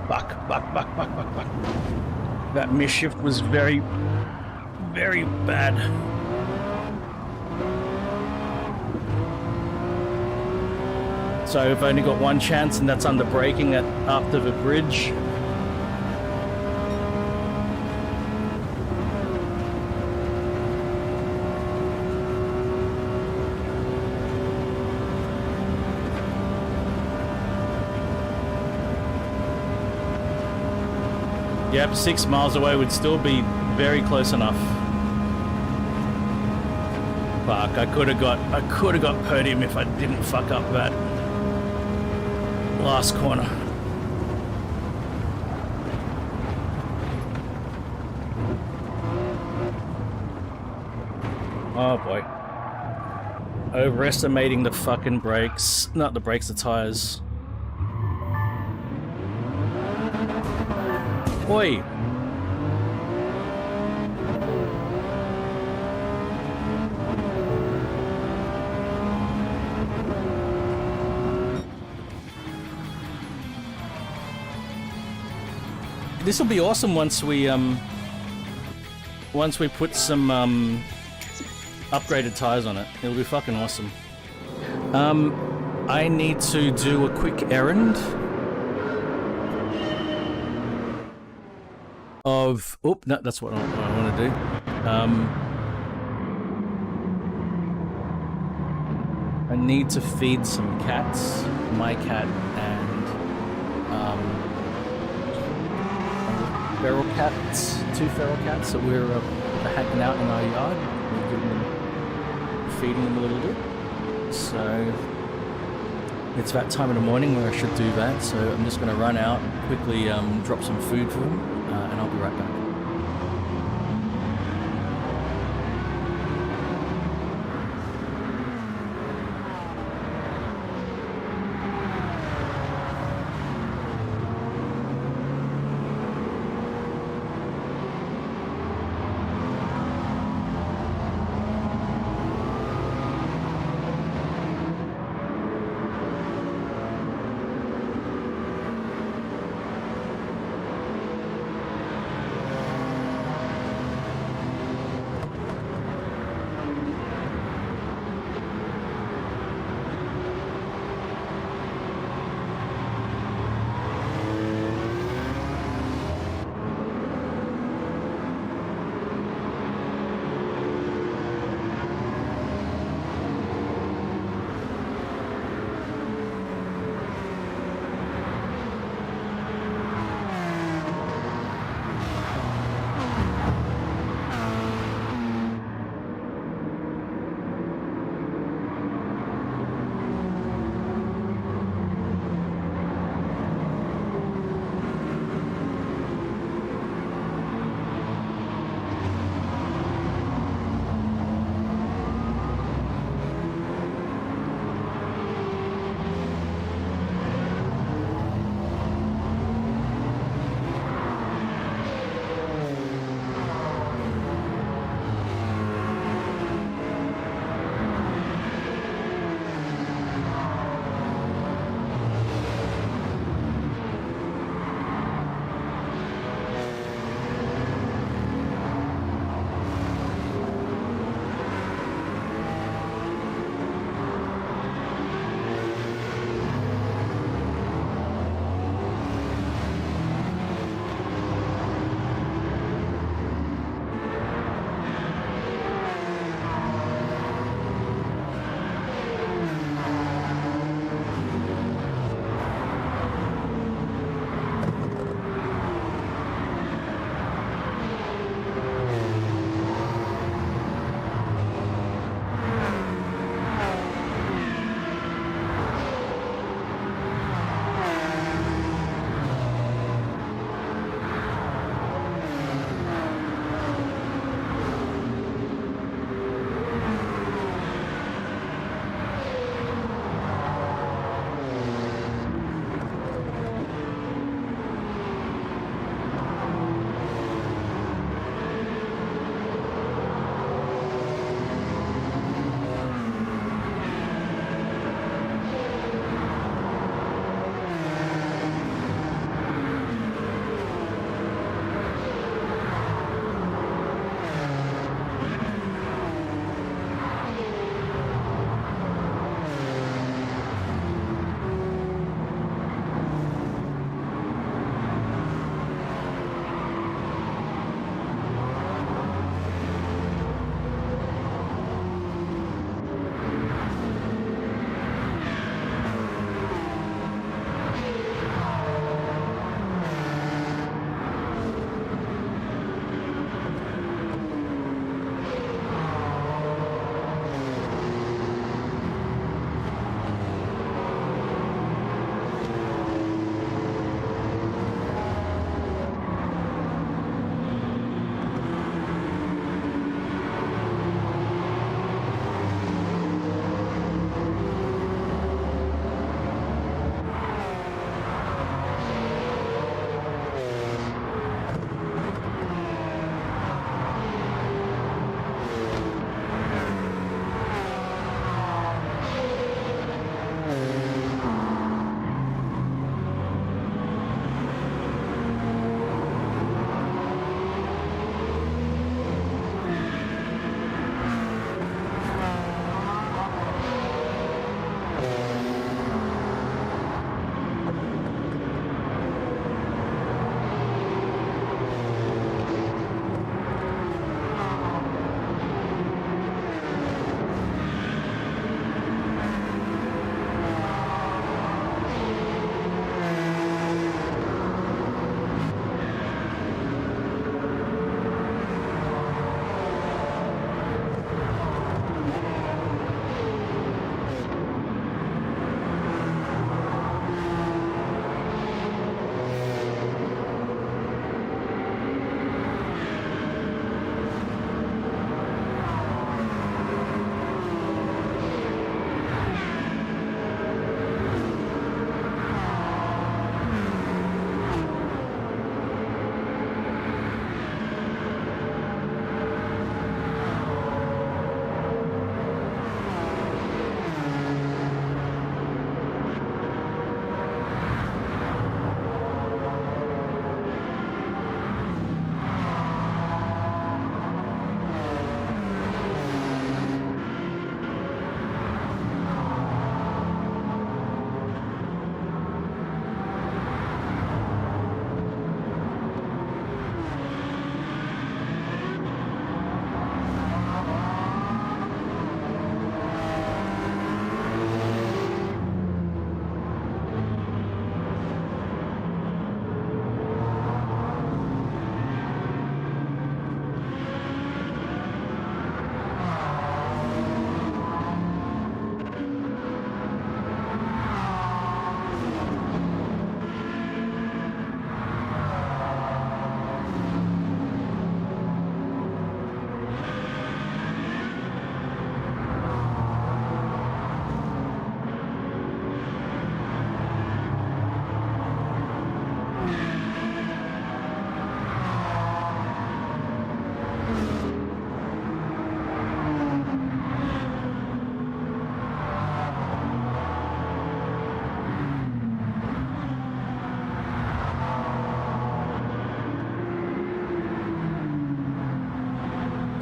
Fuck. That misshift was very, very bad. So I've only got one chance, and that's under braking at after the bridge. Yep, 6 miles away would still be very close enough. Fuck, I could have got podium if I didn't fuck up that last corner. Oh boy. Overestimating the fucking brakes. Not the brakes, the tires. Oi! This will be awesome once we put some upgraded tires on it. It'll be fucking awesome. I need to do a quick errand of... Oh, no, that's what I want to do. I need to feed some cats. My cat and feral cats. 2 feral cats that we're hanging out in our yard. We're giving them, feeding them a little bit. So it's that time of the morning where I should do that. So I'm just going to run out, quickly drop some food for them, and I'll be right back.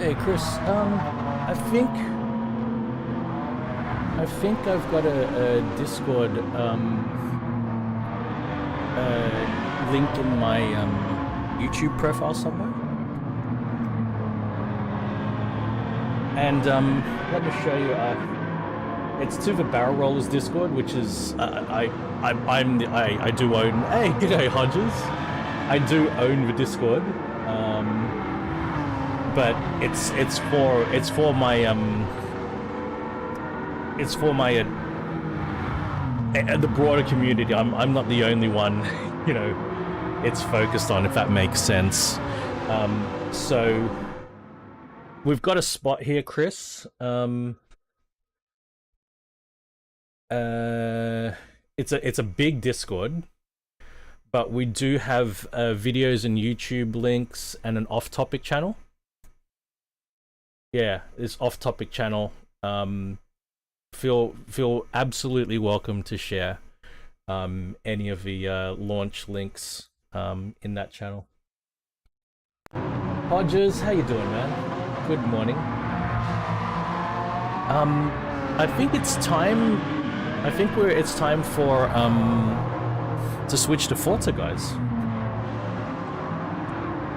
Hey Chris, I think I've got a Discord link in my YouTube profile somewhere. And let me show you. It's to the Barrel Rollers Discord, which is I do own. Hey, g'day Hodges. I do own the Discord, but it's for my the broader community. I'm not the only one, you know, it's focused on, if that makes sense. So we've got a spot here, Chris. It's a big Discord, but we do have videos and YouTube links and an off-topic channel. Yeah, this off-topic channel. Feel absolutely welcome to share any of the launch links in that channel. Hodges, how you doing, man? Good morning. I think it's time. I think it's time for to switch to Forza, guys.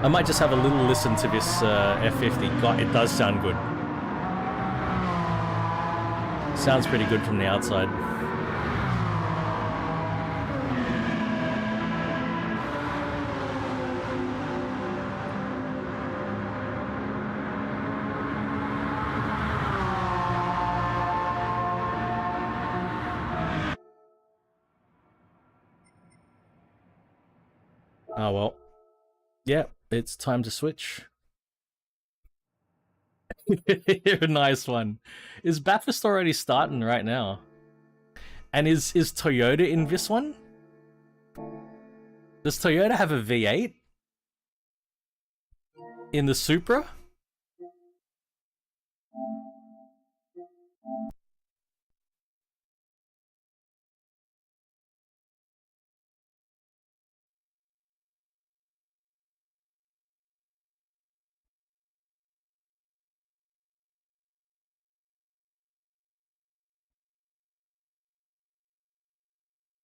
I might just have a little listen to this F50. God, it does sound good. Sounds pretty good from the outside. Oh well. Yeah, it's time to switch. Nice one. Is Bathurst already starting right now? And is Toyota in this one? Does Toyota have a V8 in the Supra?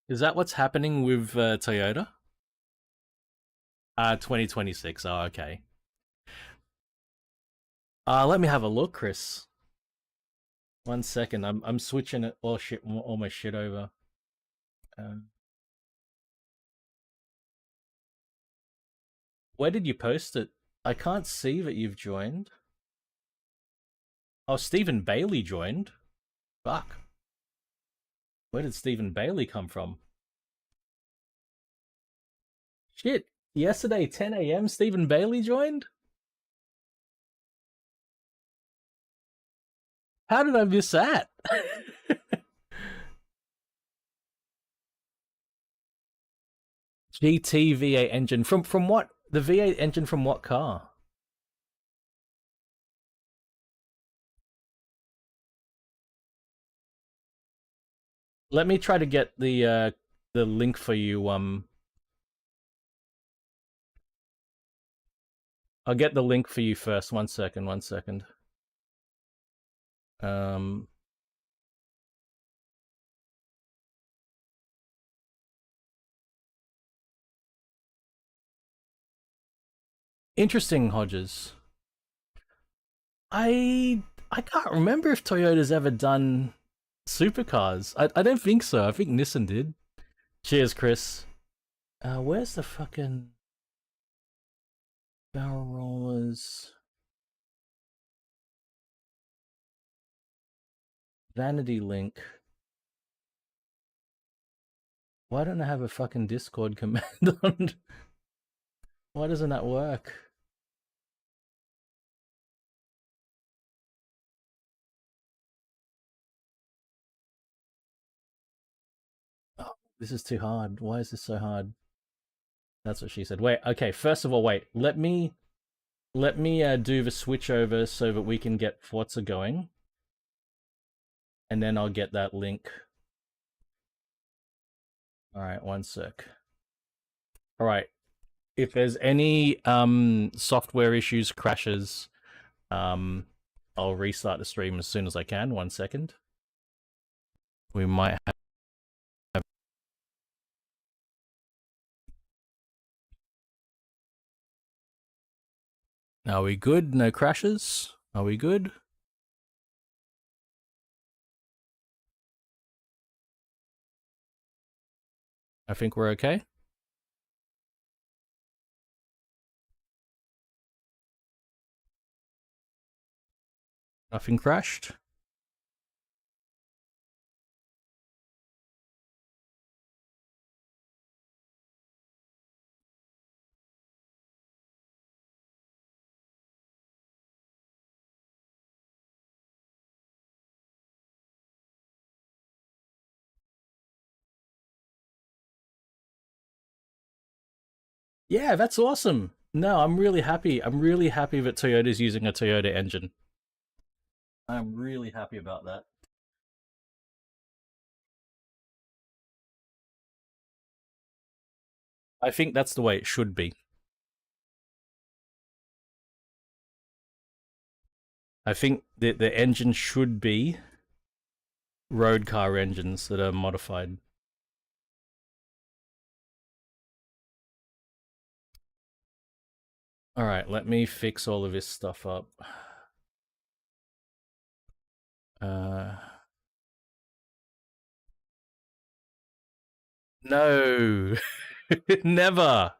Is that what's happening with Toyota? 2026. Oh, okay. Let me have a look, Chris. 1 second. I'm switching it. Oh shit! All my shit over. Where did you post it? I can't see that you've joined. Oh, Stephen Bailey joined. Fuck. Where did Stephen Bailey come from? Shit. Yesterday, 10 a.m., Stephen Bailey joined? How did I miss that? GT V8 engine. From what? The V8 engine from what car? Let me try to get the link for you. I'll get the link for you first. 1 second. 1 second. Interesting, Hodges. I can't remember if Toyota's ever done supercars. I don't think so. I think Nissan did. Cheers, Chris. Where's the fucking barrel rollers? Vanity link. Why don't I have a fucking Discord command on? Why doesn't that work? Oh, this is too hard. Why is this so hard? That's what she said. Wait, okay, first of all, wait. Let me do the switch over so that we can get Forza going. And then I'll get that link. Alright, 1 sec. Alright. If there's any software issues, crashes, I'll restart the stream as soon as I can. 1 second. We might have. Are we good? No crashes? Are we good? I think we're okay. Nothing crashed. Yeah, that's awesome. No, I'm really happy. I'm really happy that Toyota's using a Toyota engine. I'm really happy about that. I think that's the way it should be. I think that the engine should be road car engines that are modified. All right, let me fix all of this stuff up. No, never.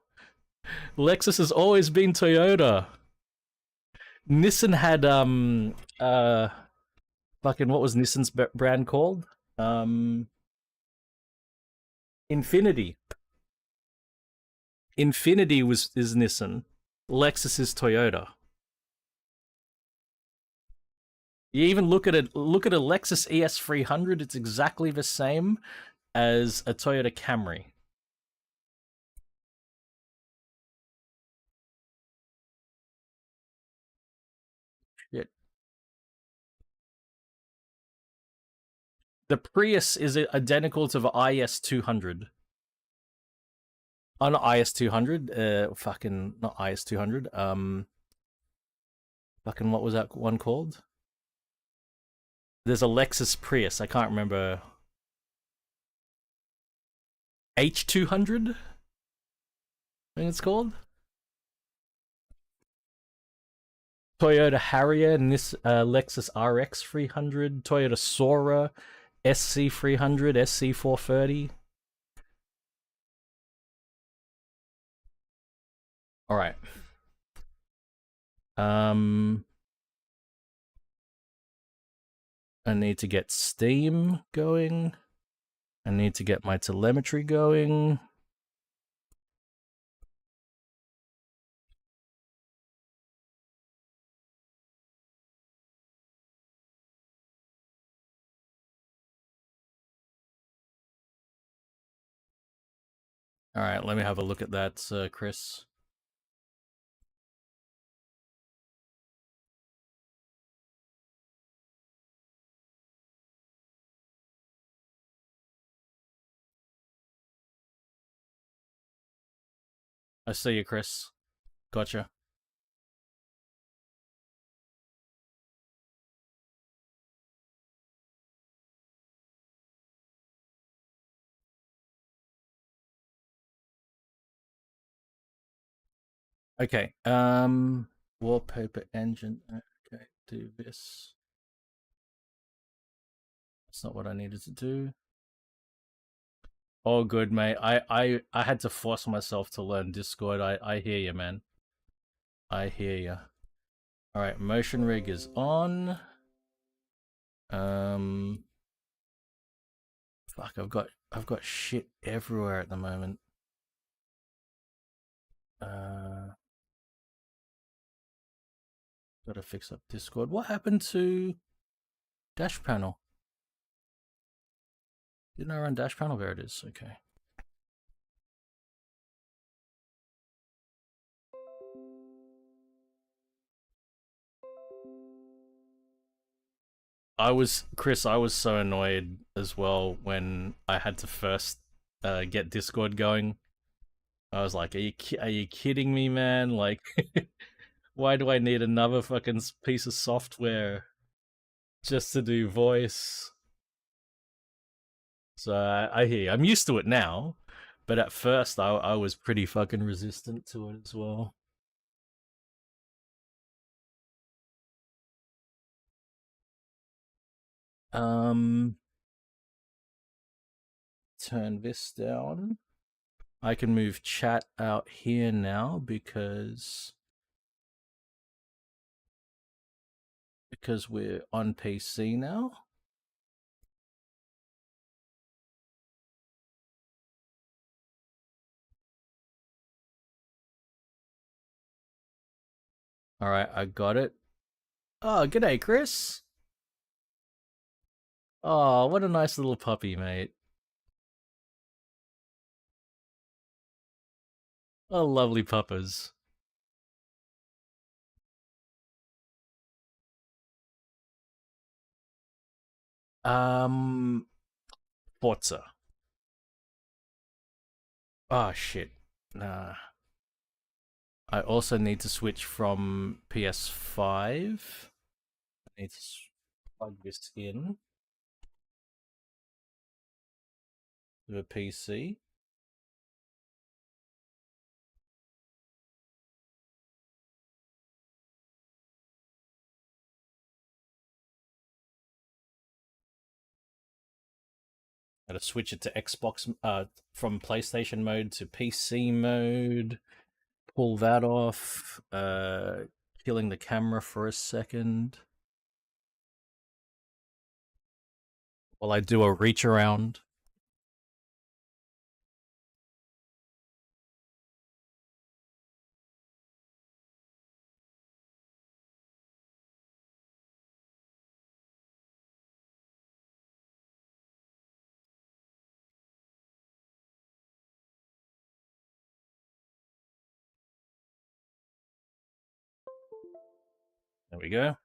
Lexus has always been Toyota. Nissan had fucking what was Nissan's brand called? Infinity. Infinity is Nissan. Lexus is Toyota. You even look at a Lexus ES300. It's exactly the same as a Toyota Camry. Shit. The Prius is identical to the IS200. Oh, not IS200. Fucking not IS200. Fucking what was that one called? There's a Lexus Prius. I can't remember. H200. I think it's called. Toyota Harrier, Lexus RX 300, Toyota Sora, SC 300, SC 430. All right. I need to get Steam going. I need to get my telemetry going. All right, let me have a look at that, Chris. I see you, Chris. Gotcha. Okay. Wallpaper engine. Okay, do this. That's not what I needed to do. Oh, good, mate. I had to force myself to learn Discord. I hear you, man. I hear you. All right, motion rig is on. Fuck, I've got shit everywhere at the moment. Gotta fix up Discord. What happened to dash panel? Didn't I run dash panel? There it is. Okay. Chris, I was so annoyed as well when I had to first get Discord going. I was like, are you kidding me, man? Like, Why do I need another fucking piece of software just to do voice? So I hear you. I'm used to it now, but at first I was pretty fucking resistant to it as well. Um, turn this down. I can move chat out here now because we're on PC now. All right, I got it. Oh, g'day, Chris. Oh, what a nice little puppy, mate. Oh, lovely puppers. Um, Forza. Oh shit. Nah. I also need to switch from PS5. I need to plug this in to a PC. Got to switch it to Xbox, from PlayStation mode to PC mode. Pull that off. Killing the camera for a second while I do a reach around. There we go.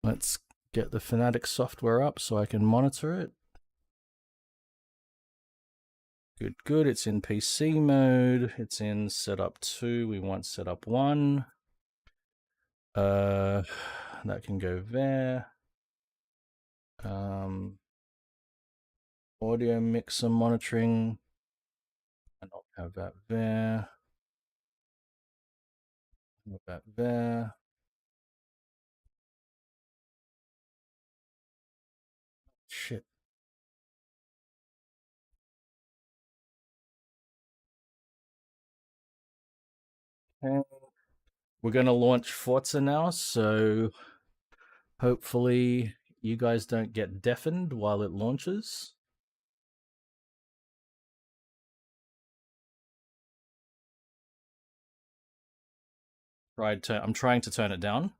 Let's get the Fnatic software up so I can monitor it. Good, good. It's in PC mode. It's in setup 2. We want setup 1. That can go there. Audio mixer monitoring. I don't have that there. Have that there. Shit. Okay. We're gonna launch Forza now, so hopefully you guys don't get deafened while it launches. I'm trying to turn it down.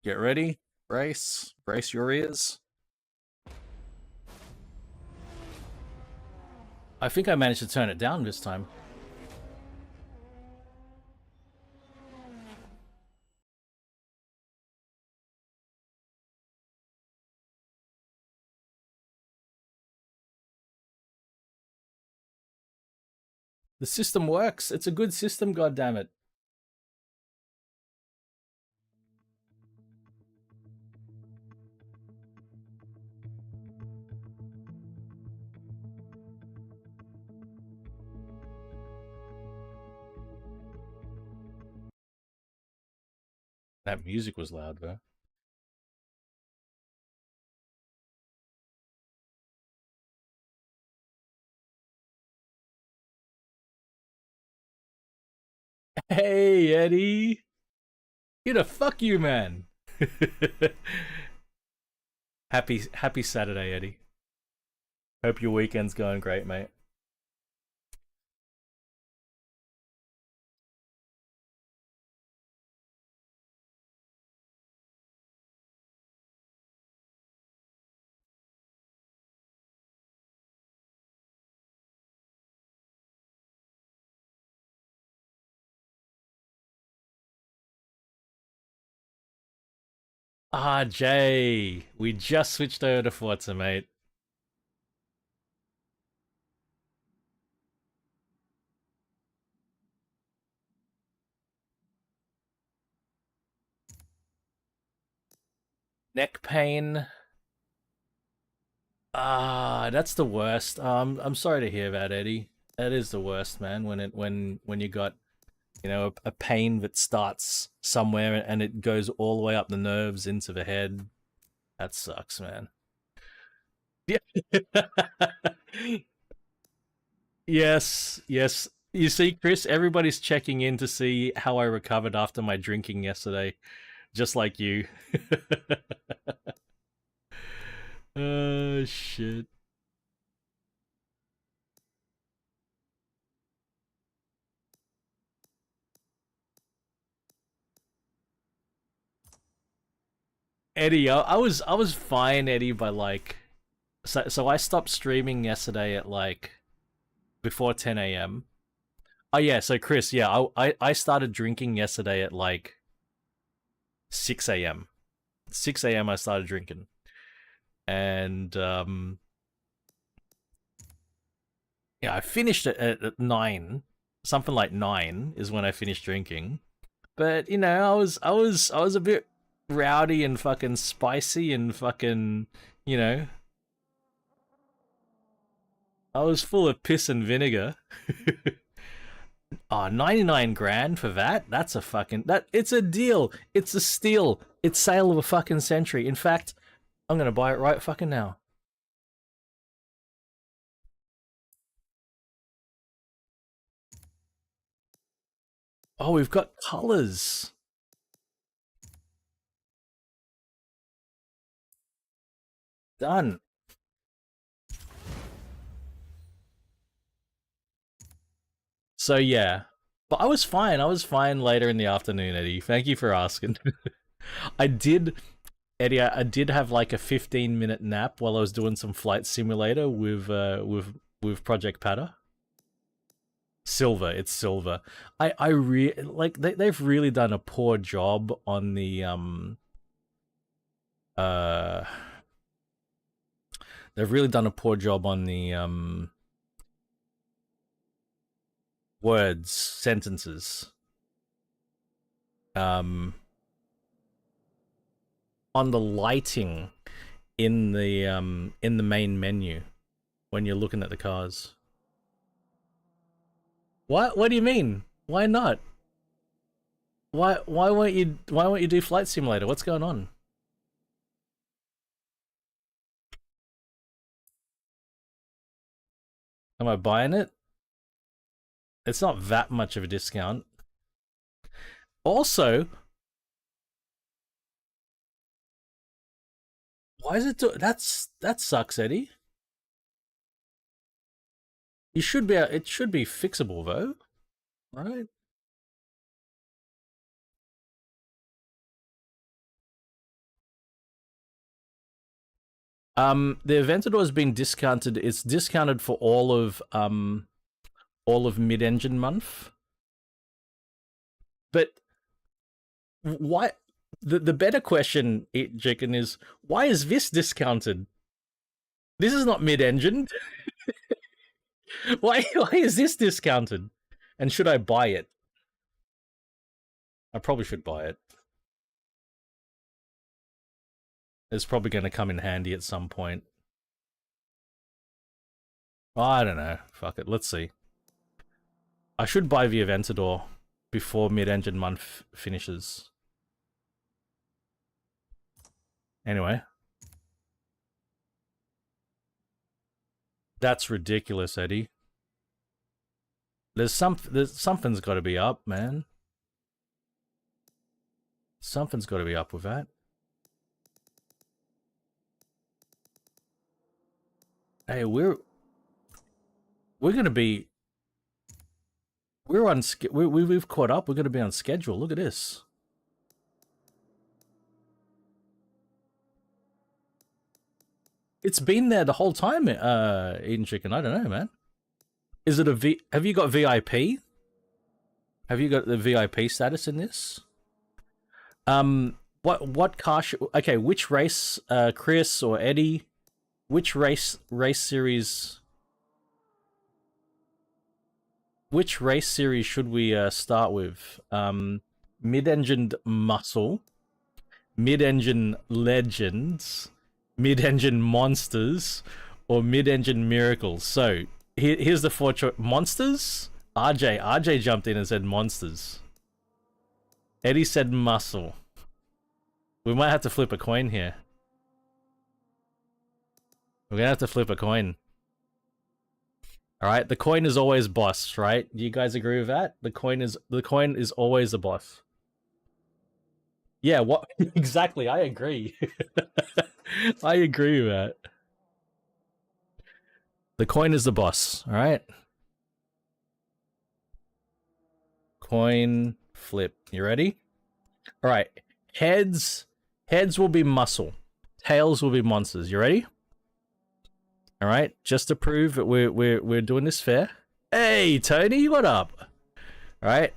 Get ready. Brace your ears. I think I managed to turn it down this time. The system works. It's a good system, goddammit. That music was loud, though. Hey, Eddie. You know, fuck you, man. Happy Saturday, Eddie. Hope your weekend's going great, mate. Ah, Jay, we just switched over to Forza, mate. Neck pain. Ah, that's the worst. I'm sorry to hear that, Eddie. That is the worst, man. When you got a pain that starts somewhere and it goes all the way up the nerves into the head. That sucks, man. Yeah. Yes, yes. You see, Chris, everybody's checking in to see how I recovered after my drinking yesterday, just like you. Oh, shit. Eddie, I was fine, Eddie, by like so I stopped streaming yesterday at like before 10 a.m. Oh yeah, so Chris, yeah, I started drinking yesterday at like 6 a.m. 6 a.m. I started drinking. And yeah, I finished it at 9. Something like 9 is when I finished drinking. But, I was a bit rowdy and fucking spicy and fucking, you know, I was full of piss and vinegar. Oh, 99 grand for that? That's a fucking it's a deal. It's a steal. It's sale of a fucking century. In fact, I'm going to buy it right fucking now. Oh, we've got colors. Done. So yeah. But I was fine. I was fine later in the afternoon, Eddie. Thank you for asking. I did Eddie, I did have like a 15-minute nap while I was doing some flight simulator with Project Pada. Silver, it's silver. I like they've really done a poor job on the uh they've really done a poor job on the words, sentences. Um on the lighting in the main menu when you're looking at the cars. What do you mean? Why not? Why won't you do flight simulator? What's going on? Am I buying it? It's not that much of a discount. Also, why is it that sucks, Eddie? It should be fixable though, right? The Aventador has been discounted. It's discounted for all of mid-engine month. But why? The better question, Chicken, is why is this discounted? This is not mid-engine. Why is this discounted? And should I buy it? I probably should buy it. It's probably going to come in handy at some point. I don't know. Fuck it. Let's see. I should buy the Aventador before mid-engine month finishes. Anyway, that's ridiculous, Eddie. There's something's got to be up, man. Something's got to be up with that. Hey, we're gonna be we're on we've caught up. We're gonna be on schedule. Look at this. It's been there the whole time. Eating chicken. I don't know, man. Is it a V? Have you got VIP? Have you got the VIP status in this? What car should... Okay, which race, Chris or Eddie, which race series... Which race series should we start with? Mid-engined muscle, mid-engine legends, mid-engine monsters, or mid-engine miracles? So here's the four choice. Monsters? RJ jumped in and said monsters. Eddie said muscle. We might have to flip a coin here. We're gonna have to flip a coin. Alright, the coin is always boss, right? Do you guys agree with that? The coin is always the boss. Yeah, what exactly? I agree. I agree with that. The coin is the boss, alright? Coin flip. You ready? Alright. Heads will be muscle. Tails will be monsters. You ready? All right, just to prove that we're doing this fair. Hey, Tony, what up? All right,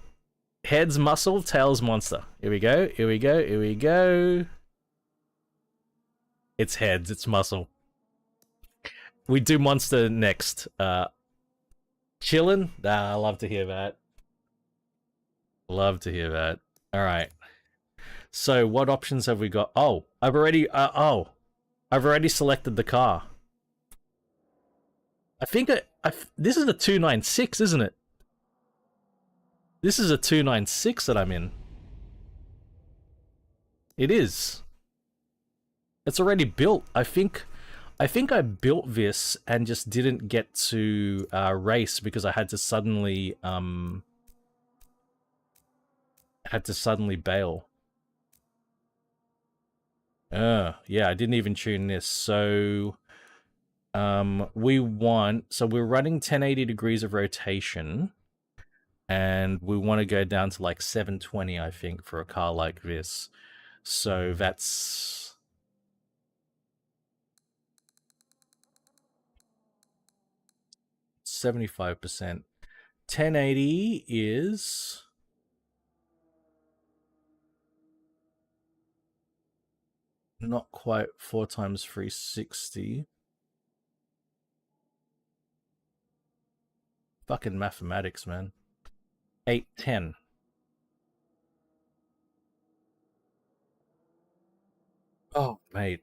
heads muscle, tails monster. Here we go. Here we go. Here we go. It's heads. It's muscle. We do monster next. Chillin'. I love to hear that. Love to hear that. All right. So what options have we got? Oh, I've already selected the car. I think this is a 296, isn't it? This is a 296 that I'm in. It is. It's already built. I think I built this and just didn't get to race because I had to suddenly bail. Yeah, I didn't even tune this. So we're running 1080 degrees of rotation, and we want to go down to like 720, I think, for a car like this. So that's 75%. 1080 is not quite 4 times 360. Fucking mathematics, man. 810. Oh, mate.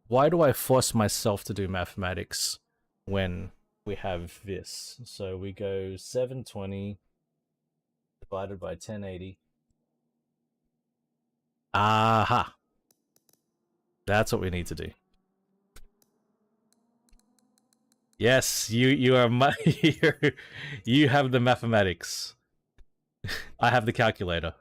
Why do I force myself to do mathematics when we have this? So we go 720 divided by 1080. Aha. That's what we need to do. Yes, you are you have the mathematics. I have the calculator.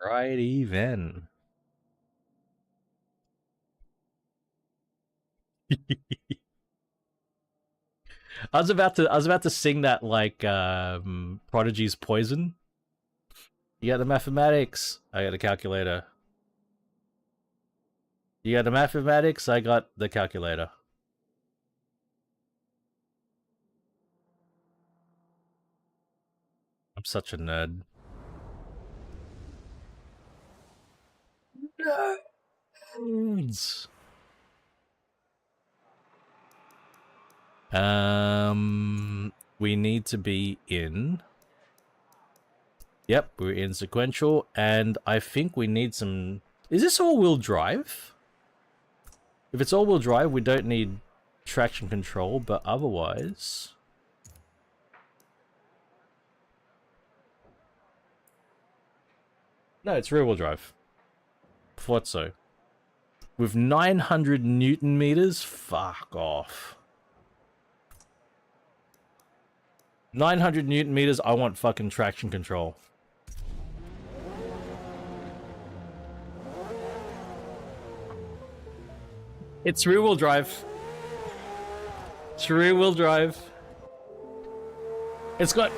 Righty then. I was about to sing that like Prodigy's Poison. You got the mathematics, I got the calculator. You got the mathematics, I got the calculator. I'm such a nerd. Nerds. We need to be in... Yep, we're in sequential, and I think we need some... Is this all-wheel drive? If it's all-wheel drive, we don't need traction control, but otherwise... No, it's rear-wheel drive. Thought so. With 900 Newton meters? Fuck off. 900 Newton meters, I want fucking traction control. It's rear-wheel drive. It's rear-wheel drive. It's got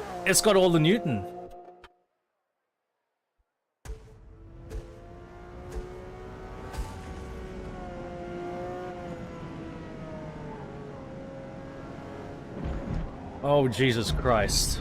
all the Newton. Oh, Jesus Christ.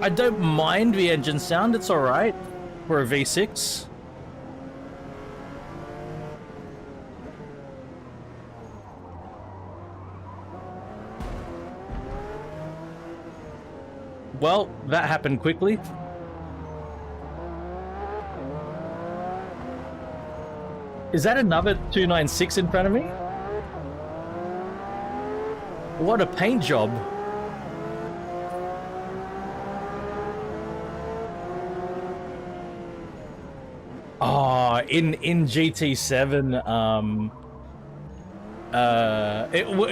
I don't mind the engine sound, it's alright for a V6. Well, that happened quickly. Is that another 296 in front of me? What a paint job. Oh, in GT7,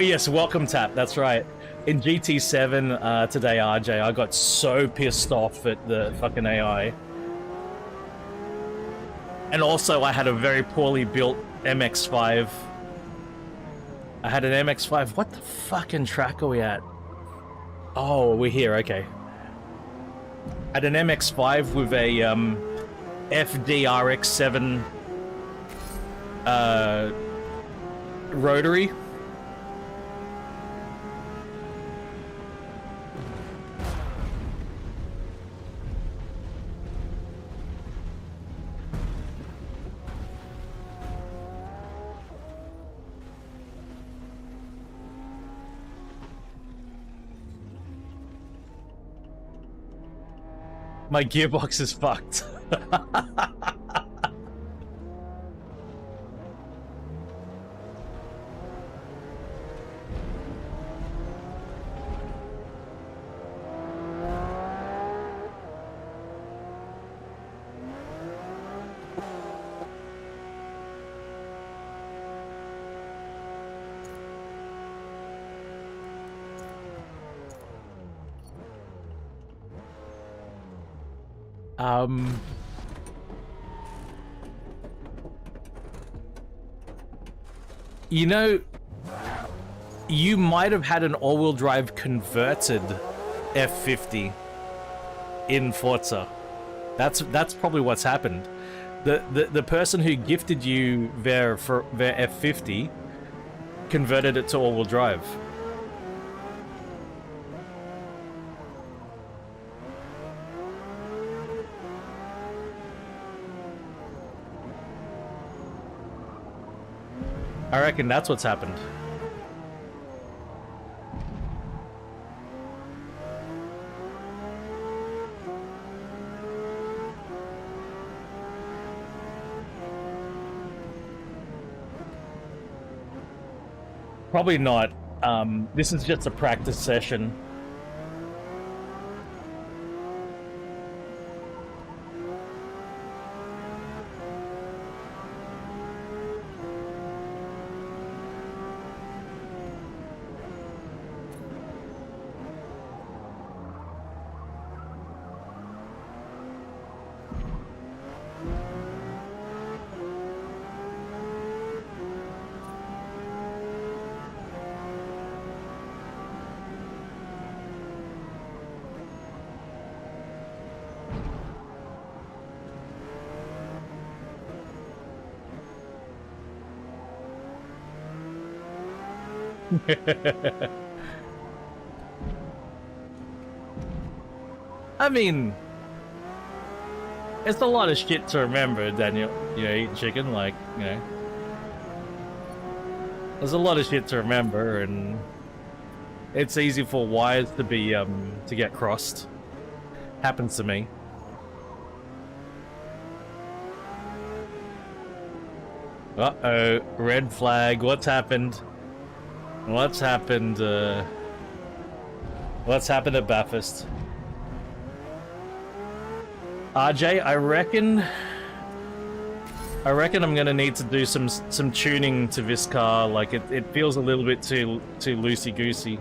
yes, welcome tap, that's right. In GT7 today, RJ, I got so pissed off at the fucking AI. And also, I had a very poorly built MX-5. I had an MX-5. What the fucking track are we at? Oh, we're here, okay. I had an MX-5 with a, FDRX7 rotary. My gearbox is fucked. You know, you might have had an all-wheel drive converted F50 in Forza. That's probably what's happened. The person who gifted you their F50 converted it to all-wheel drive. I reckon that's what's happened. Probably not. This is just a practice session. I mean, it's a lot of shit to remember, Daniel. You know, eating chicken, like, you know. There's a lot of shit to remember, and it's easy for wires to be, to get crossed. Happens to me. Uh-oh, red flag, what's happened? What's happened, what's happened at Bathurst? RJ, I reckon I'm gonna need to do some tuning to this car. Like it feels a little bit too loosey-goosey.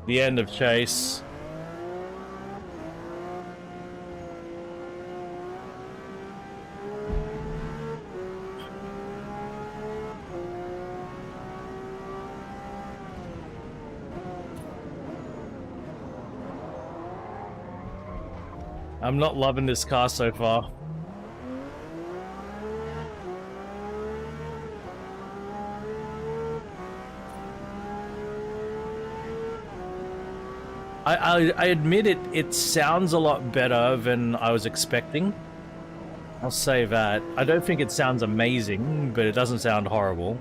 The end of chase. I'm not loving this car so far. I admit it sounds a lot better than I was expecting. I'll say that. I don't think it sounds amazing, but it doesn't sound horrible.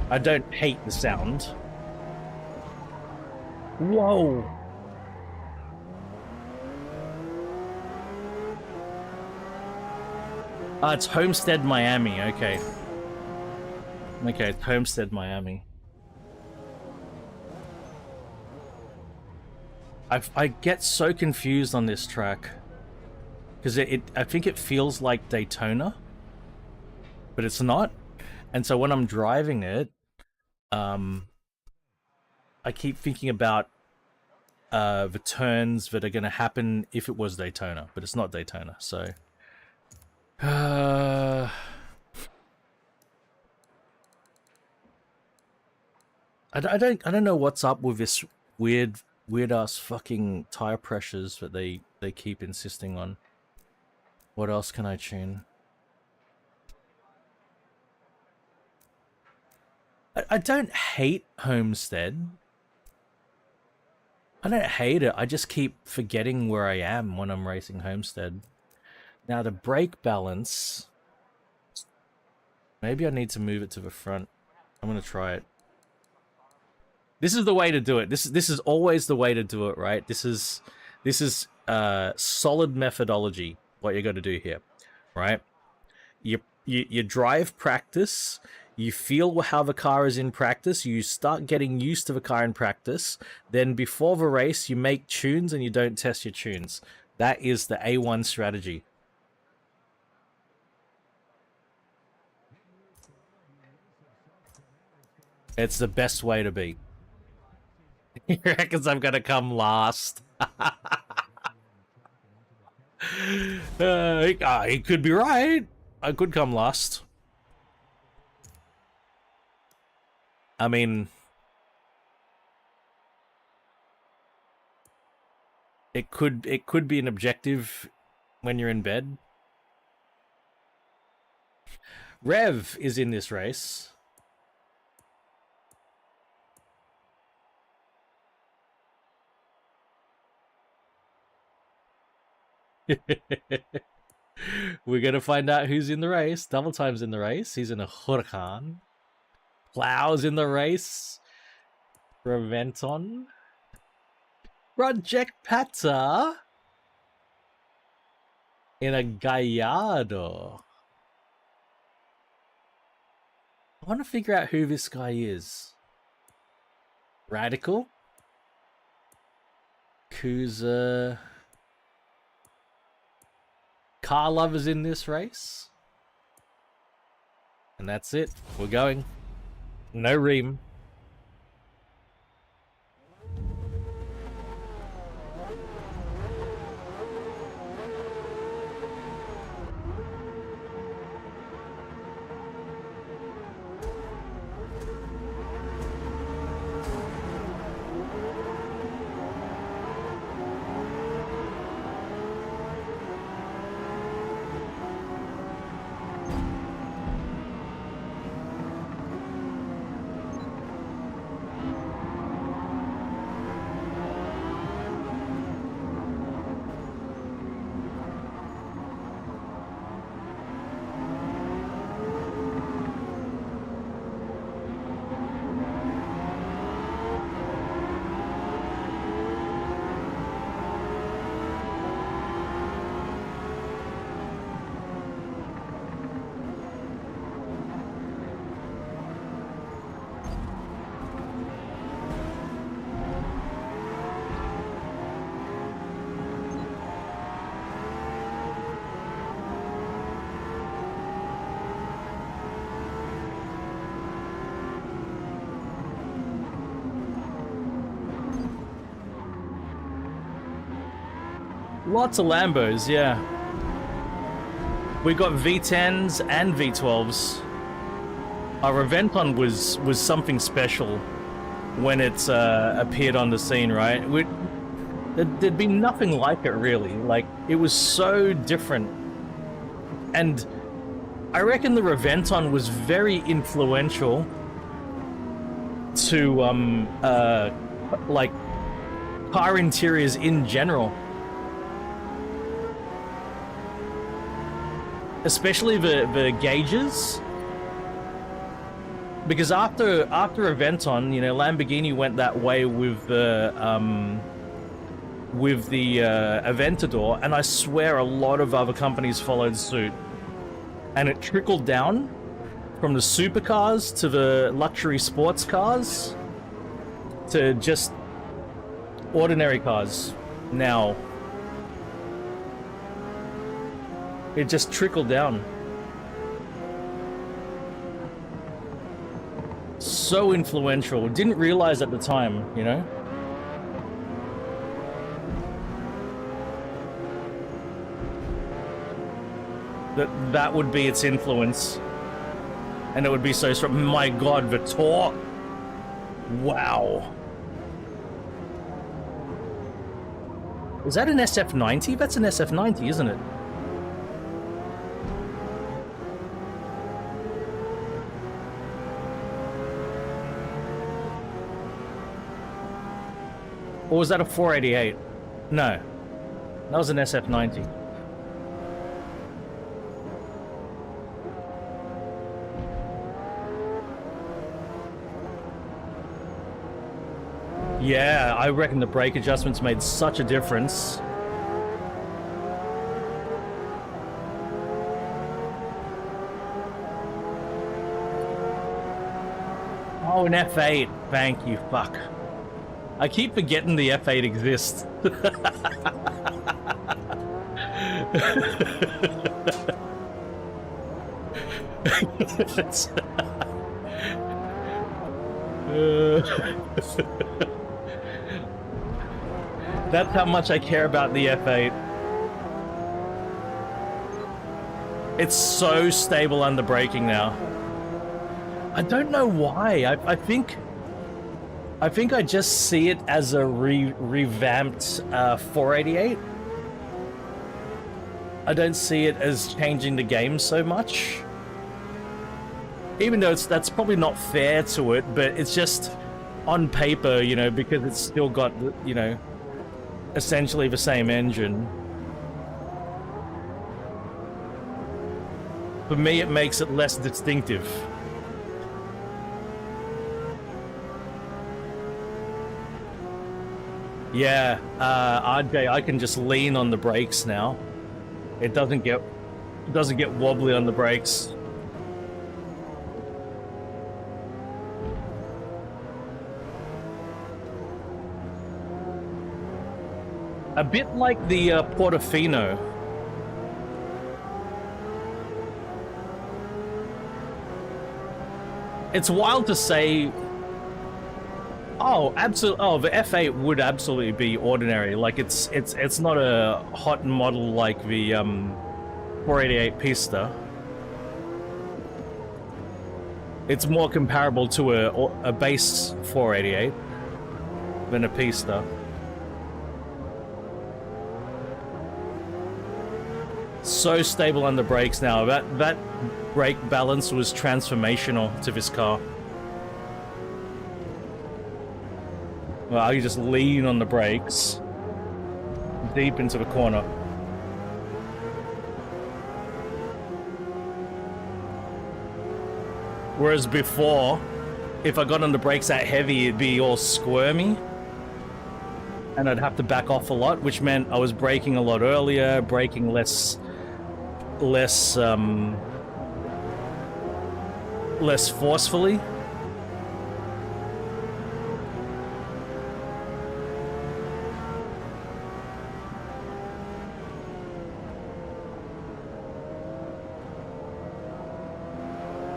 I don't hate the sound. Whoa! It's Homestead, Miami, okay. Okay, it's Homestead, Miami. I get so confused on this track. Because I think it feels like Daytona. But it's not. And so when I'm driving it, I keep thinking about the turns that are going to happen if it was Daytona. But it's not Daytona, so... I don't know what's up with this weird ass fucking tire pressures that they keep insisting on. What else can I tune? I don't hate Homestead. I don't hate it. I just keep forgetting where I am when I'm racing Homestead. Now the brake balance. Maybe I need to move it to the front. I'm gonna try it. This is the way to do it. This is always the way to do it, right? This is solid methodology. What you got to do here, right? You drive practice. You feel how the car is in practice. You start getting used to the car in practice. Then before the race, you make tunes and you don't test your tunes. That is the A1 strategy. It's the best way to be. He reckons I'm gonna come last. He could be right. I could come last. I mean, it could be an objective when you're in bed. Rev is in this race. We're gonna find out who's in the race. Double Time's in the race. He's in a Huracan. Plow's in the race. Reventon. Project Pata. In a Gallardo. I want to figure out who this guy is. Radical. Kuza. Car lovers in this race. And that's it. We're going. No ream. Lots of Lambos, yeah. We got V10s and V12s. Our Reventon was something special. when it's appeared on the scene, right? There'd be nothing like it, really. Like, it was so different. And I reckon the Reventon was very influential to, like, car interiors in general. Especially the gauges. Because after Reventon, you know, Lamborghini went that way with the Aventador, and I swear a lot of other companies followed suit. And it trickled down from the supercars to the luxury sports cars to just ordinary cars. Now, it just trickled down. So influential. Didn't realize at the time, you know? That would be its influence. And it would be so strong. My god, the torque! Wow. Is that an SF90? That's an SF90, isn't it? Or was that a 488? No. That was an SF90. Yeah, I reckon the brake adjustments made such a difference. Oh, an F8. Thank you, fuck. I keep forgetting the F8 exists. That's how much I care about the F8. It's so stable under braking now. I don't know why. I think I just see it as a revamped 488. I don't see it as changing the game so much. Even though that's probably not fair to it, but it's just on paper, you know, because it's still got, you know, essentially the same engine. For me, it makes it less distinctive. Yeah, RJ, I can just lean on the brakes now. It doesn't get wobbly on the brakes. A bit like the Portofino. It's wild to say. Oh, absolutely. Oh, the F8 would absolutely be ordinary. Like it's not a hot model like the 488 Pista. It's more comparable to a base 488 than a Pista. So stable under brakes now. That brake balance was transformational to this car. Well, you just lean on the brakes deep into the corner. Whereas before, if I got on the brakes that heavy, it'd be all squirmy. And I'd have to back off a lot, which meant I was braking a lot earlier, braking less forcefully.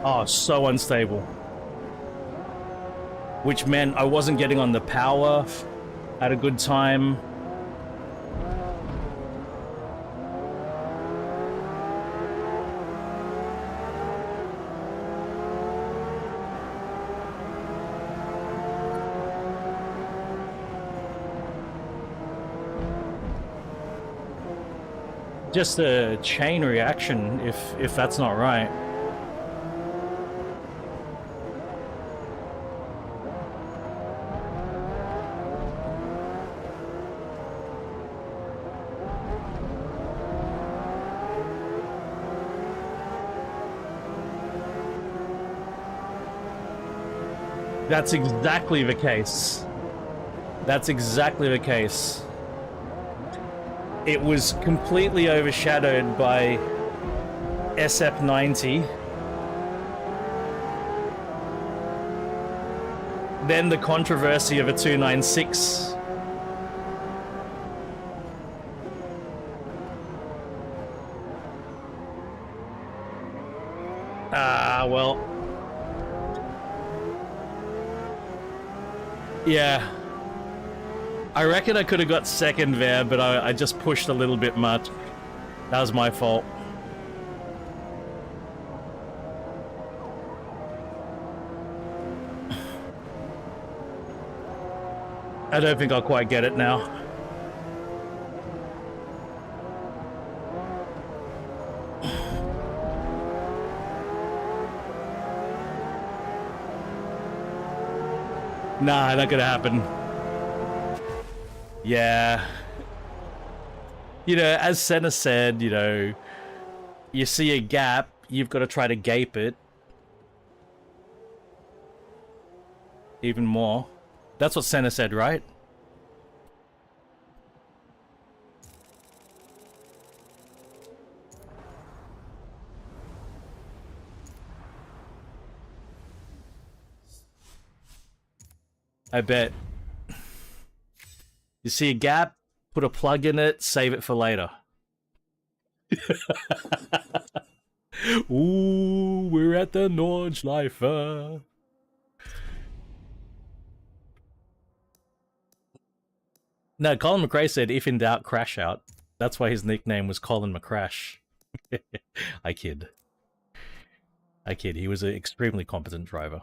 Oh, so unstable. Which meant I wasn't getting on the power at a good time. just a chain reaction, if that's not right. That's exactly the case. That's exactly the case. It was completely overshadowed by SF90. Then the controversy of a 296. Well. Yeah. I reckon I could have got second there, but I just pushed a little bit much. That was my fault. I don't think I'll quite get it now. Nah, not gonna happen. Yeah. You know, as Senna said, you know, you see a gap, you've got to try to gape it. Even more. That's what Senna said, right? I bet. You see a gap, put a plug in it, save it for later. Ooh, we're at the Nordschleife. No, Colin McRae said, if in doubt, crash out. That's why his nickname was Colin McCrash. I kid. I kid. He was an extremely competent driver.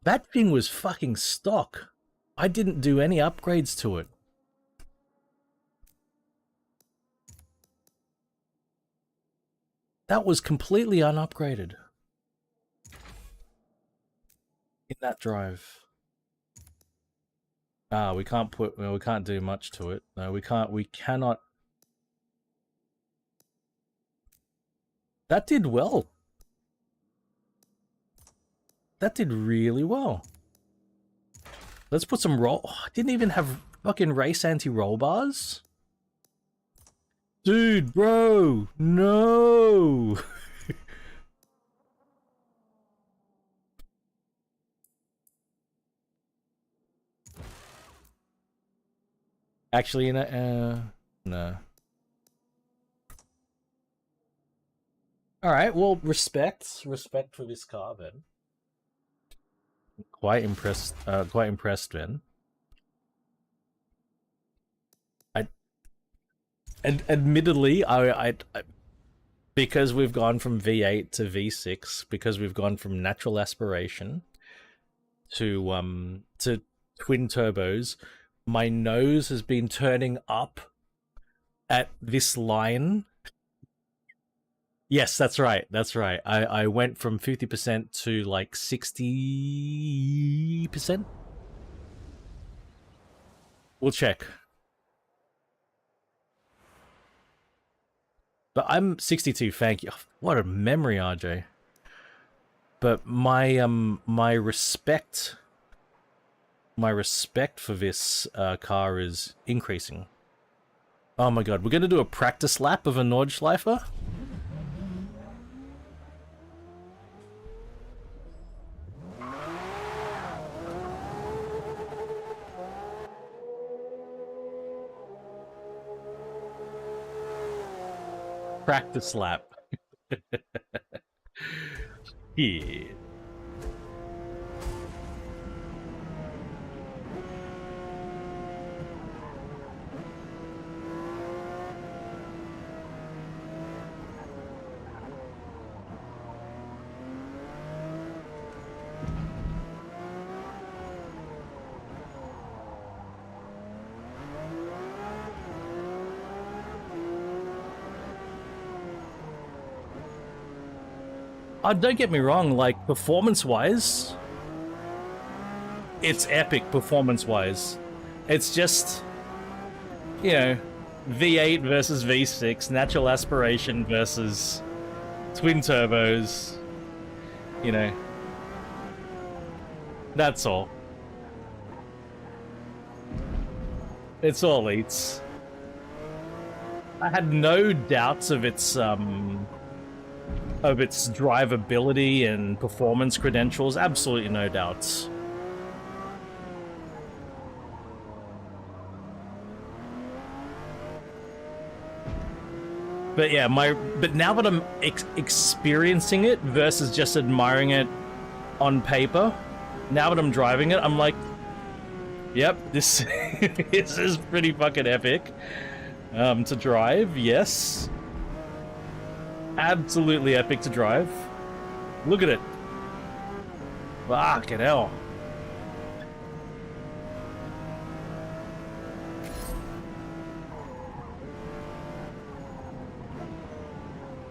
That thing was fucking stock. I didn't do any upgrades to it. That was completely unupgraded. In that drive. We can't put, well, we can't do much to it. No, we cannot. That did well. That did really well. Let's put some roll. Oh, I didn't even have fucking race anti-roll bars. Dude, bro, no. Actually, you know, no. All right, well, respect for this car then. Quite impressed, Ben. And admittedly, I because we've gone from V8 to V6, because we've gone from natural aspiration to twin turbos, my nose has been turning up at this line. Yes, that's right. That's right. I went from 50% to like 60%. We'll check. But I'm 62, thank you. What a memory, RJ. But my my respect for this car is increasing. Oh my god, we're gonna do a practice lap of a Nordschleife? Practice lap. Yeah. Oh, don't get me wrong, like, performance-wise, it's epic performance-wise. It's just, you know, V8 versus V6, natural aspiration versus twin turbos, you know. That's all. It's all eats. I had no doubts of its drivability and performance credentials. Absolutely no doubts. But yeah, but now that I'm experiencing it versus just admiring it on paper, now that I'm driving it, I'm like, yep, this this is pretty fucking epic. To drive, yes. Absolutely epic to drive. Look at it. Fucking hell.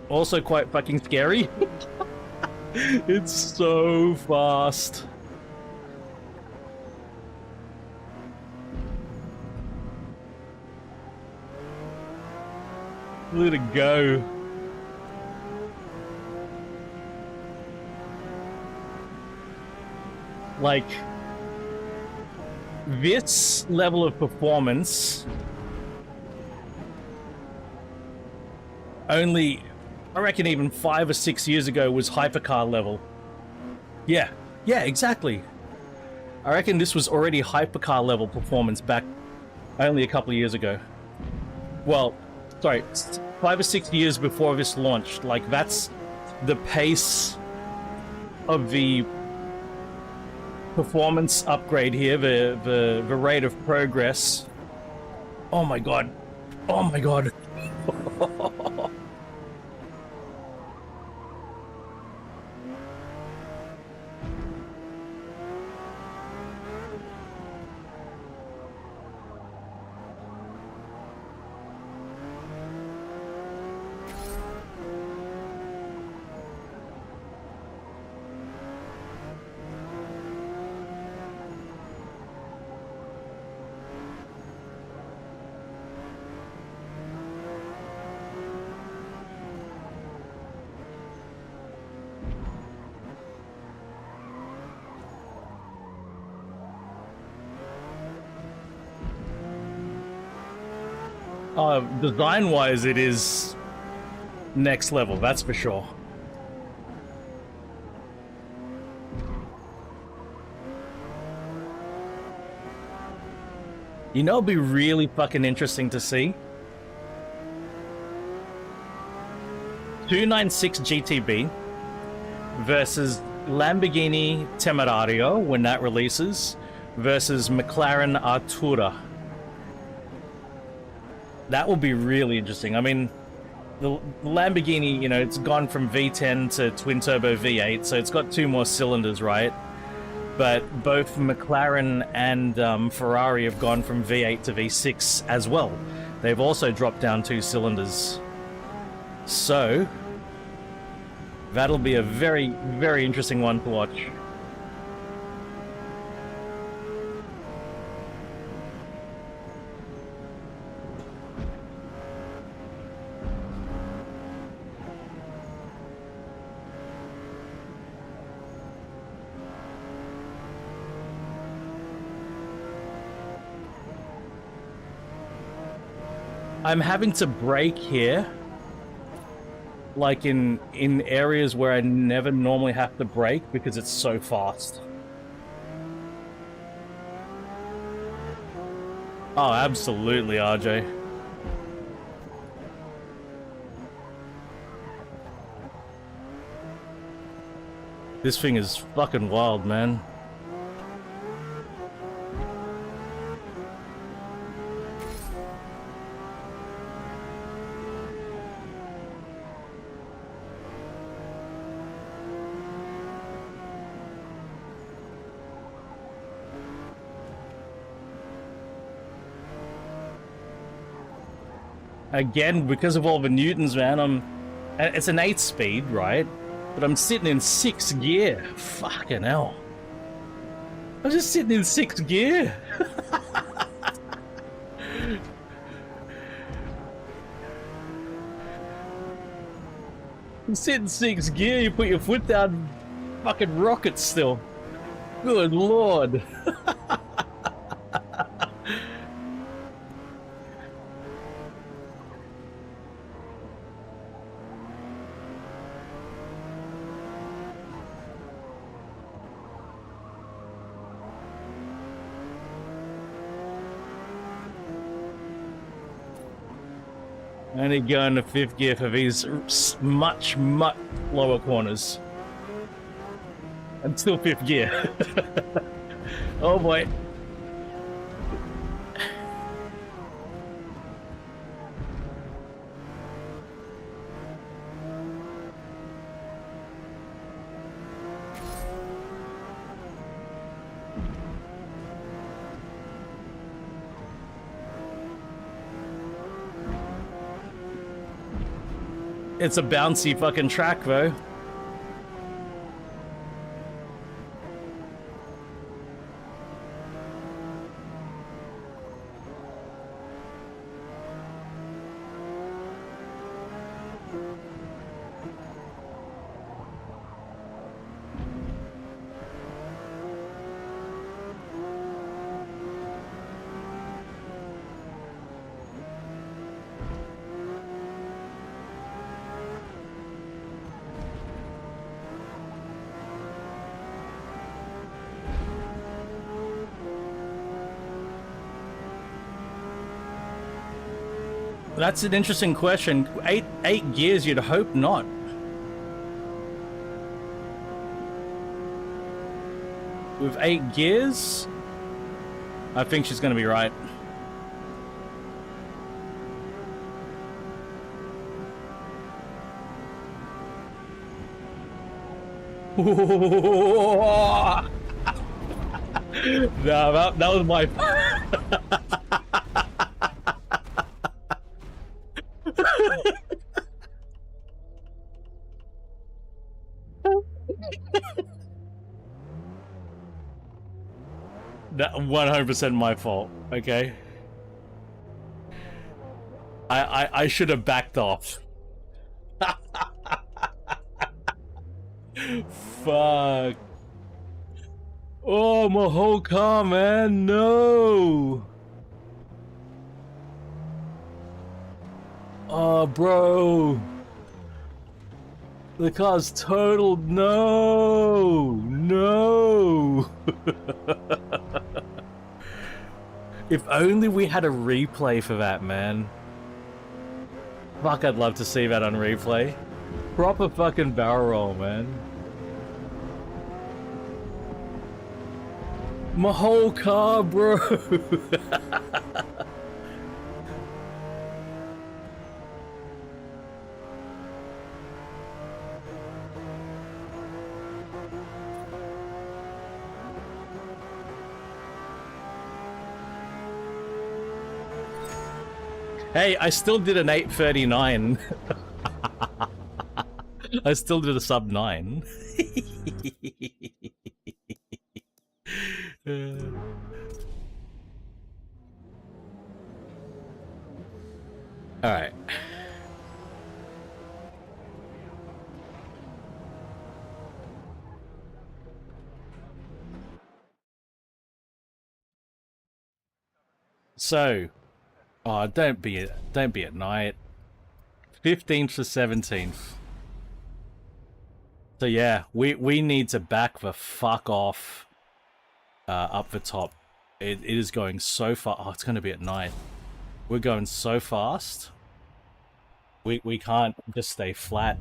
Also quite fucking scary. It's so fast. Look at it go. Like, this level of performance only, I reckon even 5 or 6 years ago was hypercar level. Yeah, exactly. I reckon this was already hypercar level performance back only a couple of years ago. Well, sorry, 5 or 6 years before this launched. Like, that's the pace of the performance upgrade here, the rate of progress. Oh my god. Oh my god. Design-wise, it is next level, that's for sure. You know, it'd be really fucking interesting to see 296 GTB versus Lamborghini Temerario when that releases versus McLaren Artura. That will be really interesting. I mean, the Lamborghini, you know, it's gone from V10 to twin-turbo V8, so it's got 2 more cylinders, right? But both McLaren and Ferrari have gone from V8 to V6 as well. They've also dropped down 2 cylinders. So, that'll be a very, very interesting one to watch. I'm having to brake here, like in areas where I never normally have to brake because it's so fast. Oh, absolutely, RJ. This thing is fucking wild, man. Again, because of all the newtons, man, it's an 8-speed, right? But I'm sitting in 6th gear. Fucking hell. I'm just sitting in 6th gear. You sit in 6th gear, you put your foot down, fucking rockets still. Good lord. Only going to 5th gear for these much lower corners. I'm still 5th gear. Oh boy. It's a bouncy fucking track, though. That's an interesting question. Eight gears, you'd hope not. With 8 gears, I think she's going to be right. No, that was my... That 100% my fault, okay? I should have backed off. Fuck. Oh, my whole car, man, no! Oh, bro. The car's totaled, no! No! If only we had a replay for that, man. Fuck, I'd love to see that on replay. Proper fucking barrel roll, man. My whole car, bro. Hey, I still did an 8:39. I still did a sub 9. Alright. So, oh, don't be at night. 15th to 17th. So yeah, we need to back the fuck off up the top. It is going so far. Oh, it's going to be at night. We're going so fast. We can't just stay flat.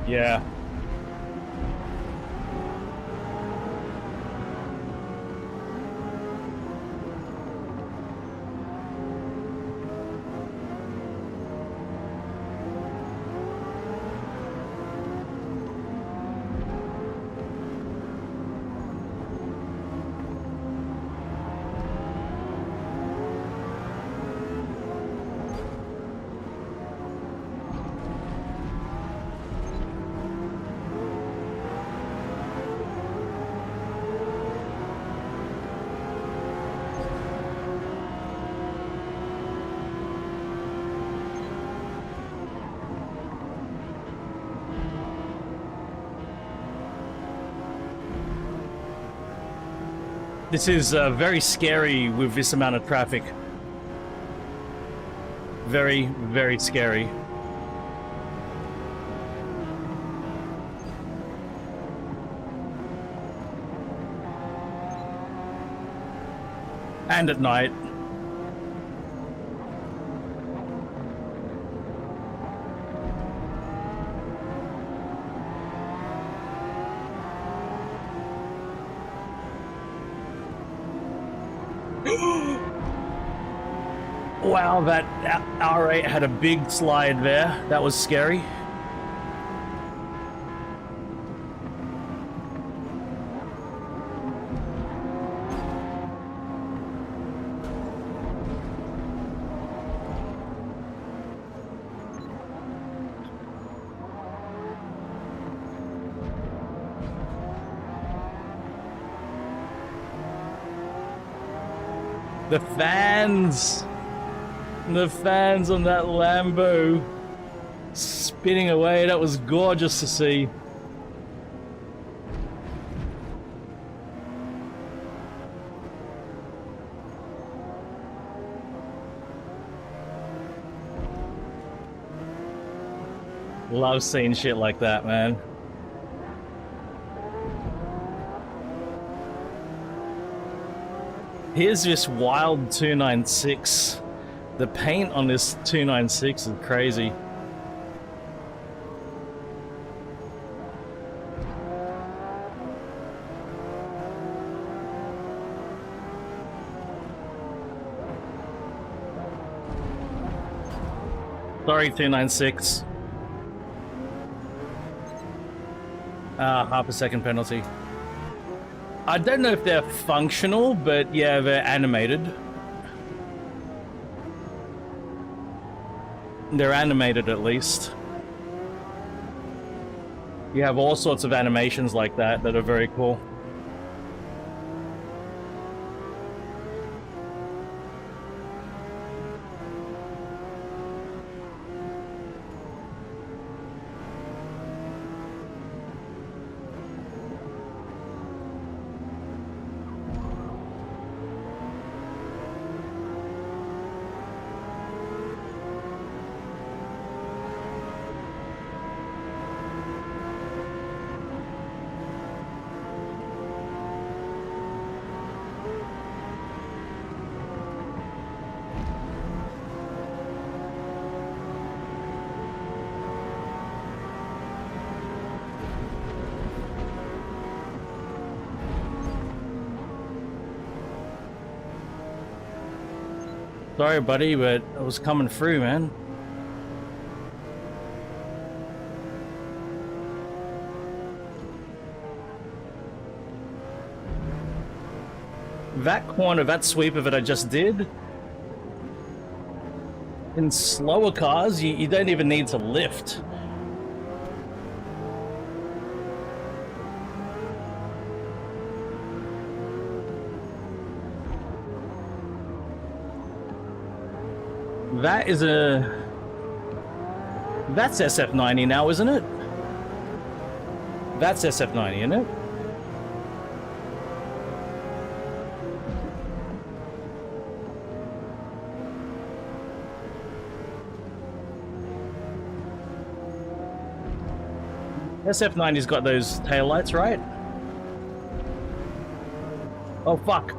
Yeah. This is very scary with this amount of traffic. Very, very scary. And at night. Wow, that R8 had a big slide there. That was scary. The fans! The fans on that Lambo spinning away, that was gorgeous to see. Love seeing shit like that, man. Here's this wild 296. The paint on this 296 is crazy. Sorry, 296. Half a second penalty. I don't know if they're functional, but yeah, they're animated. They're animated at least. You have all sorts of animations like that that are very cool. Sorry, buddy, but it was coming through, man. That corner, that sweep of it I just did, in slower cars, you don't even need to lift. That is that's SF90 now, isn't it? That's SF90, isn't it? SF90's got those taillights, right? Oh fuck.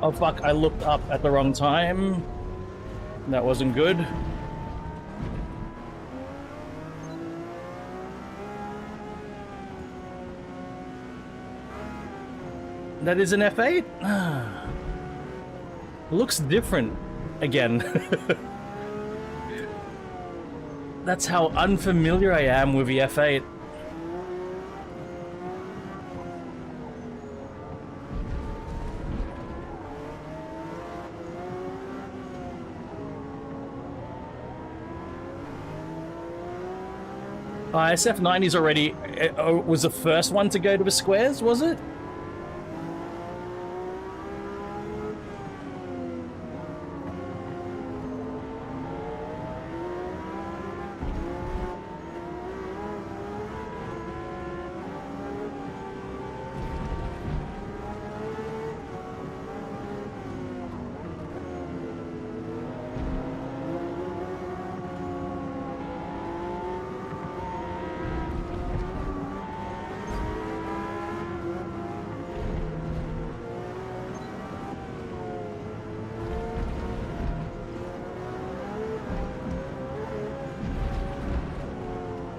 Oh fuck, I looked up at the wrong time. That wasn't good. That is an F8? Looks different again. That's how unfamiliar I am with the F8. SF90's already was the first one to go to the squares, was it?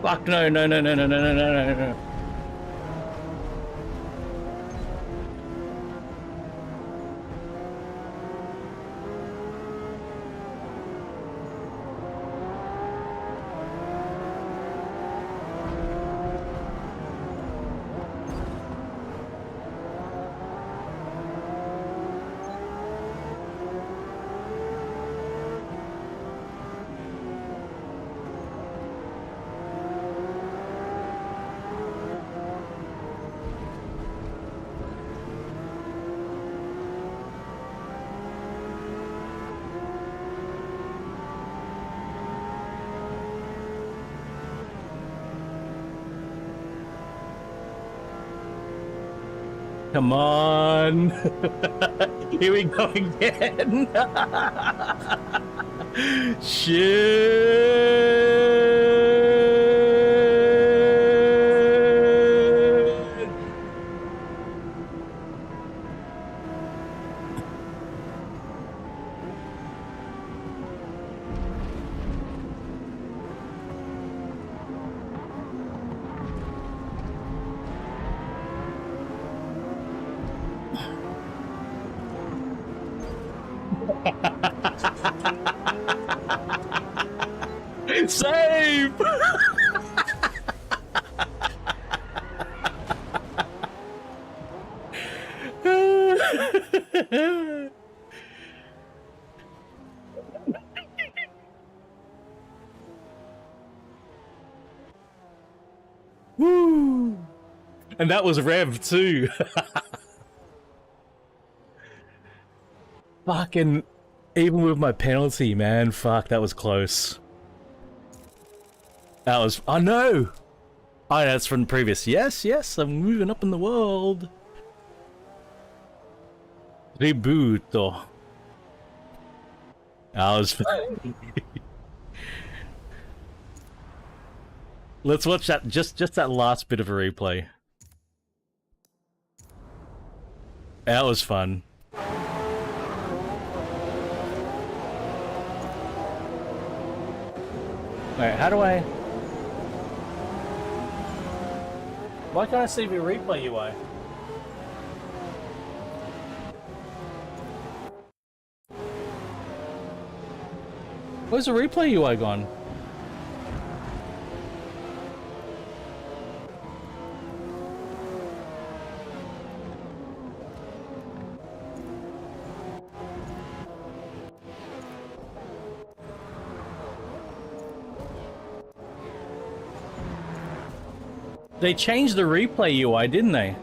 Fuck no, no, no, no, no, no, no, no, no. Come on. Here we go again. Shit. Save! Woo! And that was Rev too. Fucking, even with my penalty, man, fuck, that was close. That was, oh no! Oh, that's from the previous. Yes, yes, I'm moving up in the world. Tributo. That was Let's watch that, just that last bit of a replay. That was fun. Alright, how do I... Why can't I see the replay UI? Where's the replay UI gone? They changed the replay UI, didn't they?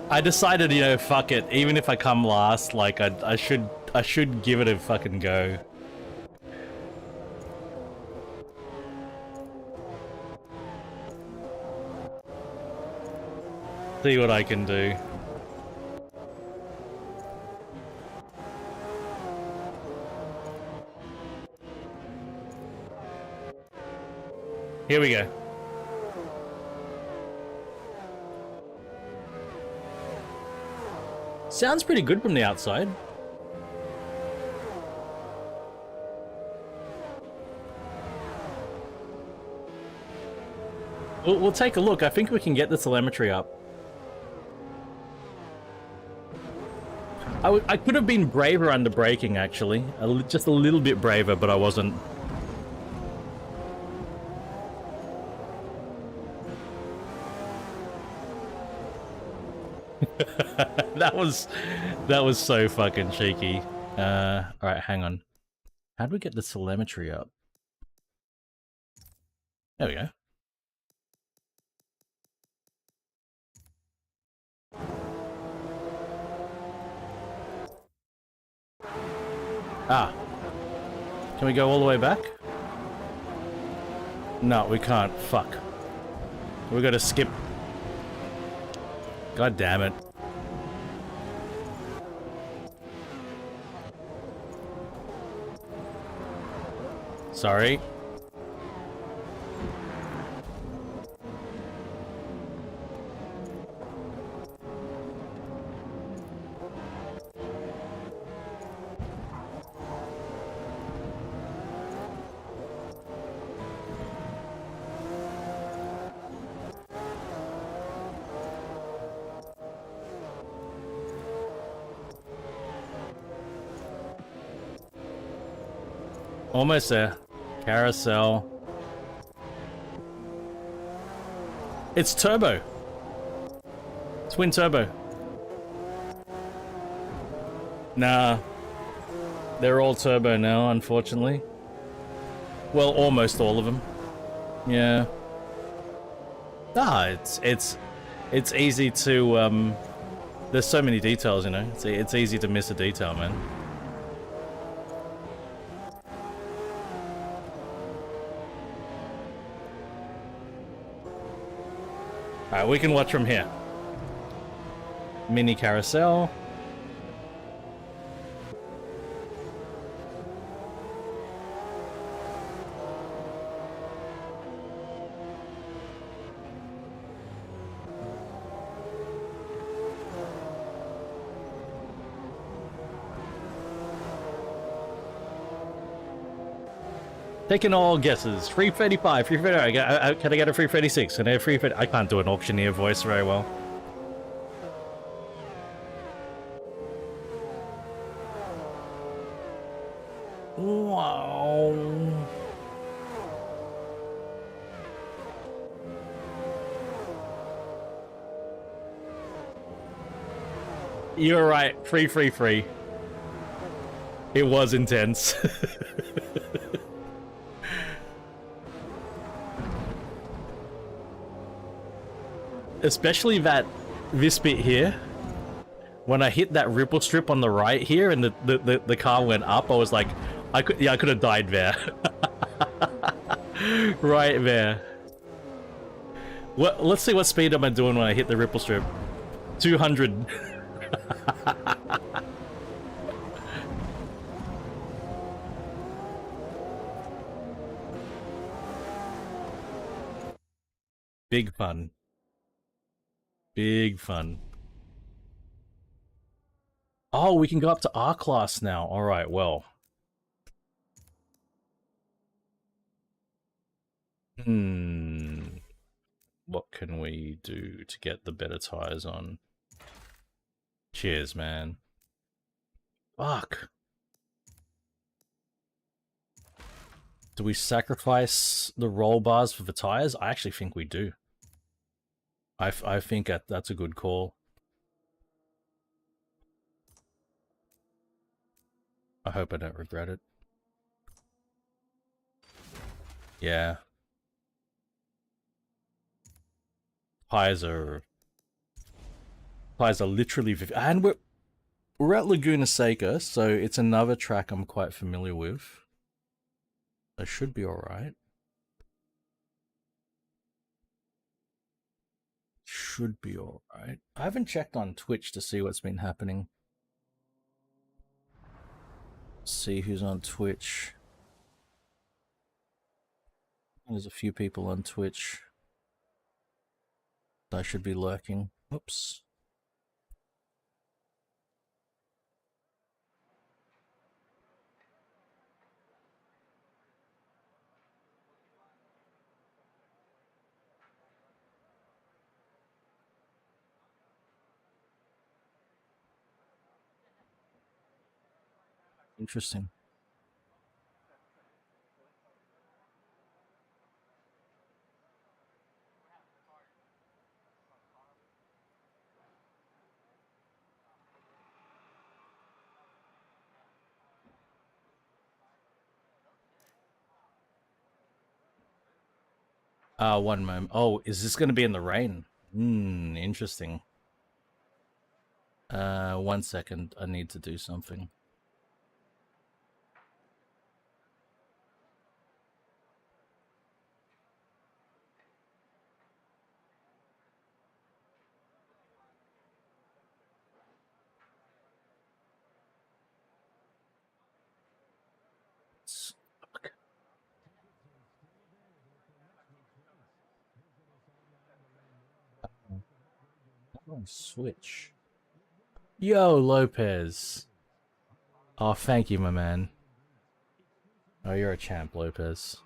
I decided, you know, fuck it. Even if I come last, like I should give it a fucking go. See what I can do. Here we go. Sounds pretty good from the outside. We'll take a look. I think we can get the telemetry up. I could have been braver under braking, actually. Just a little bit braver, but I wasn't. that was so fucking cheeky. Alright, hang on. How do we get the telemetry up? There we go. Ah. Can we go all the way back? No, we can't. Fuck. We gotta skip. God damn it. Sorry. Almost there. Carousel. It's turbo. Twin turbo. Nah. They're all turbo now, unfortunately. Well, almost all of them. Yeah. Ah, it's easy to there's so many details, you know. It's easy to miss a detail, man. Alright, we can watch from here. Mini carousel. Taking all guesses. 335, 330. Can I get a 336? Can I get a 330? I can't do an auctioneer voice very well. Wow. You're right. 333. It was intense. Especially this bit here. When I hit that ripple strip on the right here and the car went up, I was like, I could have died there. Right there. Let's see what speed am I doing when I hit the ripple strip. 200. Big fun. Big fun. Oh, we can go up to R class now. All right, well. What can we do to get the better tires on? Cheers, man. Fuck. Do we sacrifice the roll bars for the tires? I actually think we do. I think that's a good call. I hope I don't regret it. Yeah. Tires are literally... And we're at Laguna Seca, so it's another track I'm quite familiar with. I should be alright. Should be alright. I haven't checked on Twitch to see what's been happening. See who's on Twitch. There's a few people on Twitch. I should be lurking. Oops. Interesting. One moment. Oh, is this going to be in the rain? Hmm, interesting. 1 second. I need to do something. Switch. Yo, Lopez. Oh, thank you, my man. Oh, you're a champ, Lopez.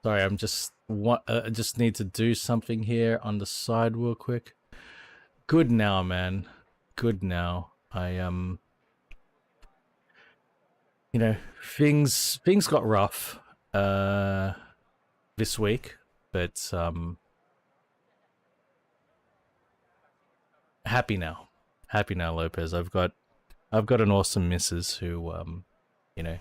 Sorry, I just need to do something here on the side real quick. Good now, man. Good now. You know, things got rough this week, but happy now. Happy now, Lopez. I've got an awesome missus who you know.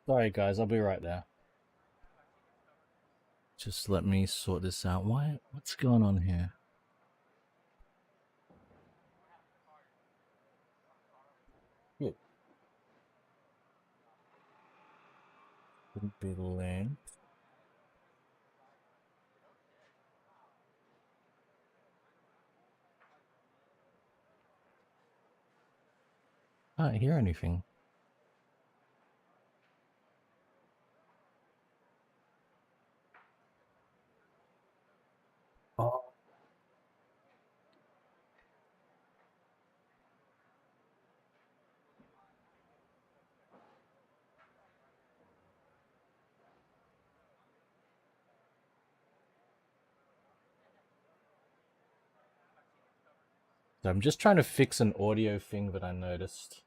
Sorry, guys. I'll be right there. Just let me sort this out. What's going on here? Good. Wouldn't be lame. I can't hear anything. Oh. So I'm just trying to fix an audio thing that I noticed.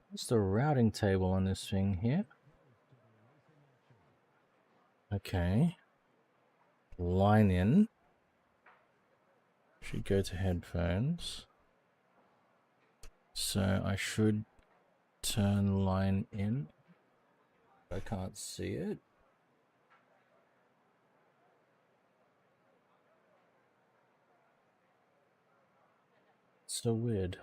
What's the routing table on this thing here? Okay. Line in. Should go to headphones. So I should turn line in. I can't see it. It's so weird.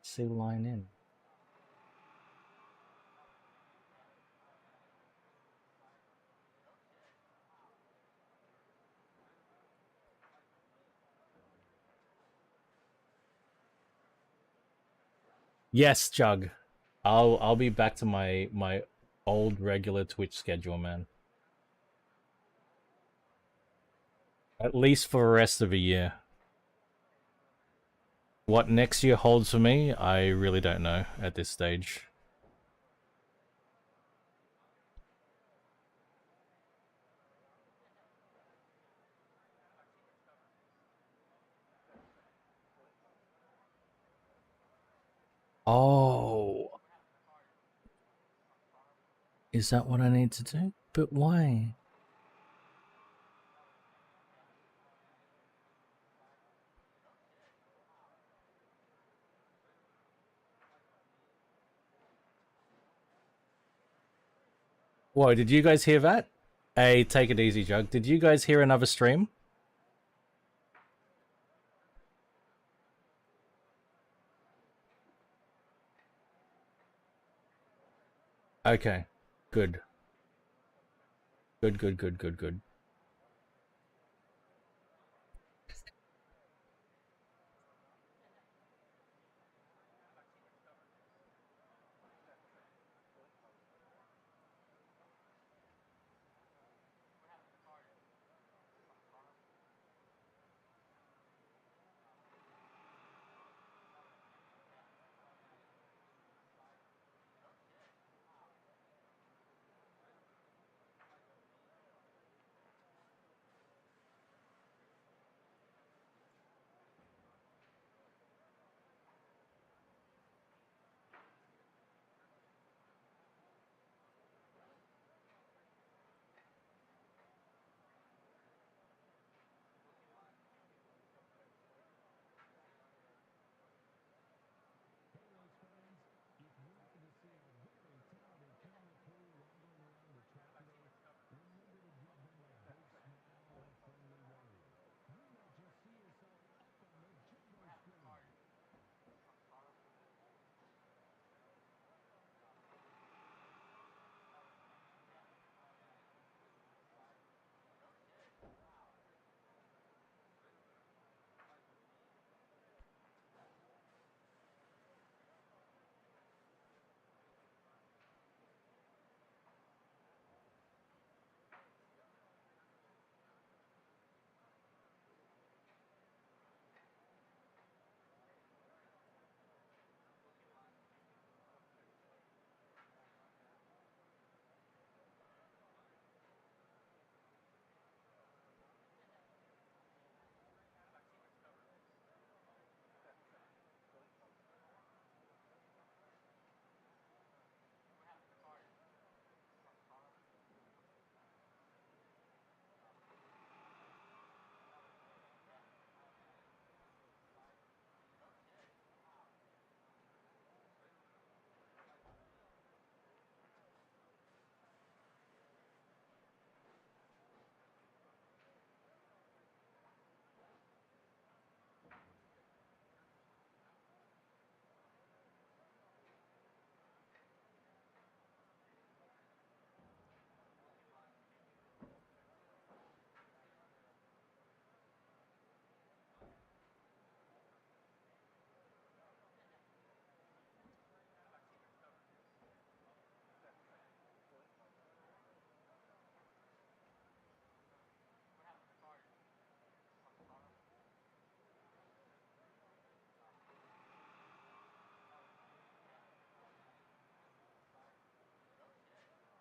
See line in. Yes, Jug. I'll be back to my old regular Twitch schedule, man. At least for the rest of the year. What next year holds for me, I really don't know at this stage. Oh, is that what I need to do? But why? Whoa, did you guys hear that? Hey, take it easy, Jug. Did you guys hear another stream? Okay. Good. Good.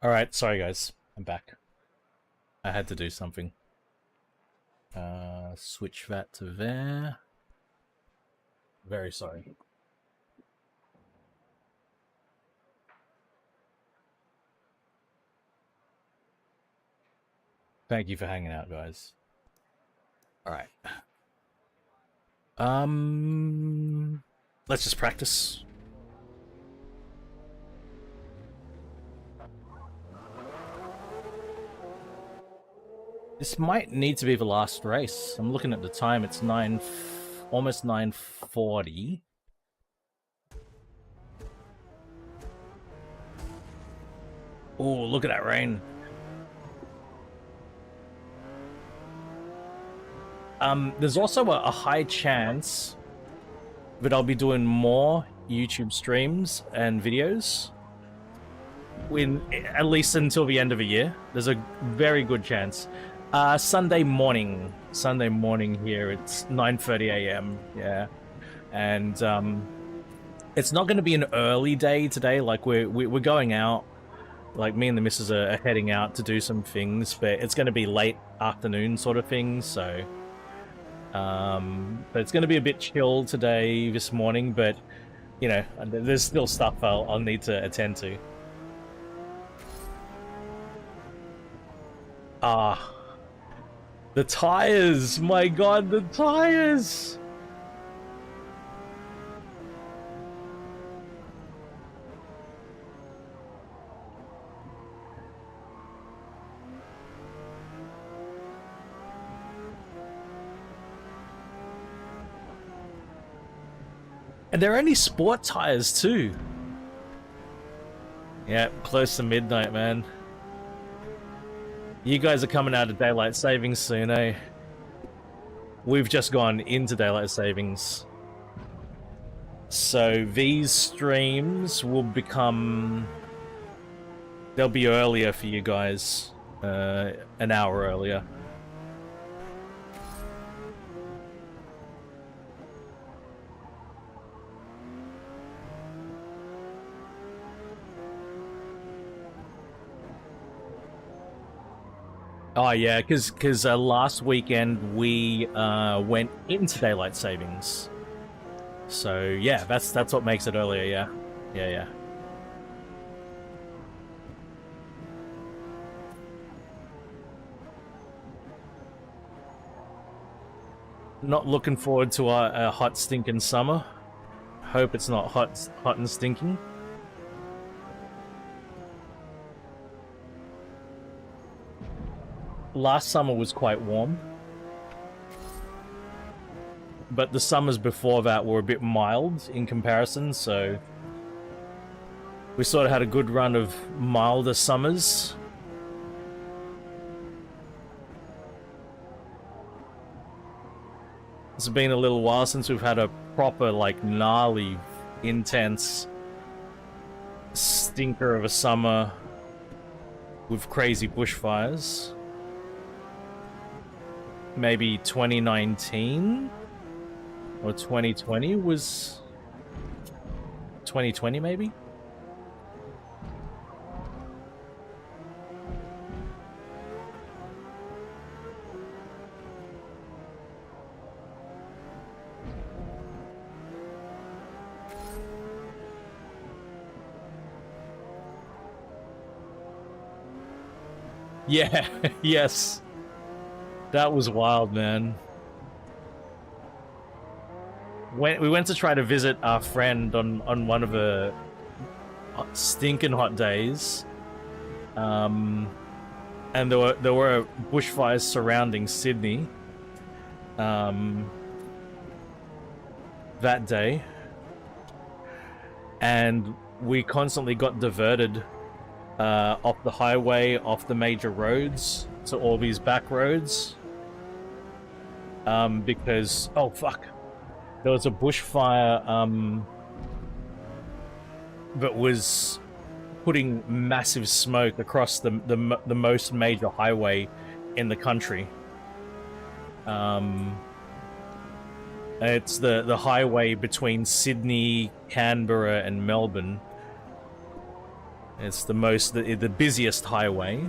Alright, sorry guys. I'm back. I had to do something. Switch that to there. Very sorry. Thank you for hanging out, guys. Alright. Let's just practice. This might need to be the last race. I'm looking at the time. It's almost 9:40. Oh, look at that rain. There's also a high chance that I'll be doing more YouTube streams and videos at least until the end of the year. There's a very good chance. Sunday morning here. It's 9:30 a.m. Yeah, and it's not going to be an early day today. Like we're going out. Like me and the missus are heading out to do some things, but it's going to be late afternoon sort of thing. So, but it's going to be a bit chill today, this morning. But you know, there's still stuff I'll need to attend to. The tires! My god, the tires! And they're only sport tires too. Yeah, close to midnight, man. You guys are coming out of daylight savings soon, eh? We've just gone into daylight savings. So these streams will become... They'll be earlier for you guys. An hour earlier. Oh yeah, because last weekend we went into daylight savings, so yeah, that's what makes it earlier. Yeah. Not looking forward to a hot stinking summer. Hope it's not hot and stinking. Last summer was quite warm, but the summers before that were a bit mild in comparison, so we sort of had a good run of milder summers. It's been a little while since we've had a proper, like, gnarly, intense stinker of a summer with crazy bushfires. Maybe 2019 or 2020 was 2020 maybe. Yeah, yes. That was wild, man. We went to try to visit our friend on one of the stinking hot days, and there were bushfires surrounding Sydney that day, and we constantly got diverted off the highway, off the major roads to all these back roads. Because, oh fuck, there was a bushfire that was putting massive smoke across the most major highway in the country. It's the highway between Sydney, Canberra, and Melbourne. It's the busiest highway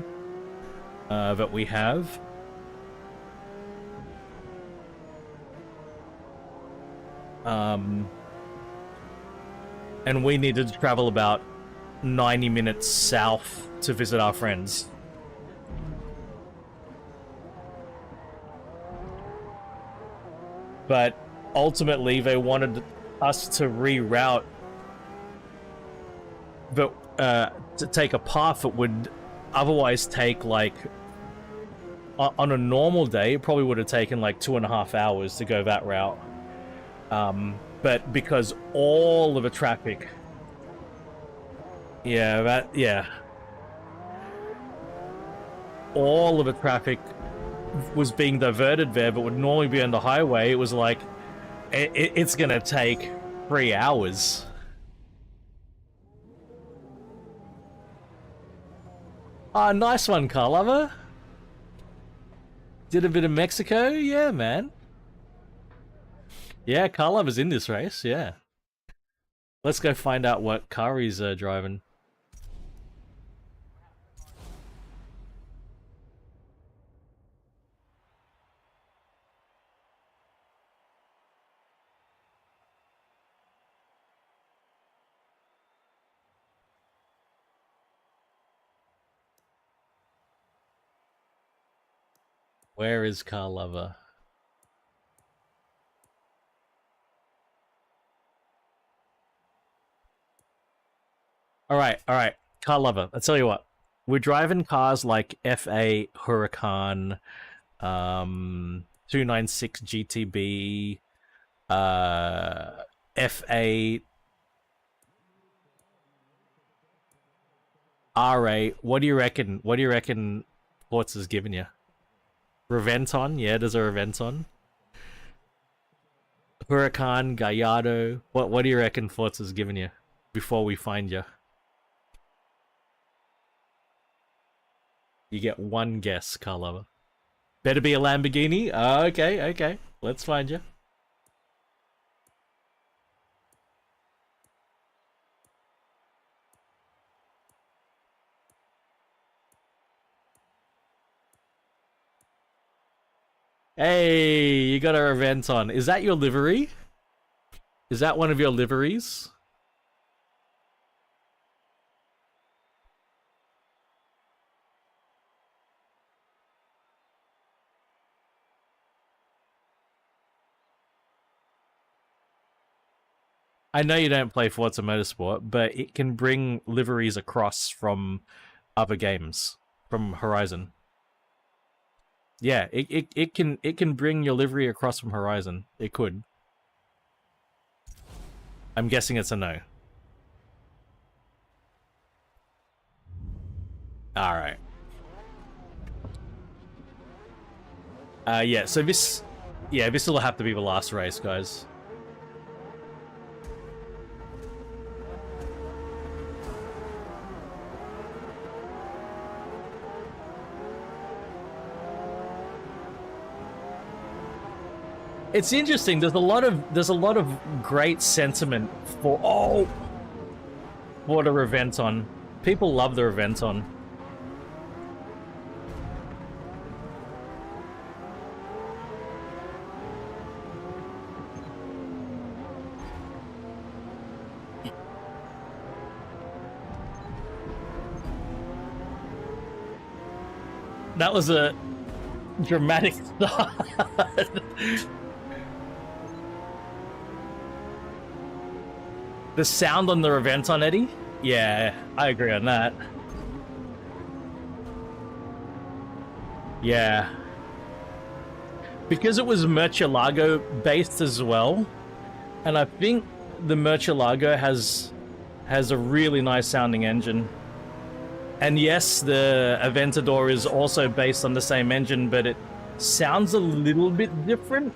that we have. And we needed to travel about 90 minutes south to visit our friends. But ultimately, they wanted us to reroute to take a path that would otherwise take, like, on a normal day, it probably would have taken like 2.5 hours to go that route. But because all of the traffic, all of the traffic was being diverted there, but would normally be on the highway, it was like, it's gonna take 3 hours. Ah, nice one, car lover. Did a bit of Mexico? Yeah, man. Yeah, car lover's in this race, yeah. Let's go find out what car he's driving. Where is car lover? All right. Car lover. I'll tell you what. We're driving cars like F8, Huracan, 296 GTB, F8, R8. What do you reckon? What do you reckon Forza's giving you? Reventon? Yeah, there's a Reventon. Huracan, Gallardo. What do you reckon Forza's giving you before we find you? You get one guess, car lover. Better be a Lamborghini? Okay. Let's find you. Hey, you got a event on. Is that your livery? Is that one of your liveries? I know you don't play Forza Motorsport, but it can bring liveries across from other games, from Horizon. Yeah, it can bring your livery across from Horizon. It could. I'm guessing it's a no. Alright. Yeah, so this will have to be the last race, guys. It's interesting. There's a lot of great sentiment for the Reventon. People love the Reventon. That was a dramatic start. The sound on the Reventon, Eddie? Yeah, I agree on that. Yeah. Because it was Murcielago based as well, and I think the Murcielago has a really nice sounding engine. And yes, the Aventador is also based on the same engine, but it sounds a little bit different.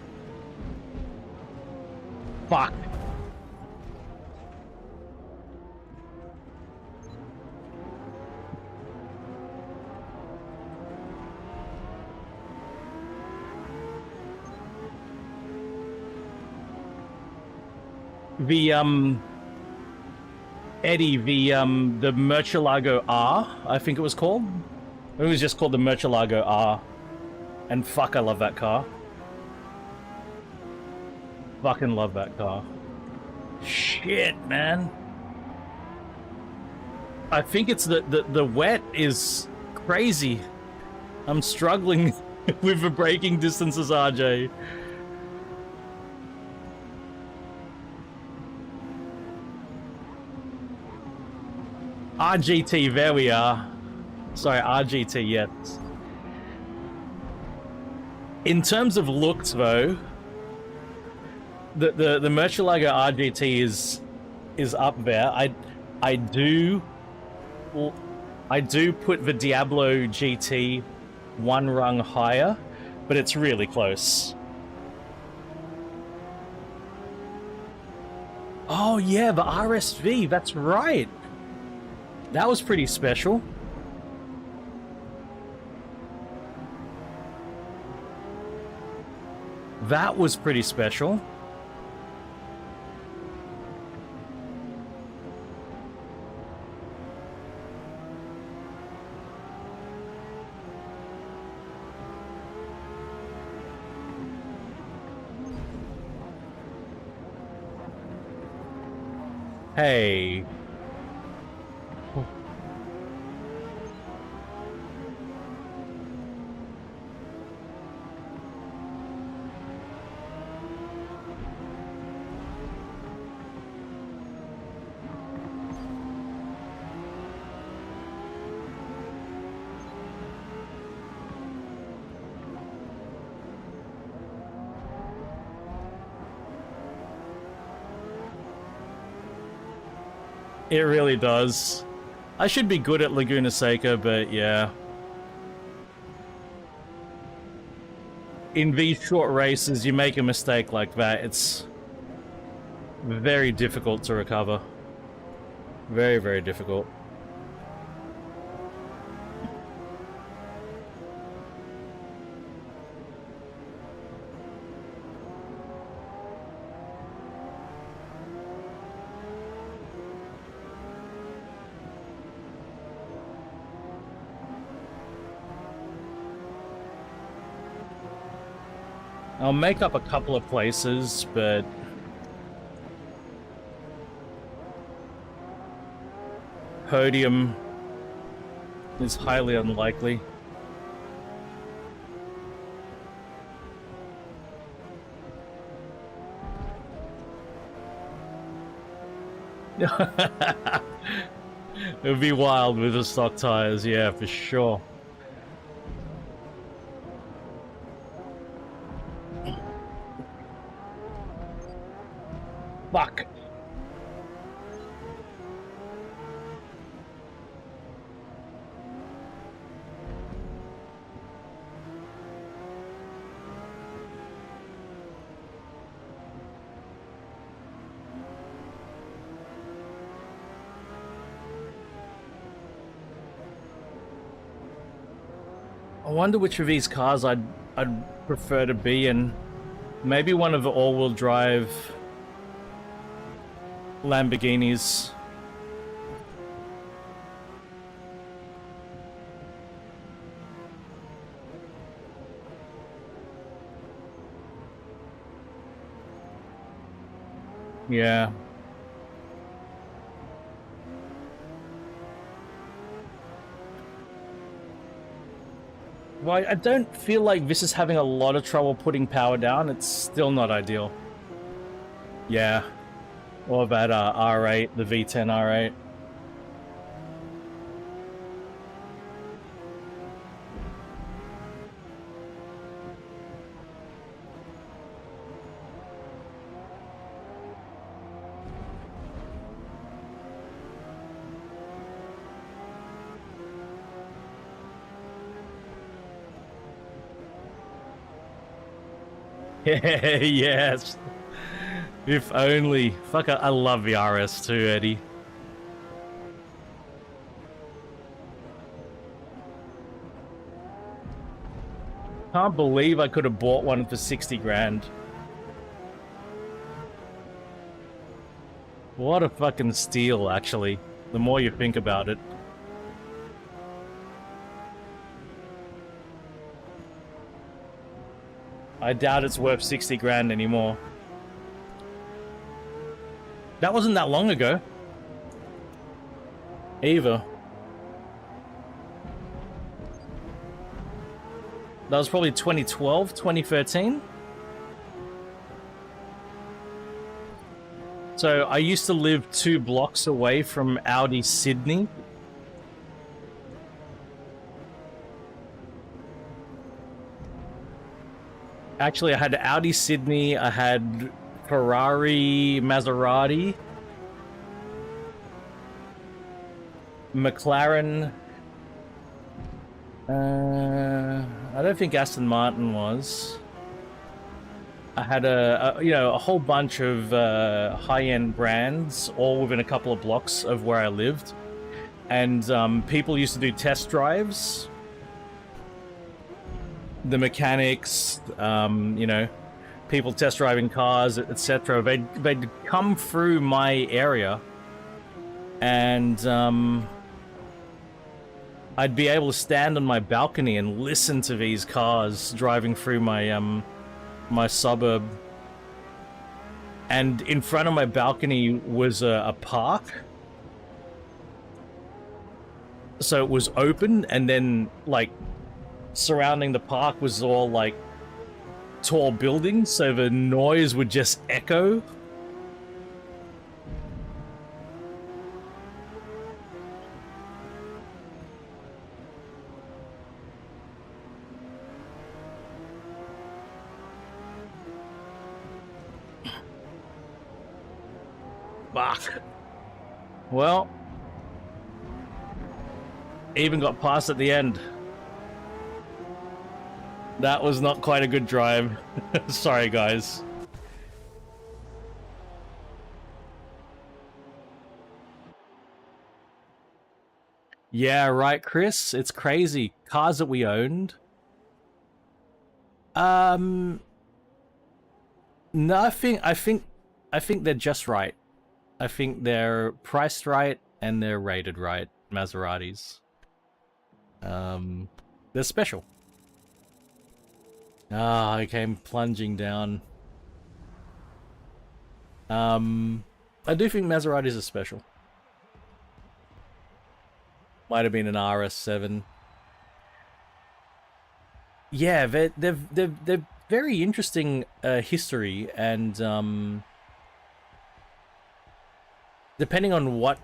Fuck. Eddie, the Murcielago R, I think it was called. It was just called the Murcielago R. And fuck, I love that car. Fucking love that car. Shit, man. I think it's the wet is crazy. I'm struggling with the braking distances, RJ. RGT, there we are. Sorry, RGT, yes. In terms of looks, though, the Murcielago RGT is up there. I do put the Diablo GT one rung higher, but it's really close. Oh yeah, the RSV, that's right. That was pretty special. That was pretty special. Hey. It really does. I should be good at Laguna Seca, but yeah. In these short races, you make a mistake like that, it's very difficult to recover. Very, very difficult. I'll make up a couple of places, but podium is highly unlikely. It would be wild with the stock tires, yeah, for sure. Fuck. I wonder which of these cars I'd prefer to be in. Maybe one of the all-wheel drive Lamborghinis. Yeah. Well, I don't feel like this is having a lot of trouble putting power down. It's still not ideal. Yeah. Or that R8, the V10 R8. Yes. If only. Fuck, I love the RS too, Eddie. Can't believe I could have bought one for 60 grand. What a fucking steal, actually. The more you think about it. I doubt it's worth 60 grand anymore. That wasn't that long ago. Either. That was probably 2012, 2013. So I used to live 2 blocks away from Audi Sydney. Actually, I had Audi Sydney, I had Ferrari, Maserati, McLaren. I don't think Aston Martin was. I had a whole bunch of high-end brands, all within a couple of blocks of where I lived, and people used to do test drives. The mechanics, people test driving cars, etc. They'd come through my area, and I'd be able to stand on my balcony and listen to these cars driving through my my suburb. And in front of my balcony was a park, so it was open, and then like surrounding the park was all like tall buildings, so the noise would just echo. Fuck. Well, even got past at the end. That was not quite a good drive. Sorry, guys. Yeah, right, Chris. It's crazy. Cars that we owned. No, I think they're just right. I think they're priced right and they're rated right. Maseratis. They're special. Ah, I came plunging down. I do think Maseratis are special. Might have been an RS7. Yeah, they're very interesting history, and depending on what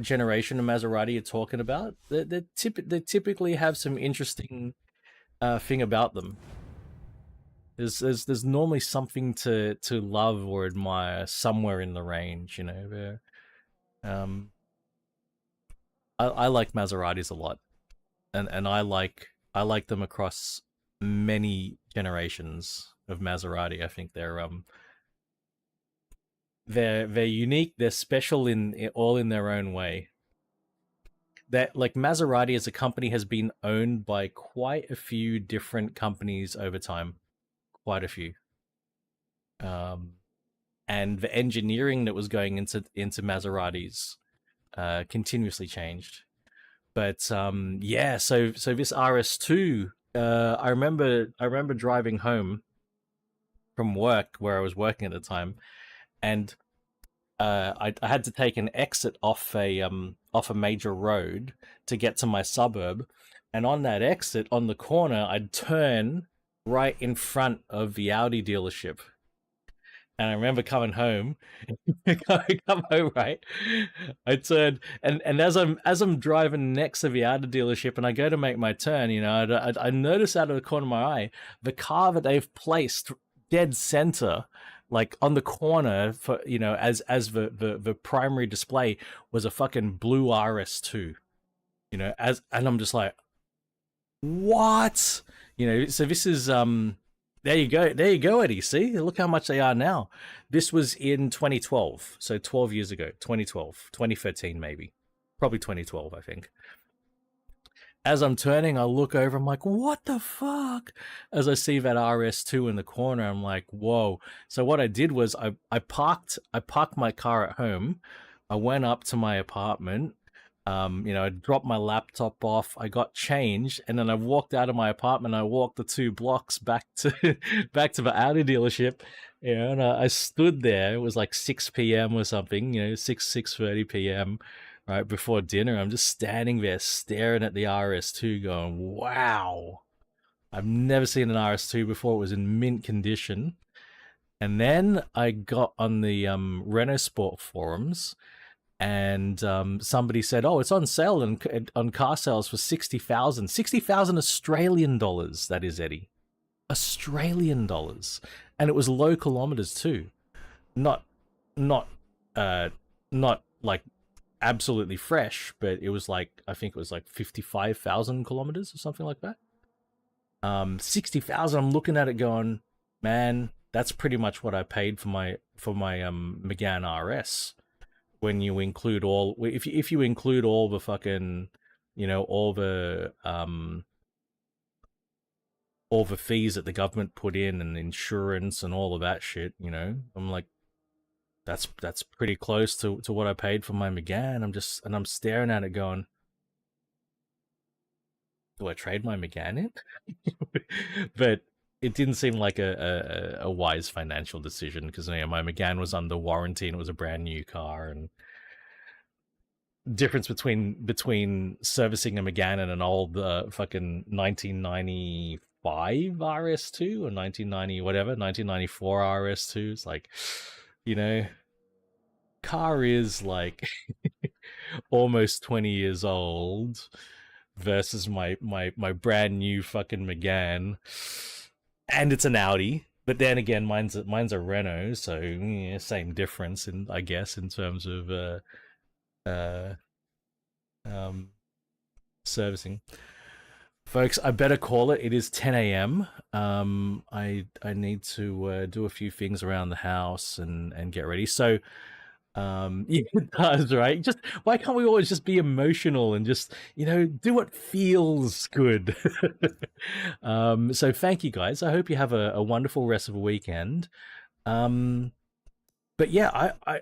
generation of Maserati you're talking about, they typically have some interesting thing about them. There's normally something to love or admire somewhere in the range, you know. I like Maseratis a lot, and I like them across many generations of Maserati. I think they're unique, they're special in all in their own way. That, like, Maserati as a company has been owned by quite a few different companies over time, quite a few. And the engineering that was going into Maseratis continuously changed. But yeah, so this RS2, I remember driving home from work where I was working at the time, and I had to take an exit off a major road to get to my suburb, and on that exit, on the corner, I'd turn right in front of the Audi dealership. And I remember coming home, come home, right? I turned, and as I'm driving next to the Audi dealership, and I go to make my turn, you know, I notice out of the corner of my eye the car that they've placed dead center, like on the corner for, you know, as the primary display was a fucking blue RS2, you know, and I'm just like, what? You know, so this is there you go, Eddie. See, look how much they are now. This was in 2012, so 12 years ago. 2012, 2013 maybe, probably 2012, I think. As I'm turning, I look over. I'm like, "What the fuck?" As I see that RS2 in the corner, I'm like, "Whoa!" So what I did was I parked my car at home. I went up to my apartment. I dropped my laptop off. I got changed, and then I walked out of my apartment. I walked the 2 blocks back to back to the Audi dealership. And I stood there. It was like 6 p.m. or something. 6:30 p.m. Right before dinner. I'm just standing there staring at the RS2, going, "Wow, I've never seen an RS2 before. It was in mint condition." And then I got on the Renault Sport forums, and somebody said, "Oh, it's on sale on car sales for 60,000 Australian dollars." That is, Eddie, Australian dollars, and it was low kilometers too, not not uh not like absolutely fresh, but it was like, I think it was like 55,000 kilometers or something like that. 60,000. I'm looking at it going, man, that's pretty much what I paid for my Megane RS. When you include all, if you include all the fucking, all the fees that the government put in and insurance and all of that shit, I'm like, that's pretty close to what I paid for my Megane. I'm staring at it going, do I trade my Megane in? But it didn't seem like a wise financial decision, because my Megane was under warranty and it was a brand new car, and difference between servicing a Megane and an old fucking 1995 RS2 or 1990 whatever 1994 RS2. It's like, you know, car is like almost 20 years old versus my brand new fucking Megane, and it's an Audi. But then again, mine's a Renault, so yeah, same difference in, I guess, in terms of uh um servicing. Folks, I better call it. It is 10 a.m. I need to do a few things around the house and get ready. So, yeah, it does, right? Just why can't we always just be emotional and just, do what feels good? So thank you guys. I hope you have a wonderful rest of the weekend. Um, but yeah, I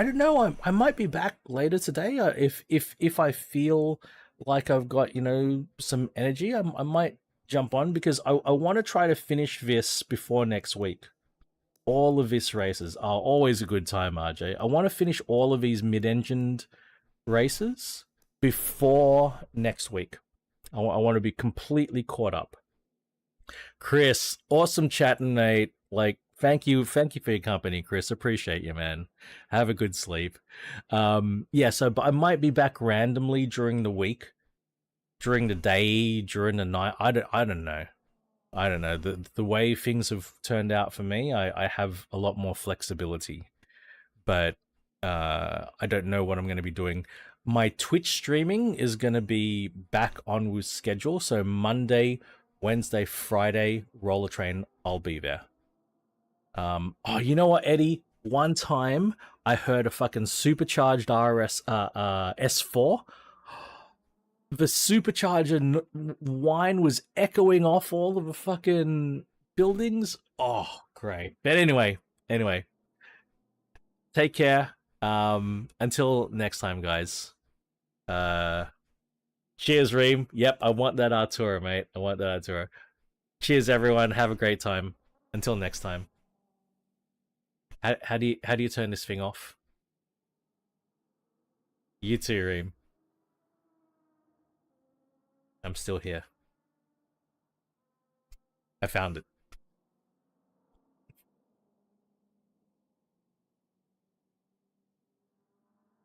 don't know. I might be back later today. If I feel like I've got, some energy, I might jump on, because I want to try to finish this before next week. All of these races are always a good time, RJ. I want to finish all of these mid-engined races before next week. I want to be completely caught up. Chris, awesome chatting, mate. Like, thank you for your company, Chris. Appreciate you, man. Have a good sleep. Yeah. So, but I might be back randomly during the week, during the day, during the night. I don't know. I don't know. The way things have turned out for me, I have a lot more flexibility, but I don't know what I'm going to be doing. My Twitch streaming is going to be back on with schedule. So Monday, Wednesday, Friday, Roller Train, I'll be there. Oh, you know what, Eddie? One time I heard a fucking supercharged RS S4. The supercharger whine was echoing off all of the fucking buildings. Oh, great. But anyway, take care. Until next time, guys. Uh, cheers, Reem. Yep, I want that Artura, mate. I want that Artura. Cheers, everyone. Have a great time. Until next time. How do you turn this thing off? You too, Reem. I'm still here. I found it.